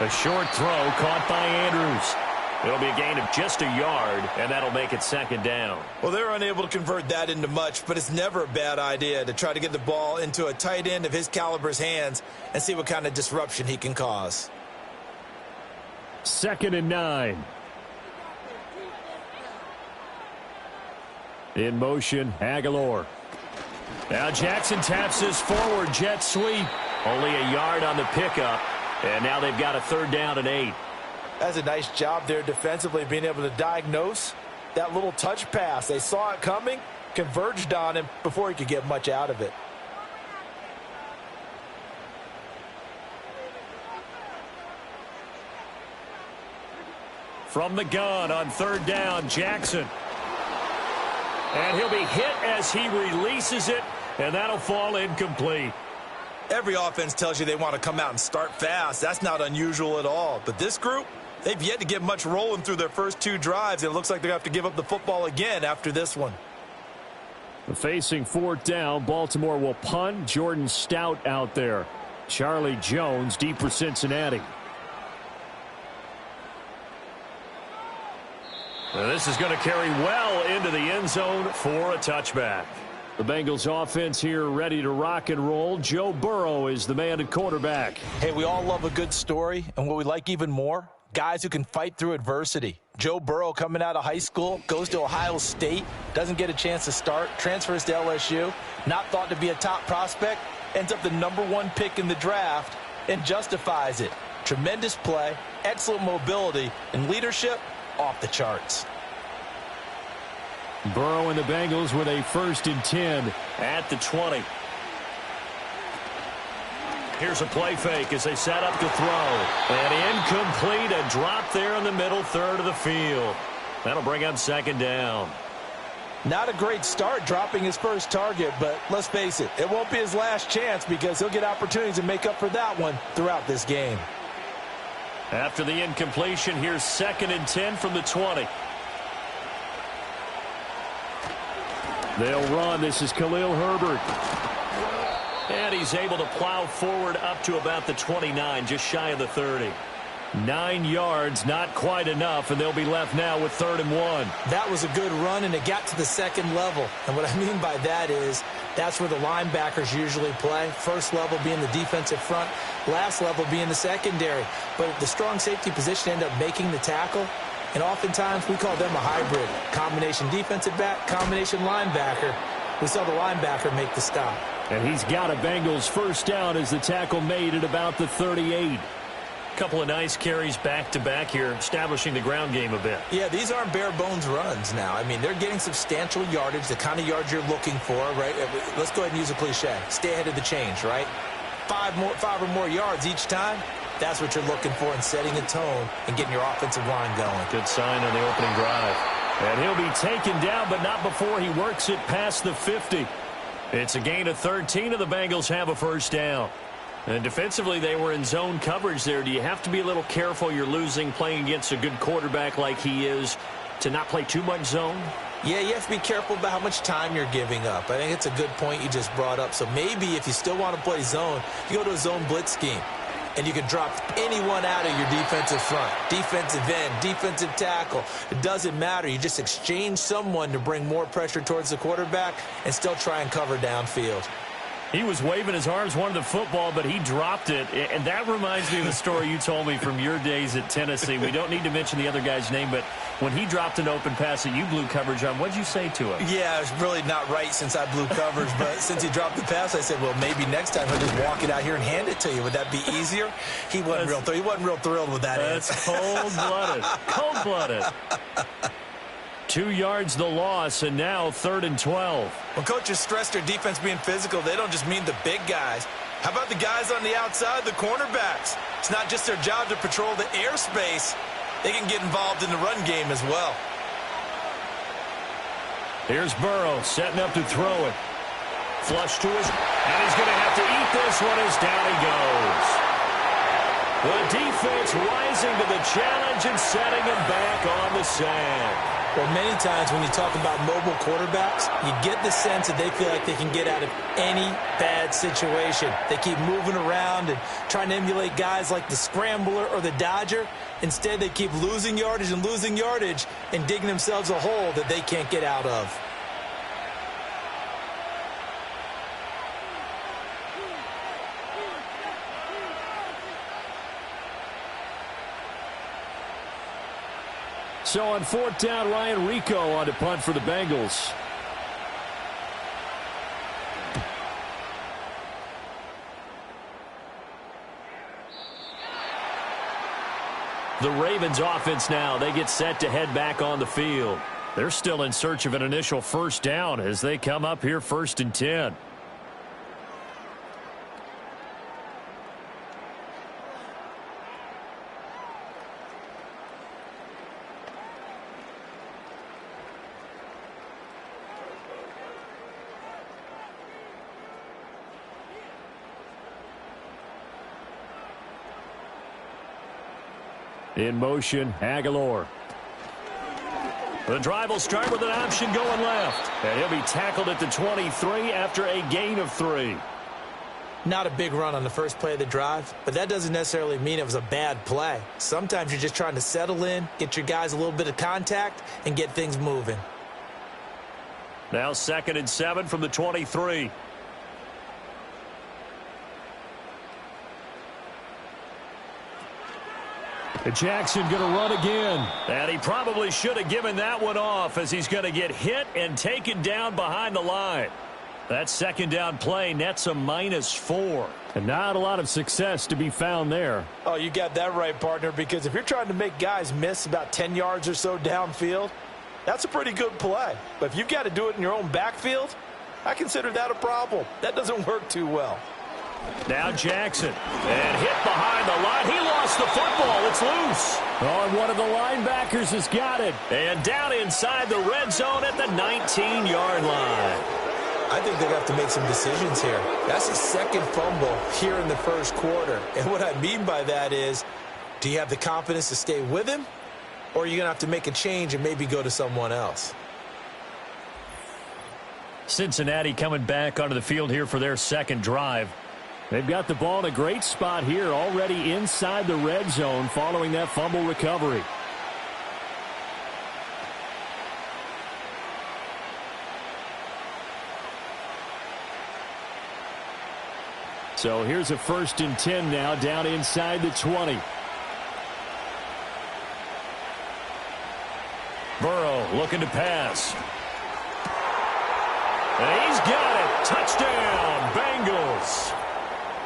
A short throw caught by Andrews. It'll be a gain of just a yard, and that'll make it 2nd down. Well, they're unable to convert that into much, but it's never a bad idea to try to get the ball into a tight end of his caliber's hands and see what kind of disruption he can cause. 2nd and 9. In motion, Aguilar. Now Jackson taps this forward jet sweep. Only a yard on the pickup, and now they've got a 3rd down and 8. That's a nice job there defensively, being able to diagnose that little touch pass. They saw it coming, converged on him before he could get much out of it. From the gun on 3rd down, Jackson. And he'll be hit as he releases it, and that'll fall incomplete. Every offense tells you they want to come out and start fast. That's not unusual at all. But this group, they've yet to get much rolling through their first 2 drives. It looks like they're going to have to give up the football again after this one. Facing 4th down, Baltimore will punt. Jordan Stout out there. Charlie Jones deep for Cincinnati. This is going to carry well into the end zone for a touchback. The Bengals offense here ready to rock and roll. Joe Burrow is the man at quarterback. Hey, we all love a good story, and what we like even more, guys who can fight through adversity. Joe Burrow coming out of high school, goes to Ohio State, doesn't get a chance to start, transfers to LSU, not thought to be a top prospect, ends up the #1 pick in the draft, and justifies it. Tremendous play, excellent mobility, and leadership off the charts. Burrow and the Bengals with a 1st and 10 at the 20. Here's a play fake as they set up to throw. And incomplete, a drop there in the middle third of the field. That'll bring up 2nd down. Not a great start dropping his first target, but let's face it, it won't be his last chance because he'll get opportunities to make up for that one throughout this game. After the incompletion, here's 2nd and 10 from the 20. They'll run. This is Khalil Herbert. And he's able to plow forward up to about the 29, just shy of the 30. 9 yards, not quite enough, and they'll be left now with 3rd and 1. That was a good run, and it got to the 2nd level. And what I mean by that is that's where the linebackers usually play. First level being the defensive front, last level being the secondary. But the strong safety position ended up making the tackle. And oftentimes we call them a hybrid. Combination defensive back, combination linebacker. We saw the linebacker make the stop. And he's got a Bengals 1st down as the tackle made at about the 38. Couple of nice carries back-to-back here, establishing the ground game a bit. Yeah, these aren't bare-bones runs now. I mean, they're getting substantial yardage, the kind of yards you're looking for, right? Let's go ahead and use a cliche. Stay ahead of the change, right? 5 or more yards each time. That's what you're looking for in setting a tone and getting your offensive line going. Good sign on the opening drive. And he'll be taken down, but not before he works it past the 50. It's a gain of 13, and the Bengals have a 1st down. And defensively, they were in zone coverage there. Do you have to be a little careful? You're losing playing against a good quarterback like he is to not play too much zone? Yeah, you have to be careful about how much time you're giving up. I think it's a good point you just brought up. So maybe if you still want to play zone, you go to a zone blitz scheme. And you can drop anyone out of your defensive front, defensive end, defensive tackle. It doesn't matter. You just exchange someone to bring more pressure towards the quarterback and still try and cover downfield. He was waving his arms, wanted the football, but he dropped it. And that reminds me of the story you told me from your days at Tennessee. We don't need to mention the other guy's name, but when he dropped an open pass that you blew coverage on, what'd you say to him? Yeah, it's really not right since I blew coverage, but since he dropped the pass, I said, well, maybe next time he'll just walk it out here and hand it to you. Would that be easier? He wasn't real thrilled with that answer. That's cold-blooded. Cold-blooded. 2 yards the loss, and now 3rd and 12. When coaches stress their defense being physical, they don't just mean the big guys. How about the guys on the outside, the cornerbacks? It's not just their job to patrol the airspace. They can get involved in the run game as well. Here's Burrow setting up to throw it. Flush to his, and he's going to have to eat this one as down he goes. The defense rising to the challenge and setting him back on the sand. Well, many times when you talk about mobile quarterbacks, you get the sense that they feel like they can get out of any bad situation. They keep moving around and trying to emulate guys like the scrambler or the dodger. Instead, they keep losing yardage and digging themselves a hole that they can't get out of. So on 4th down, Ryan Rico on to punt for the Bengals. The Ravens offense now, they get set to head back on the field. They're still in search of an initial 1st down as they come up here 1st and 10. In motion, Aguilar. The drive will start with an option going left. And he'll be tackled at the 23 after a gain of 3. Not a big run on the first play of the drive, but that doesn't necessarily mean it was a bad play. Sometimes you're just trying to settle in, get your guys a little bit of contact, and get things moving. Now 2nd and 7 from the 23. And Jackson going to run again. And he probably should have given that one off, as he's going to get hit and taken down behind the line. That 2nd down play nets a -4. And not a lot of success to be found there. Oh, you got that right, partner, because if you're trying to make guys miss about 10 yards or so downfield, that's a pretty good play. But if you've got to do it in your own backfield, I consider that a problem. That doesn't work too well. Now Jackson. And hit behind the line. He lost the football. It's loose. Oh, and one of the linebackers has got it. And down inside the red zone at the 19-yard line. I think they're going to have to make some decisions here. That's his 2nd fumble here in the first quarter. And what I mean by that is, do you have the confidence to stay with him? Or are you going to have to make a change and maybe go to someone else? Cincinnati coming back onto the field here for their 2nd drive. They've got the ball in a great spot here, already inside the red zone following that fumble recovery. So here's a 1st and 10 now, down inside the 20. Burrow looking to pass. And he's got it. Touchdown, Bengals.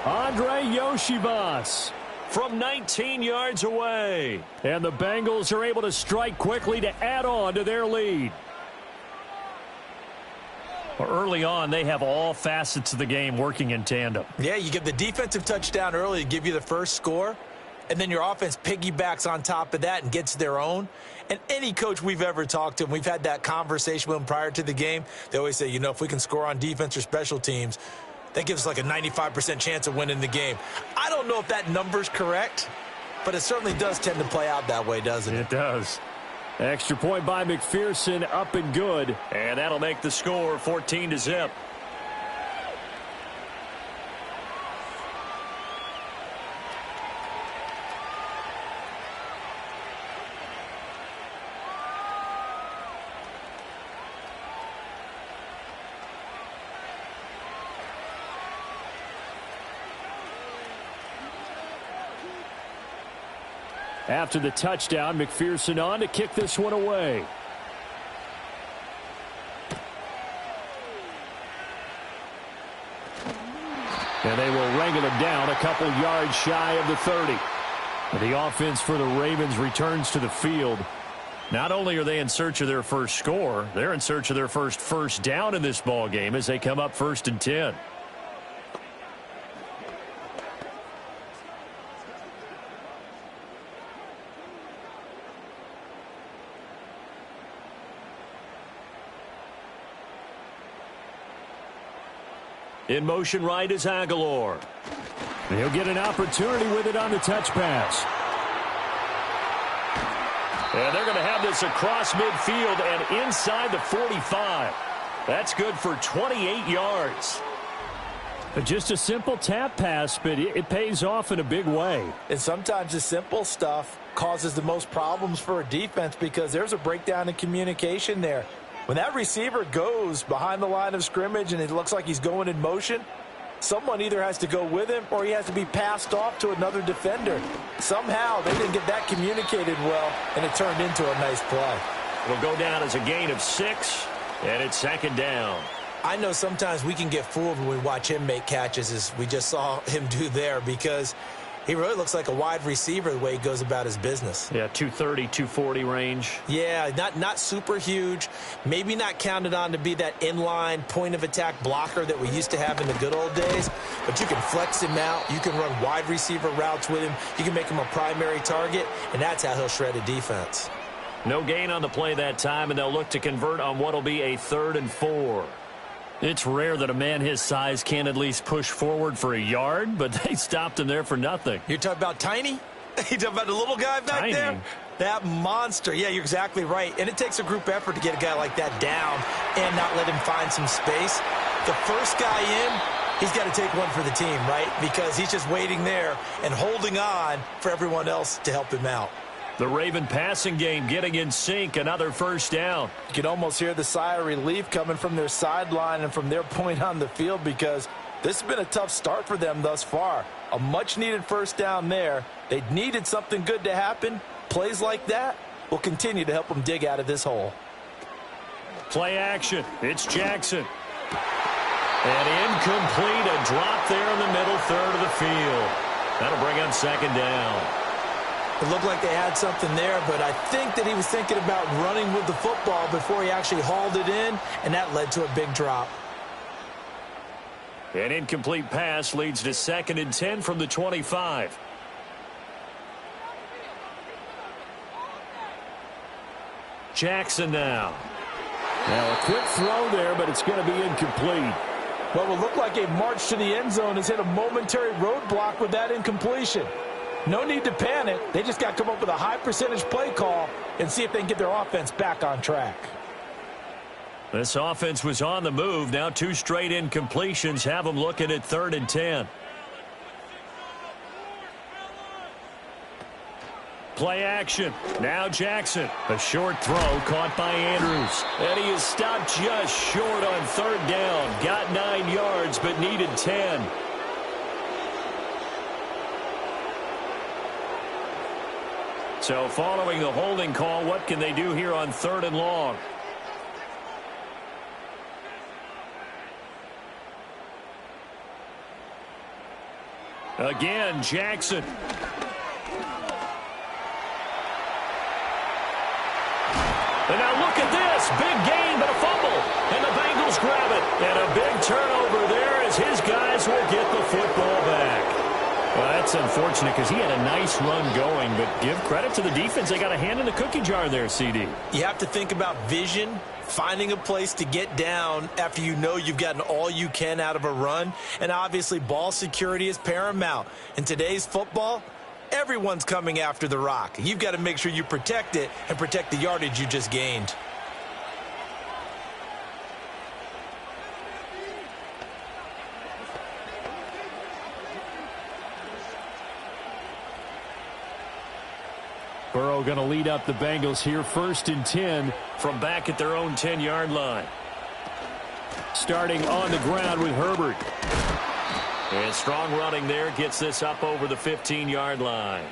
Andre Yoshivas From 19 yards away. And the Bengals are able to strike quickly to add on to their lead. Early on, they have all facets of the game working in tandem. Yeah, you get the defensive touchdown early to give you the first score, and then your offense piggybacks on top of that and gets their own. And any coach we've ever talked to, and we've had that conversation with them prior to the game, they always say, you know, if we can score on defense or special teams, that gives us like a 95% chance of winning the game. I don't know if that number's correct, but it certainly does tend to play out that way, doesn't it? It does. Extra point by McPherson, up and good. And that'll make the score 14-0. After the touchdown, McPherson on to kick this one away. And they will wrangle him down a couple yards shy of the 30. And the offense for the Ravens returns to the field. Not only are they in search of their first score, they're in search of their first down in this ball game as they come up 1st and 10. In motion right is Aguilar. He'll get an opportunity with it on the touch pass. And they're going to have this across midfield and inside the 45. That's good for 28 yards. Just a simple tap pass, but it pays off in a big way. And sometimes the simple stuff causes the most problems for a defense because there's a breakdown in communication there. When that receiver goes behind the line of scrimmage and it looks like he's going in motion, someone either has to go with him or he has to be passed off to another defender. Somehow they didn't get that communicated well, and it turned into a nice play. It'll go down as a gain of 6, and it's 2nd down. I know sometimes we can get fooled when we watch him make catches, as we just saw him do there, because he really looks like a wide receiver the way he goes about his business. Yeah, 230, 240 range. Yeah, not super huge. Maybe not counted on to be that inline point-of-attack blocker that we used to have in the good old days. But you can flex him out. You can run wide receiver routes with him. You can make him a primary target, and that's how he'll shred a defense. No gain on the play that time, and they'll look to convert on what will be a 3rd and 4. It's rare that a man his size can at least push forward for a yard, but they stopped him there for nothing. You're talking about Tiny? You talking about the little guy back there? That monster. Yeah, you're exactly right. And it takes a group effort to get a guy like that down and not let him find some space. The first guy in, He's got to take one for the team, right? Because he's just waiting there and holding on for everyone else to help him out. The Raven passing game getting in sync, another first down. You can almost hear the sigh of relief coming from their sideline and from their point on the field because this has been a tough start for them thus far. A much-needed first down there. They needed something good to happen. Plays like that will continue to help them dig out of this hole. Play action. It's Jackson. And incomplete, a drop there in the middle third of the field. That'll bring up second down. It looked like they had something there, but I think that he was thinking about running with the football before he actually hauled it in, and that led to a big drop. An incomplete pass leads to 2nd and 10 from the 25. Jackson now. Now a quick throw there, but it's going to be incomplete. What will look like a march to the end zone has hit a momentary roadblock with that incompletion. No need to panic. They just got to come up with a high percentage play call and see if they can get their offense back on track. This offense was on the move. Now 2 straight incompletions have them looking at 3rd and 10. Play action. Now Jackson. A short throw caught by Andrews. And he is stopped just short on 3rd down. Got 9 yards but needed 10. So following the holding call, what can they do here on 3rd and long? Again, Jackson. And now look at this. Big gain, but a fumble. And the Bengals grab it. And a big turnover there as his guys will get the football back. Well, that's unfortunate because he had a nice run going, but give credit to the defense. They got a hand in the cookie jar there, CD. You have to think about vision, finding a place to get down after you know you've gotten all you can out of a run. And obviously, ball security is paramount. In today's football, everyone's coming after the rock. You've got to make sure you protect it and protect the yardage you just gained. Burrow going to lead up the Bengals here, 1st and 10 from back at their own 10-yard line. Starting on the ground with Herbert. And strong running there gets this up over the 15-yard line.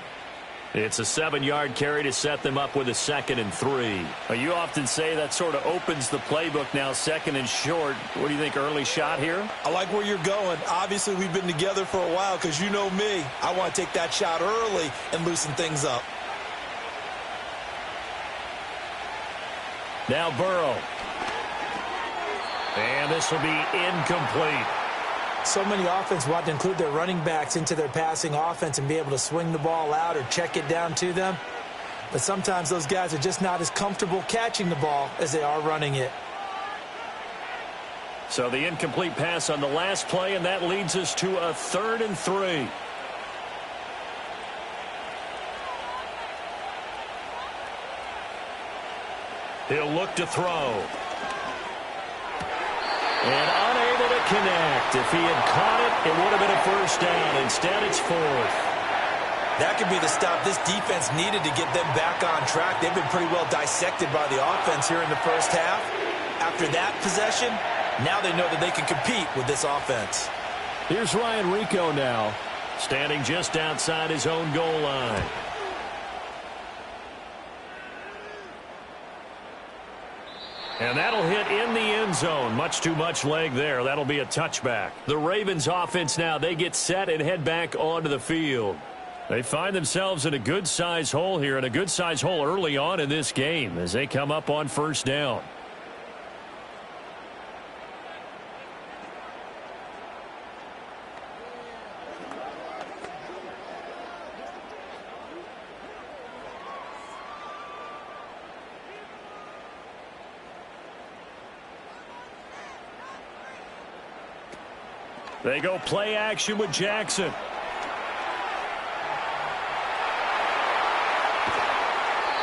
It's a 7-yard carry to set them up with a 2nd and 3. Now, you often say that sort of opens the playbook now, 2nd and short. What do you think, early shot here? I like where you're going. Obviously, we've been together for a while because you know me. I want to take that shot early and loosen things up. Now Burrow. And this will be incomplete. So many offenses want to include their running backs into their passing offense and be able to swing the ball out or check it down to them. But sometimes those guys are just not as comfortable catching the ball as they are running it. So the incomplete pass on the last play, and that leads us to a 3rd and 3. He'll look to throw. And unable to connect. If he had caught it, it would have been a first down. Instead, it's 4th. That could be the stop this defense needed to get them back on track. They've been pretty well dissected by the offense here in the first half. After that possession, now they know that they can compete with this offense. Here's Ryan Rico now. Standing just outside his own goal line. And that'll hit in the end zone. Much too much leg there. That'll be a touchback. The Ravens offense now, they get set and head back onto the field. They find themselves in a good-size hole here, and a good-size hole early on in this game as they come up on 1st down. They go play action with Jackson.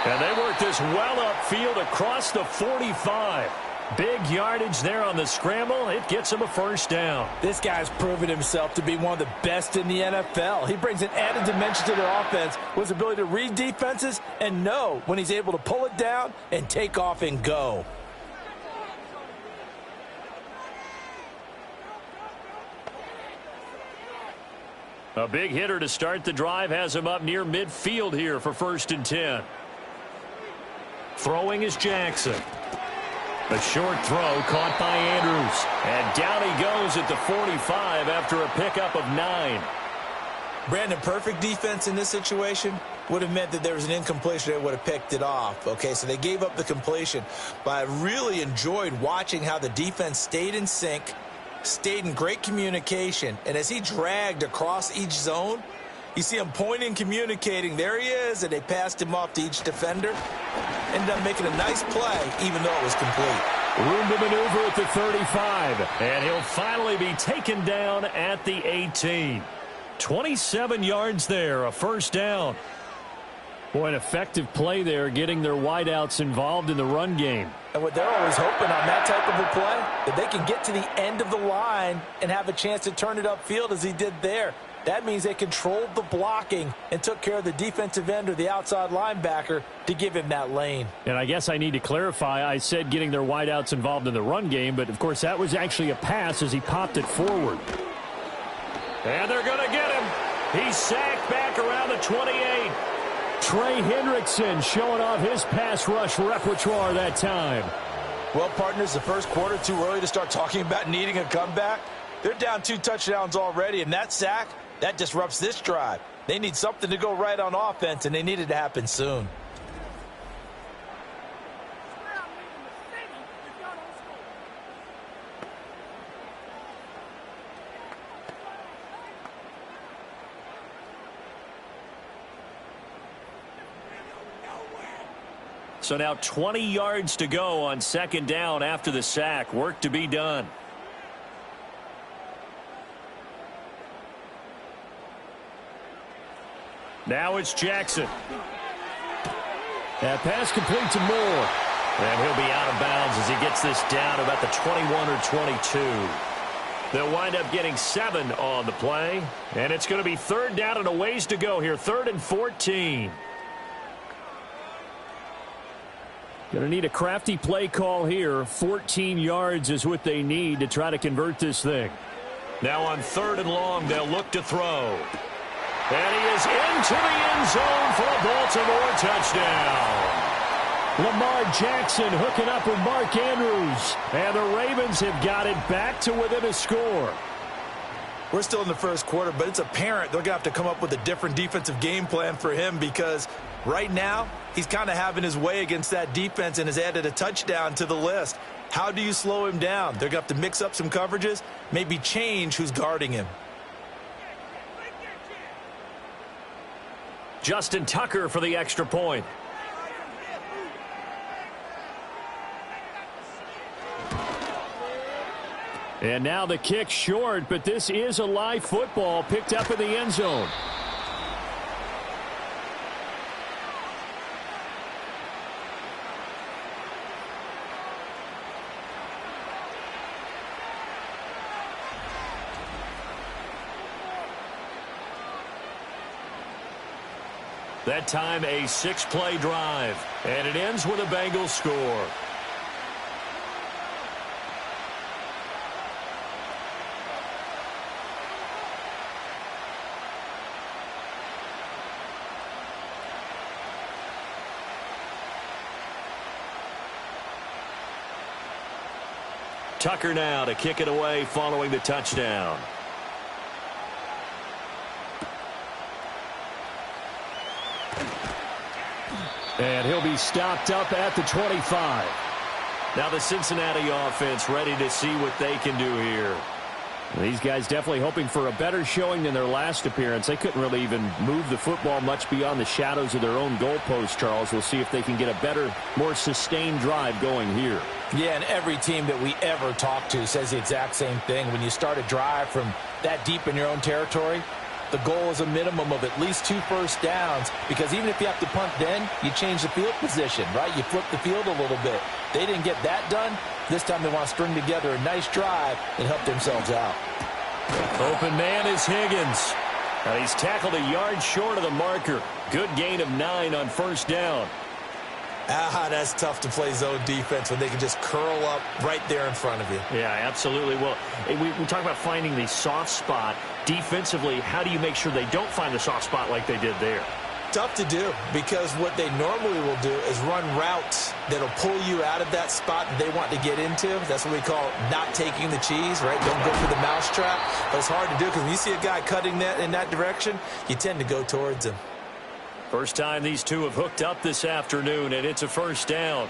And they work this well upfield across the 45. Big yardage there on the scramble. It gets him a first down. This guy's proven himself to be one of the best in the NFL. He brings an added dimension to their offense with his ability to read defenses and know when he's able to pull it down and take off and go. A big hitter to start the drive has him up near midfield here for 1st and 10. Throwing is Jackson. A short throw caught by Andrews. And down he goes at the 45 after a pickup of 9. Brandon, perfect defense in this situation would have meant that there was an incompletion. They would have picked it off. Okay, so they gave up the completion. But I really enjoyed watching how the defense stayed in sync, stayed in great communication. And as he dragged across each zone, you see him pointing, communicating. There he is, and they passed him off to each defender. Ended up making a nice play, even though it was complete. Room to maneuver at the 35. And he'll finally be taken down at the 18. 27 yards there, a first down. Boy, an effective play there, getting their wideouts involved in the run game. And what they're always hoping on that type of a play, that they can get to the end of the line and have a chance to turn it upfield as he did there. That means they controlled the blocking and took care of the defensive end or the outside linebacker to give him that lane. And I guess I need to clarify, I said getting their wideouts involved in the run game, but of course that was actually a pass as he popped it forward. And they're going to get him. He's sacked back around the 28. Trey Hendrickson showing off his pass rush repertoire that time. Well, partners, the first quarter, too early to start talking about needing a comeback. They're down 2 touchdowns already, and that sack, that disrupts this drive. They need something to go right on offense, and they need it to happen soon. So now 20 yards to go on 2nd down after the sack. Work to be done. Now it's Jackson. That pass complete to Moore. And he'll be out of bounds as he gets this down about the 21 or 22. They'll wind up getting 7 on the play. And it's going to be 3rd down and a ways to go here. 3rd and 14. Going to need a crafty play call here. 14 yards is what they need to try to convert this thing. Now on 3rd and long, they'll look to throw. And he is into the end zone for a Baltimore touchdown. Lamar Jackson hooking up with Mark Andrews. And the Ravens have got it back to within a score. We're still in the first quarter, but it's apparent they're going to have to come up with a different defensive game plan for him because right now he's kind of having his way against that defense and has added a touchdown to the list. How do you slow him down? They're going to have to mix up some coverages, maybe change who's guarding him. Justin Tucker for the extra point. And now the kick short, but this is a live football picked up in the end zone. That time a 6-play drive, and it ends with a Bengals score. Tucker now to kick it away following the touchdown. And he'll be stopped up at the 25. Now the Cincinnati offense ready to see what they can do here. These guys definitely hoping for a better showing than their last appearance. They couldn't really even move the football much beyond the shadows of their own goalpost, Charles. We'll see if they can get a better, more sustained drive going here. Yeah, and every team that we ever talk to says the exact same thing. When you start a drive from that deep in your own territory, the goal is a minimum of at least 2 first downs, because even if you have to punt then, you change the field position, right? You flip the field a little bit. They didn't get that done. This time they want to string together a nice drive and help themselves out. Open man is Higgins. And he's tackled a yard short of the marker. Good gain of 9 on first down. That's tough to play zone defense when they can just curl up right there in front of you. Yeah, absolutely. Well, we talk about finding the soft spot. Defensively, how do you make sure they don't find the soft spot like they did there? Tough to do, because what they normally will do is run routes that'll pull you out of that spot that they want to get into. That's what we call not taking the cheese, right? Don't go for the mousetrap. But it's hard to do, because when you see a guy cutting that in that direction, you tend to go towards him. First time these two have hooked up this afternoon, and it's a first down.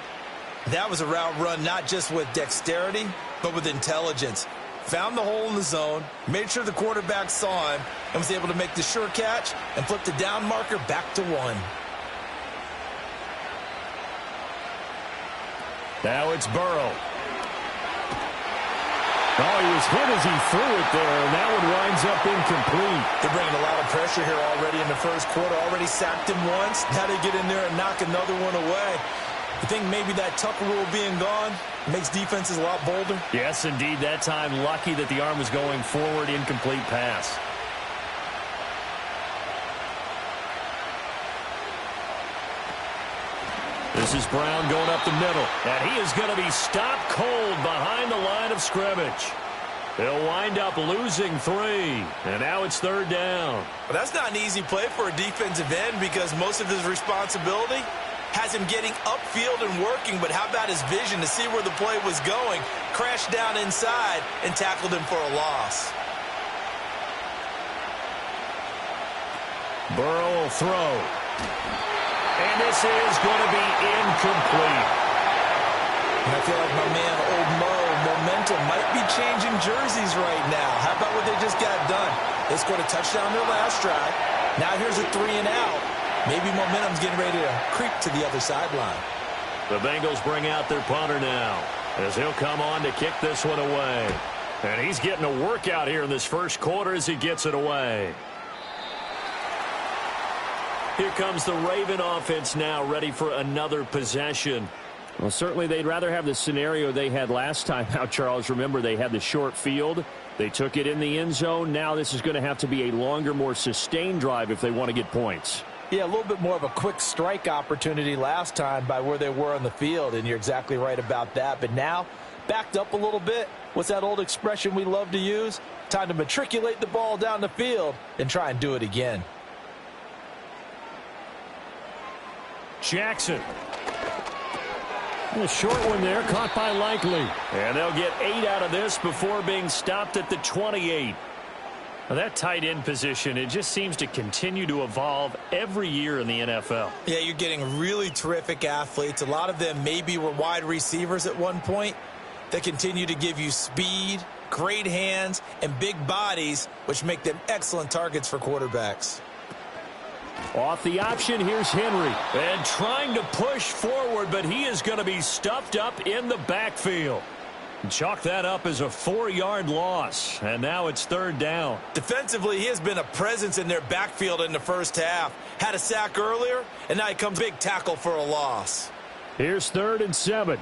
That was a route run not just with dexterity, but with intelligence. Found the hole in the zone, made sure the quarterback saw him, and was able to make the sure catch and flip the down marker back to 1. Now it's Burrow. Oh, he was hit as he threw it there, and that one winds up incomplete. They're bringing a lot of pressure here already in the first quarter. Already sacked him once. Now they get in there and knock another one away. You think maybe that Tucker rule being gone makes defenses a lot bolder? Yes, indeed. That time, lucky that the arm was going forward. Incomplete pass. This is Brown going up the middle, and he is going to be stopped cold behind the line of scrimmage. They'll wind up losing 3, and now it's third down. But that's not an easy play for a defensive end, because most of his responsibility has him getting upfield and working, but how about his vision to see where the play was going, crashed down inside, and tackled him for a loss. Burrow will throw. And this is going to be incomplete. And I feel like my man, Old Mo, momentum might be changing jerseys right now. How about what they just got done? They scored a touchdown their last drive. Now here's a 3 and out. Maybe momentum's getting ready to creep to the other sideline. The Bengals bring out their punter now, as he'll come on to kick this one away. And he's getting a workout here in this first quarter as he gets it away. Here comes the Raven offense now, ready for another possession. Well, certainly they'd rather have the scenario they had last time out, Charles. Remember, they had the short field. They took it in the end zone. Now this is going to have to be a longer, more sustained drive if they want to get points. Yeah, a little bit more of a quick strike opportunity last time by where they were on the field, and you're exactly right about that. But now, backed up a little bit. What's that old expression we love to use? Time to matriculate the ball down the field and try and do it again. Jackson. A short one there, caught by Likely. And they'll get 8 out of this before being stopped at the 28. Now that tight end position, it just seems to continue to evolve every year in the NFL. Yeah, you're getting really terrific athletes. A lot of them maybe were wide receivers at one point. They continue to give you speed, great hands, and big bodies, which make them excellent targets for quarterbacks. Off the option, here's Henry. And trying to push forward, but he is going to be stuffed up in the backfield. Chalk that up as a 4-yard loss, and now it's third down. Defensively, he has been a presence in their backfield in the first half. Had a sack earlier, and now he comes big tackle for a loss. Here's 3rd and 7.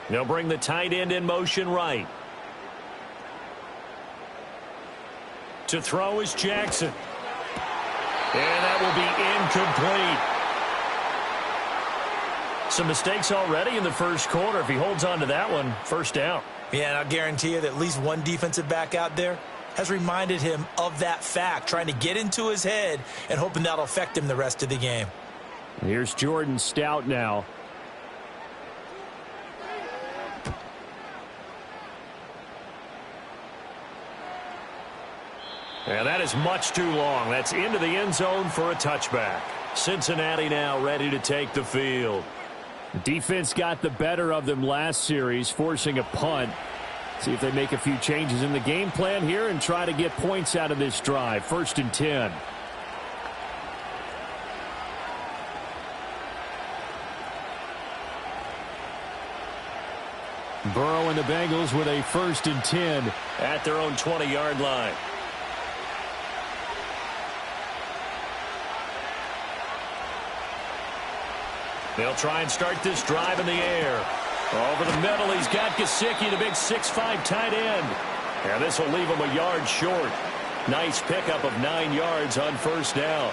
They'll bring the tight end in motion right. To throw is Jackson. And that will be incomplete. Some mistakes already in the first quarter. If he holds on to that one, first down. Yeah, and I'll guarantee you that at least one defensive back out there has reminded him of that fact, trying to get into his head and hoping that'll affect him the rest of the game. Here's Jordan Stout now. And that is much too long. That's into the end zone for a touchback. Cincinnati now ready to take the field. Defense got the better of them last series, forcing a punt. See if they make a few changes in the game plan here and try to get points out of this drive. 1st and 10. Burrow and the Bengals with a 1st and 10 at their own 20-yard line. They'll try and start this drive in the air. Over the middle, he's got Gesicki, the big 6'5" tight end. And this will leave him a yard short. Nice pickup of 9 yards on first down.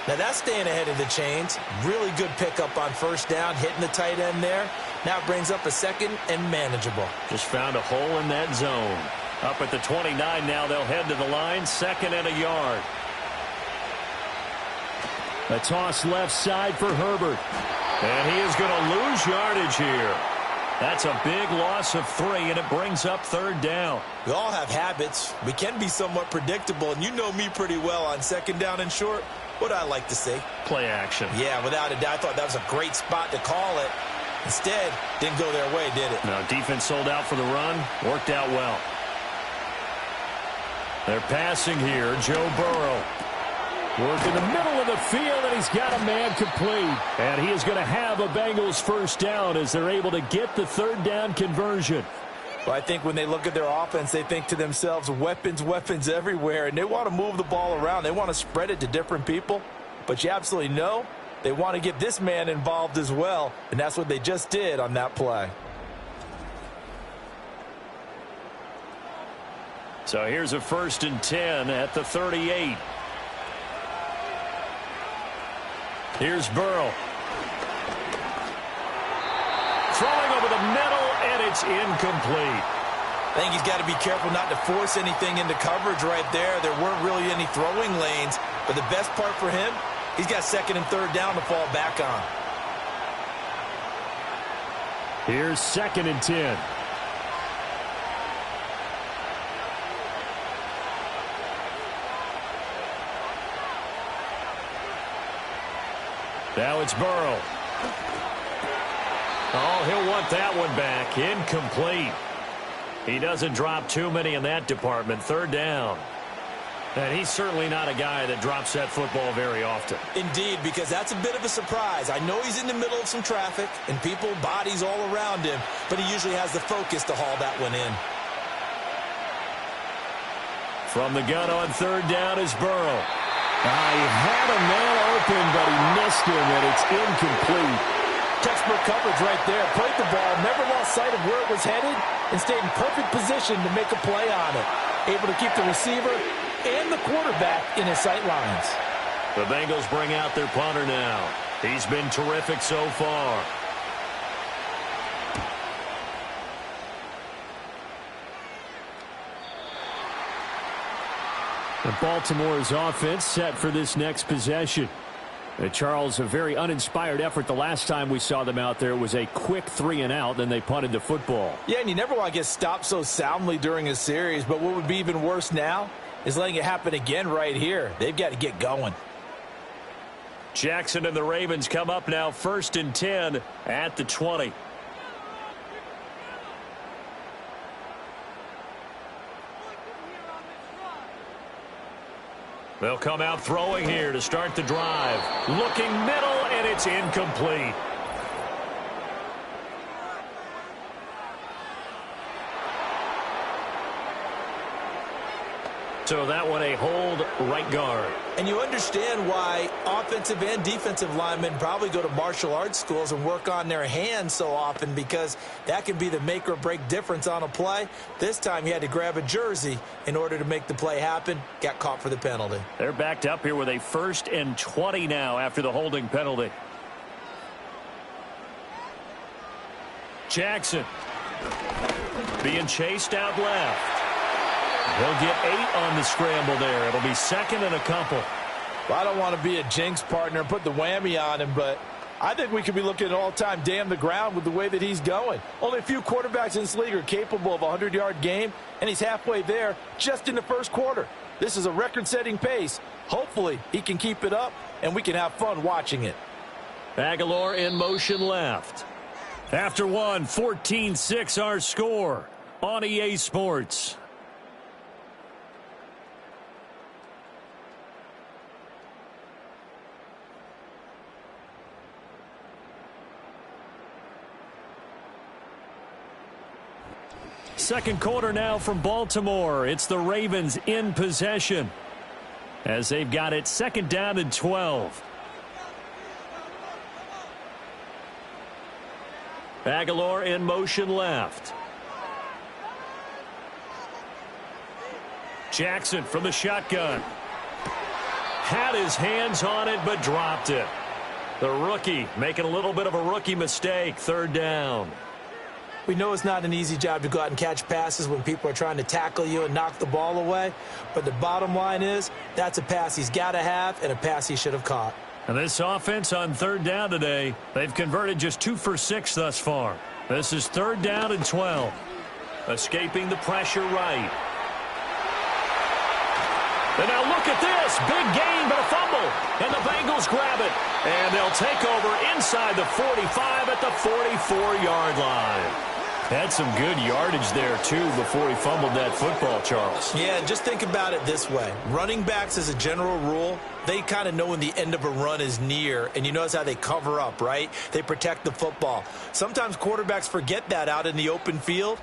Now that's staying ahead of the chains. Really good pickup on first down, hitting the tight end there. Now it brings up a second and manageable. Just found a hole in that zone. Up at the 29 now, they'll head to the line, 2nd and a yard. A toss left side for Herbert. And he is going to lose yardage here. That's a big loss of 3, and it brings up 3rd down. We all have habits. We can be somewhat predictable, and you know me pretty well on 2nd down and short. What I like to say? Play action. Yeah, without a doubt. I thought that was a great spot to call it. Instead, didn't go their way, did it? No, defense sold out for the run. Worked out well. They're passing here. Joe Burrow. Work in the middle of the field, and he's got a man complete. And he is going to have a Bengals first down as they're able to get the 3rd down conversion. Well, I think when they look at their offense, they think to themselves, weapons, weapons everywhere, and they want to move the ball around. They want to spread it to different people. But you absolutely know they want to get this man involved as well, and that's what they just did on that play. So here's a 1st and 10 at the 38. Here's Burrow. Throwing over the middle, and it's incomplete. I think he's got to be careful not to force anything into coverage right there. There weren't really any throwing lanes, but the best part for him, he's got 2nd and 3rd down to fall back on. Here's 2nd and 10. Now it's Burrow. Oh, he'll want that one back. Incomplete. He doesn't drop too many in that department. 3rd down. And he's certainly not a guy that drops that football very often. Indeed, because that's a bit of a surprise. I know he's in the middle of some traffic and people, bodies all around him, but he usually has the focus to haul that one in. From the gun on 3rd down is Burrow. He had a man open, but he missed him, and it's incomplete. Textbook coverage right there. Played the ball, never lost sight of where it was headed, and stayed in perfect position to make a play on it. Able to keep the receiver and the quarterback in his sight lines. The Bengals bring out their punter now. He's been terrific so far. And Baltimore's offense set for this next possession. Charles, a very uninspired effort the last time we saw them out there. It was a quick 3 and out, then they punted the football. Yeah, and you never want to get stopped so soundly during a series, but what would be even worse now is letting it happen again right here. They've got to get going. Jackson and the Ravens come up now, 1st and 10 at the 20. They'll come out throwing here to start the drive. Looking middle, and it's incomplete. So that one a hold right guard. And you understand why offensive and defensive linemen probably go to martial arts schools and work on their hands so often, because that can be the make or break difference on a play. This time he had to grab a jersey in order to make the play happen. Got caught for the penalty. They're backed up here with a 1st and 20 now after the holding penalty. Jackson being chased out left. He'll get 8 on the scramble there. It'll be 2nd and a couple. Well, I don't want to be a jinx partner and put the whammy on him, but I think we could be looking at all-time damn the ground with the way that he's going. Only a few quarterbacks in this league are capable of a 100-yard game, and he's halfway there just in the 1st quarter. This is a record-setting pace. Hopefully, he can keep it up, and we can have fun watching it. Aguilar in motion left. After one, 14-6 our score on EA Sports. Second quarter now from Baltimore. It's the Ravens in possession as they've got it 2nd down and 12. Aguilar in motion left. Jackson from the shotgun. Had his hands on it, but dropped it. The rookie making a little bit of a rookie mistake. 3rd down. We know it's not an easy job to go out and catch passes when people are trying to tackle you and knock the ball away. But the bottom line is, that's a pass he's got to have and a pass he should have caught. And this offense on 3rd down today, they've converted just 2 for 6 thus far. This is 3rd down and 12. Escaping the pressure right. And now look at this. Big gain, but a fumble. And the Bengals grab it. And they'll take over inside the 45 at the 44-yard line. Had some good yardage there, too, before he fumbled that football, Charles. Yeah, just think about it this way. Running backs, as a general rule, they kind of know when the end of a run is near, and you notice how they cover up, right? They protect the football. Sometimes quarterbacks forget that out in the open field.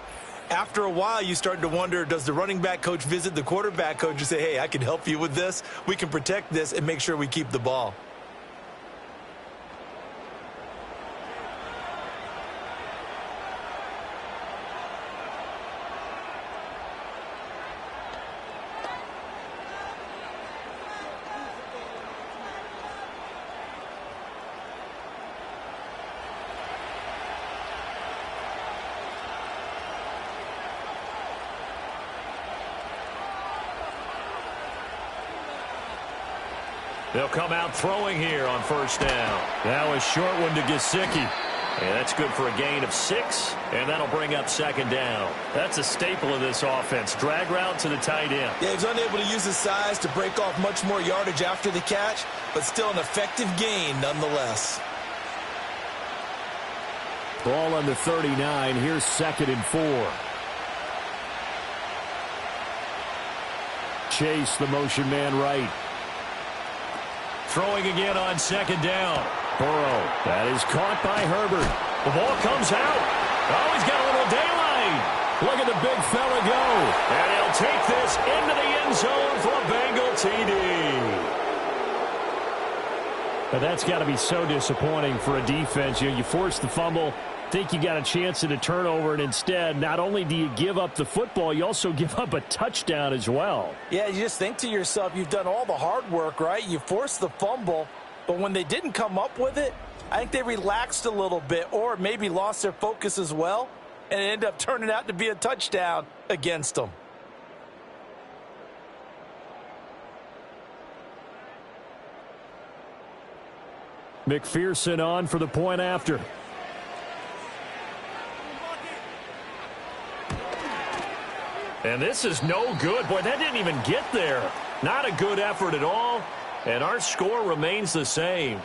After a while, you start to wonder, does the running back coach visit the quarterback coach and say, hey, I can help you with this. We can protect this and make sure we keep the ball. They'll come out throwing here on 1st down. Now a short one to Gesicki. And that's good for a gain of 6, and that'll bring up 2nd down. That's a staple of this offense. Drag route to the tight end. Yeah, he's unable to use his size to break off much more yardage after the catch, but still an effective gain nonetheless. Ball on the 39. Here's 2nd and 4. Chase, the motion man right. Throwing again on 2nd down. Burrow. That is caught by Herbert. The ball comes out. Oh, he's got a little daylight. Look at the big fella go. And he'll take this into the end zone for a Bengal TD. But that's got to be so disappointing for a defense. You force the fumble, think you got a chance at a turnover, and instead, not only do you give up the football, you also give up a touchdown as well. Yeah, you just think to yourself, you've done all the hard work, right? You forced the fumble, but when they didn't come up with it, I think they relaxed a little bit or maybe lost their focus as well, and it ended up turning out to be a touchdown against them. McPherson on for the point after. And this is no good. Boy, that didn't even get there. Not a good effort at all. And our score remains the same.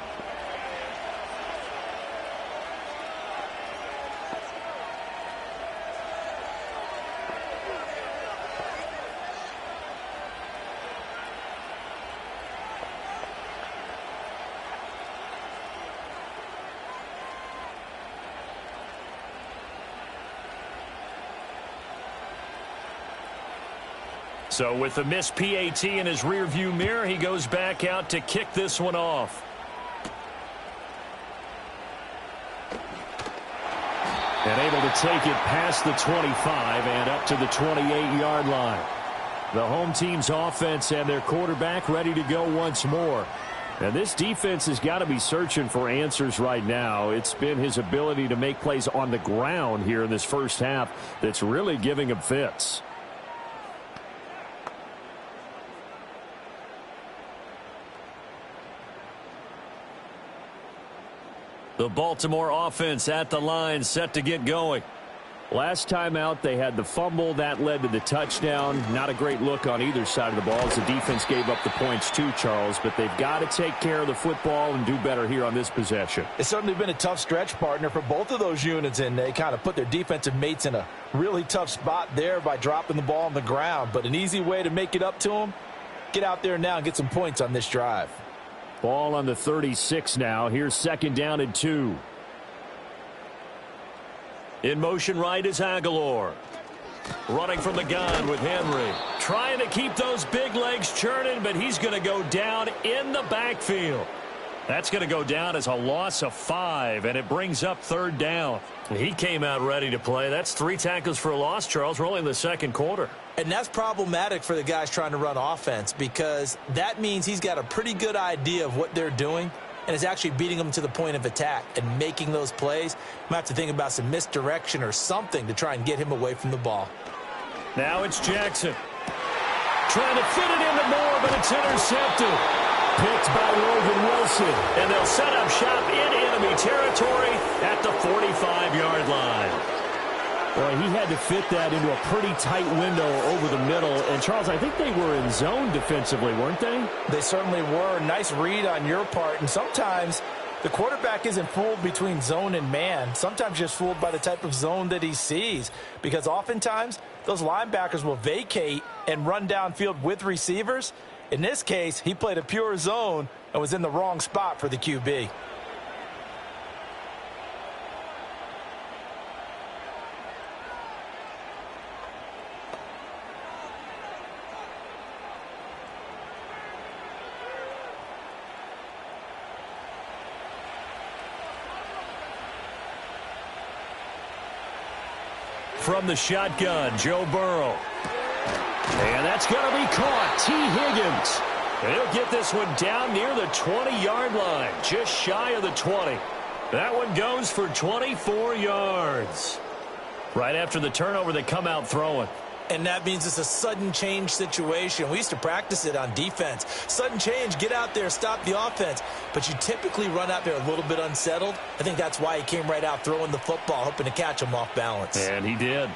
So with the missed PAT in his rearview mirror, he goes back out to kick this one off. And able to take it past the 25 and up to the 28-yard line. The home team's offense and their quarterback ready to go once more. And this defense has got to be searching for answers right now. It's been his ability to make plays on the ground here in this first half that's really giving him fits. The Baltimore offense at the line, set to get going. Last time out, they had the fumble. That led to the touchdown. Not a great look on either side of the ball as the defense gave up the points too, Charles. But they've got to take care of the football and do better here on this possession. It's certainly been a tough stretch, partner, for both of those units, and they kind of put their defensive mates in a really tough spot there by dropping the ball on the ground. But an easy way to make it up to them, get out there now and get some points on this drive. Ball on the 36 now. Here's 2nd down and 2. In motion right is Aguilar. Running from the gun with Henry. Trying to keep those big legs churning, but he's going to go down in the backfield. That's going to go down as a loss of 5, and it brings up 3rd down. He came out ready to play. That's 3 tackles for a loss, Charles. We're only in the 2nd quarter. And that's problematic for the guys trying to run offense because that means he's got a pretty good idea of what they're doing and is actually beating them to the point of attack and making those plays. Might have to think about some misdirection or something to try and get him away from the ball. Now it's Jackson. Trying to fit it into Moore, but it's intercepted. Picked by Logan Wilson. And they'll set up shop in enemy territory at the 45-yard line. Boy, he had to fit that into a pretty tight window over the middle. And, Charles, I think they were in zone defensively, weren't they? They certainly were. Nice read on your part. And sometimes the quarterback isn't fooled between zone and man. Sometimes just fooled by the type of zone that he sees. Because oftentimes those linebackers will vacate and run downfield with receivers. In this case, he played a pure zone and was in the wrong spot for the QB. From the shotgun, Joe Burrow. And that's going to be caught. T. Higgins. And he'll get this one down near the 20-yard line, just shy of the 20. That one goes for 24 yards. Right after the turnover, they come out throwing. And that means it's a sudden change situation. We used to practice it on defense. Sudden change, get out there, stop the offense. But you typically run out there a little bit unsettled. I think that's why he came right out throwing the football, hoping to catch him off balance. And he did.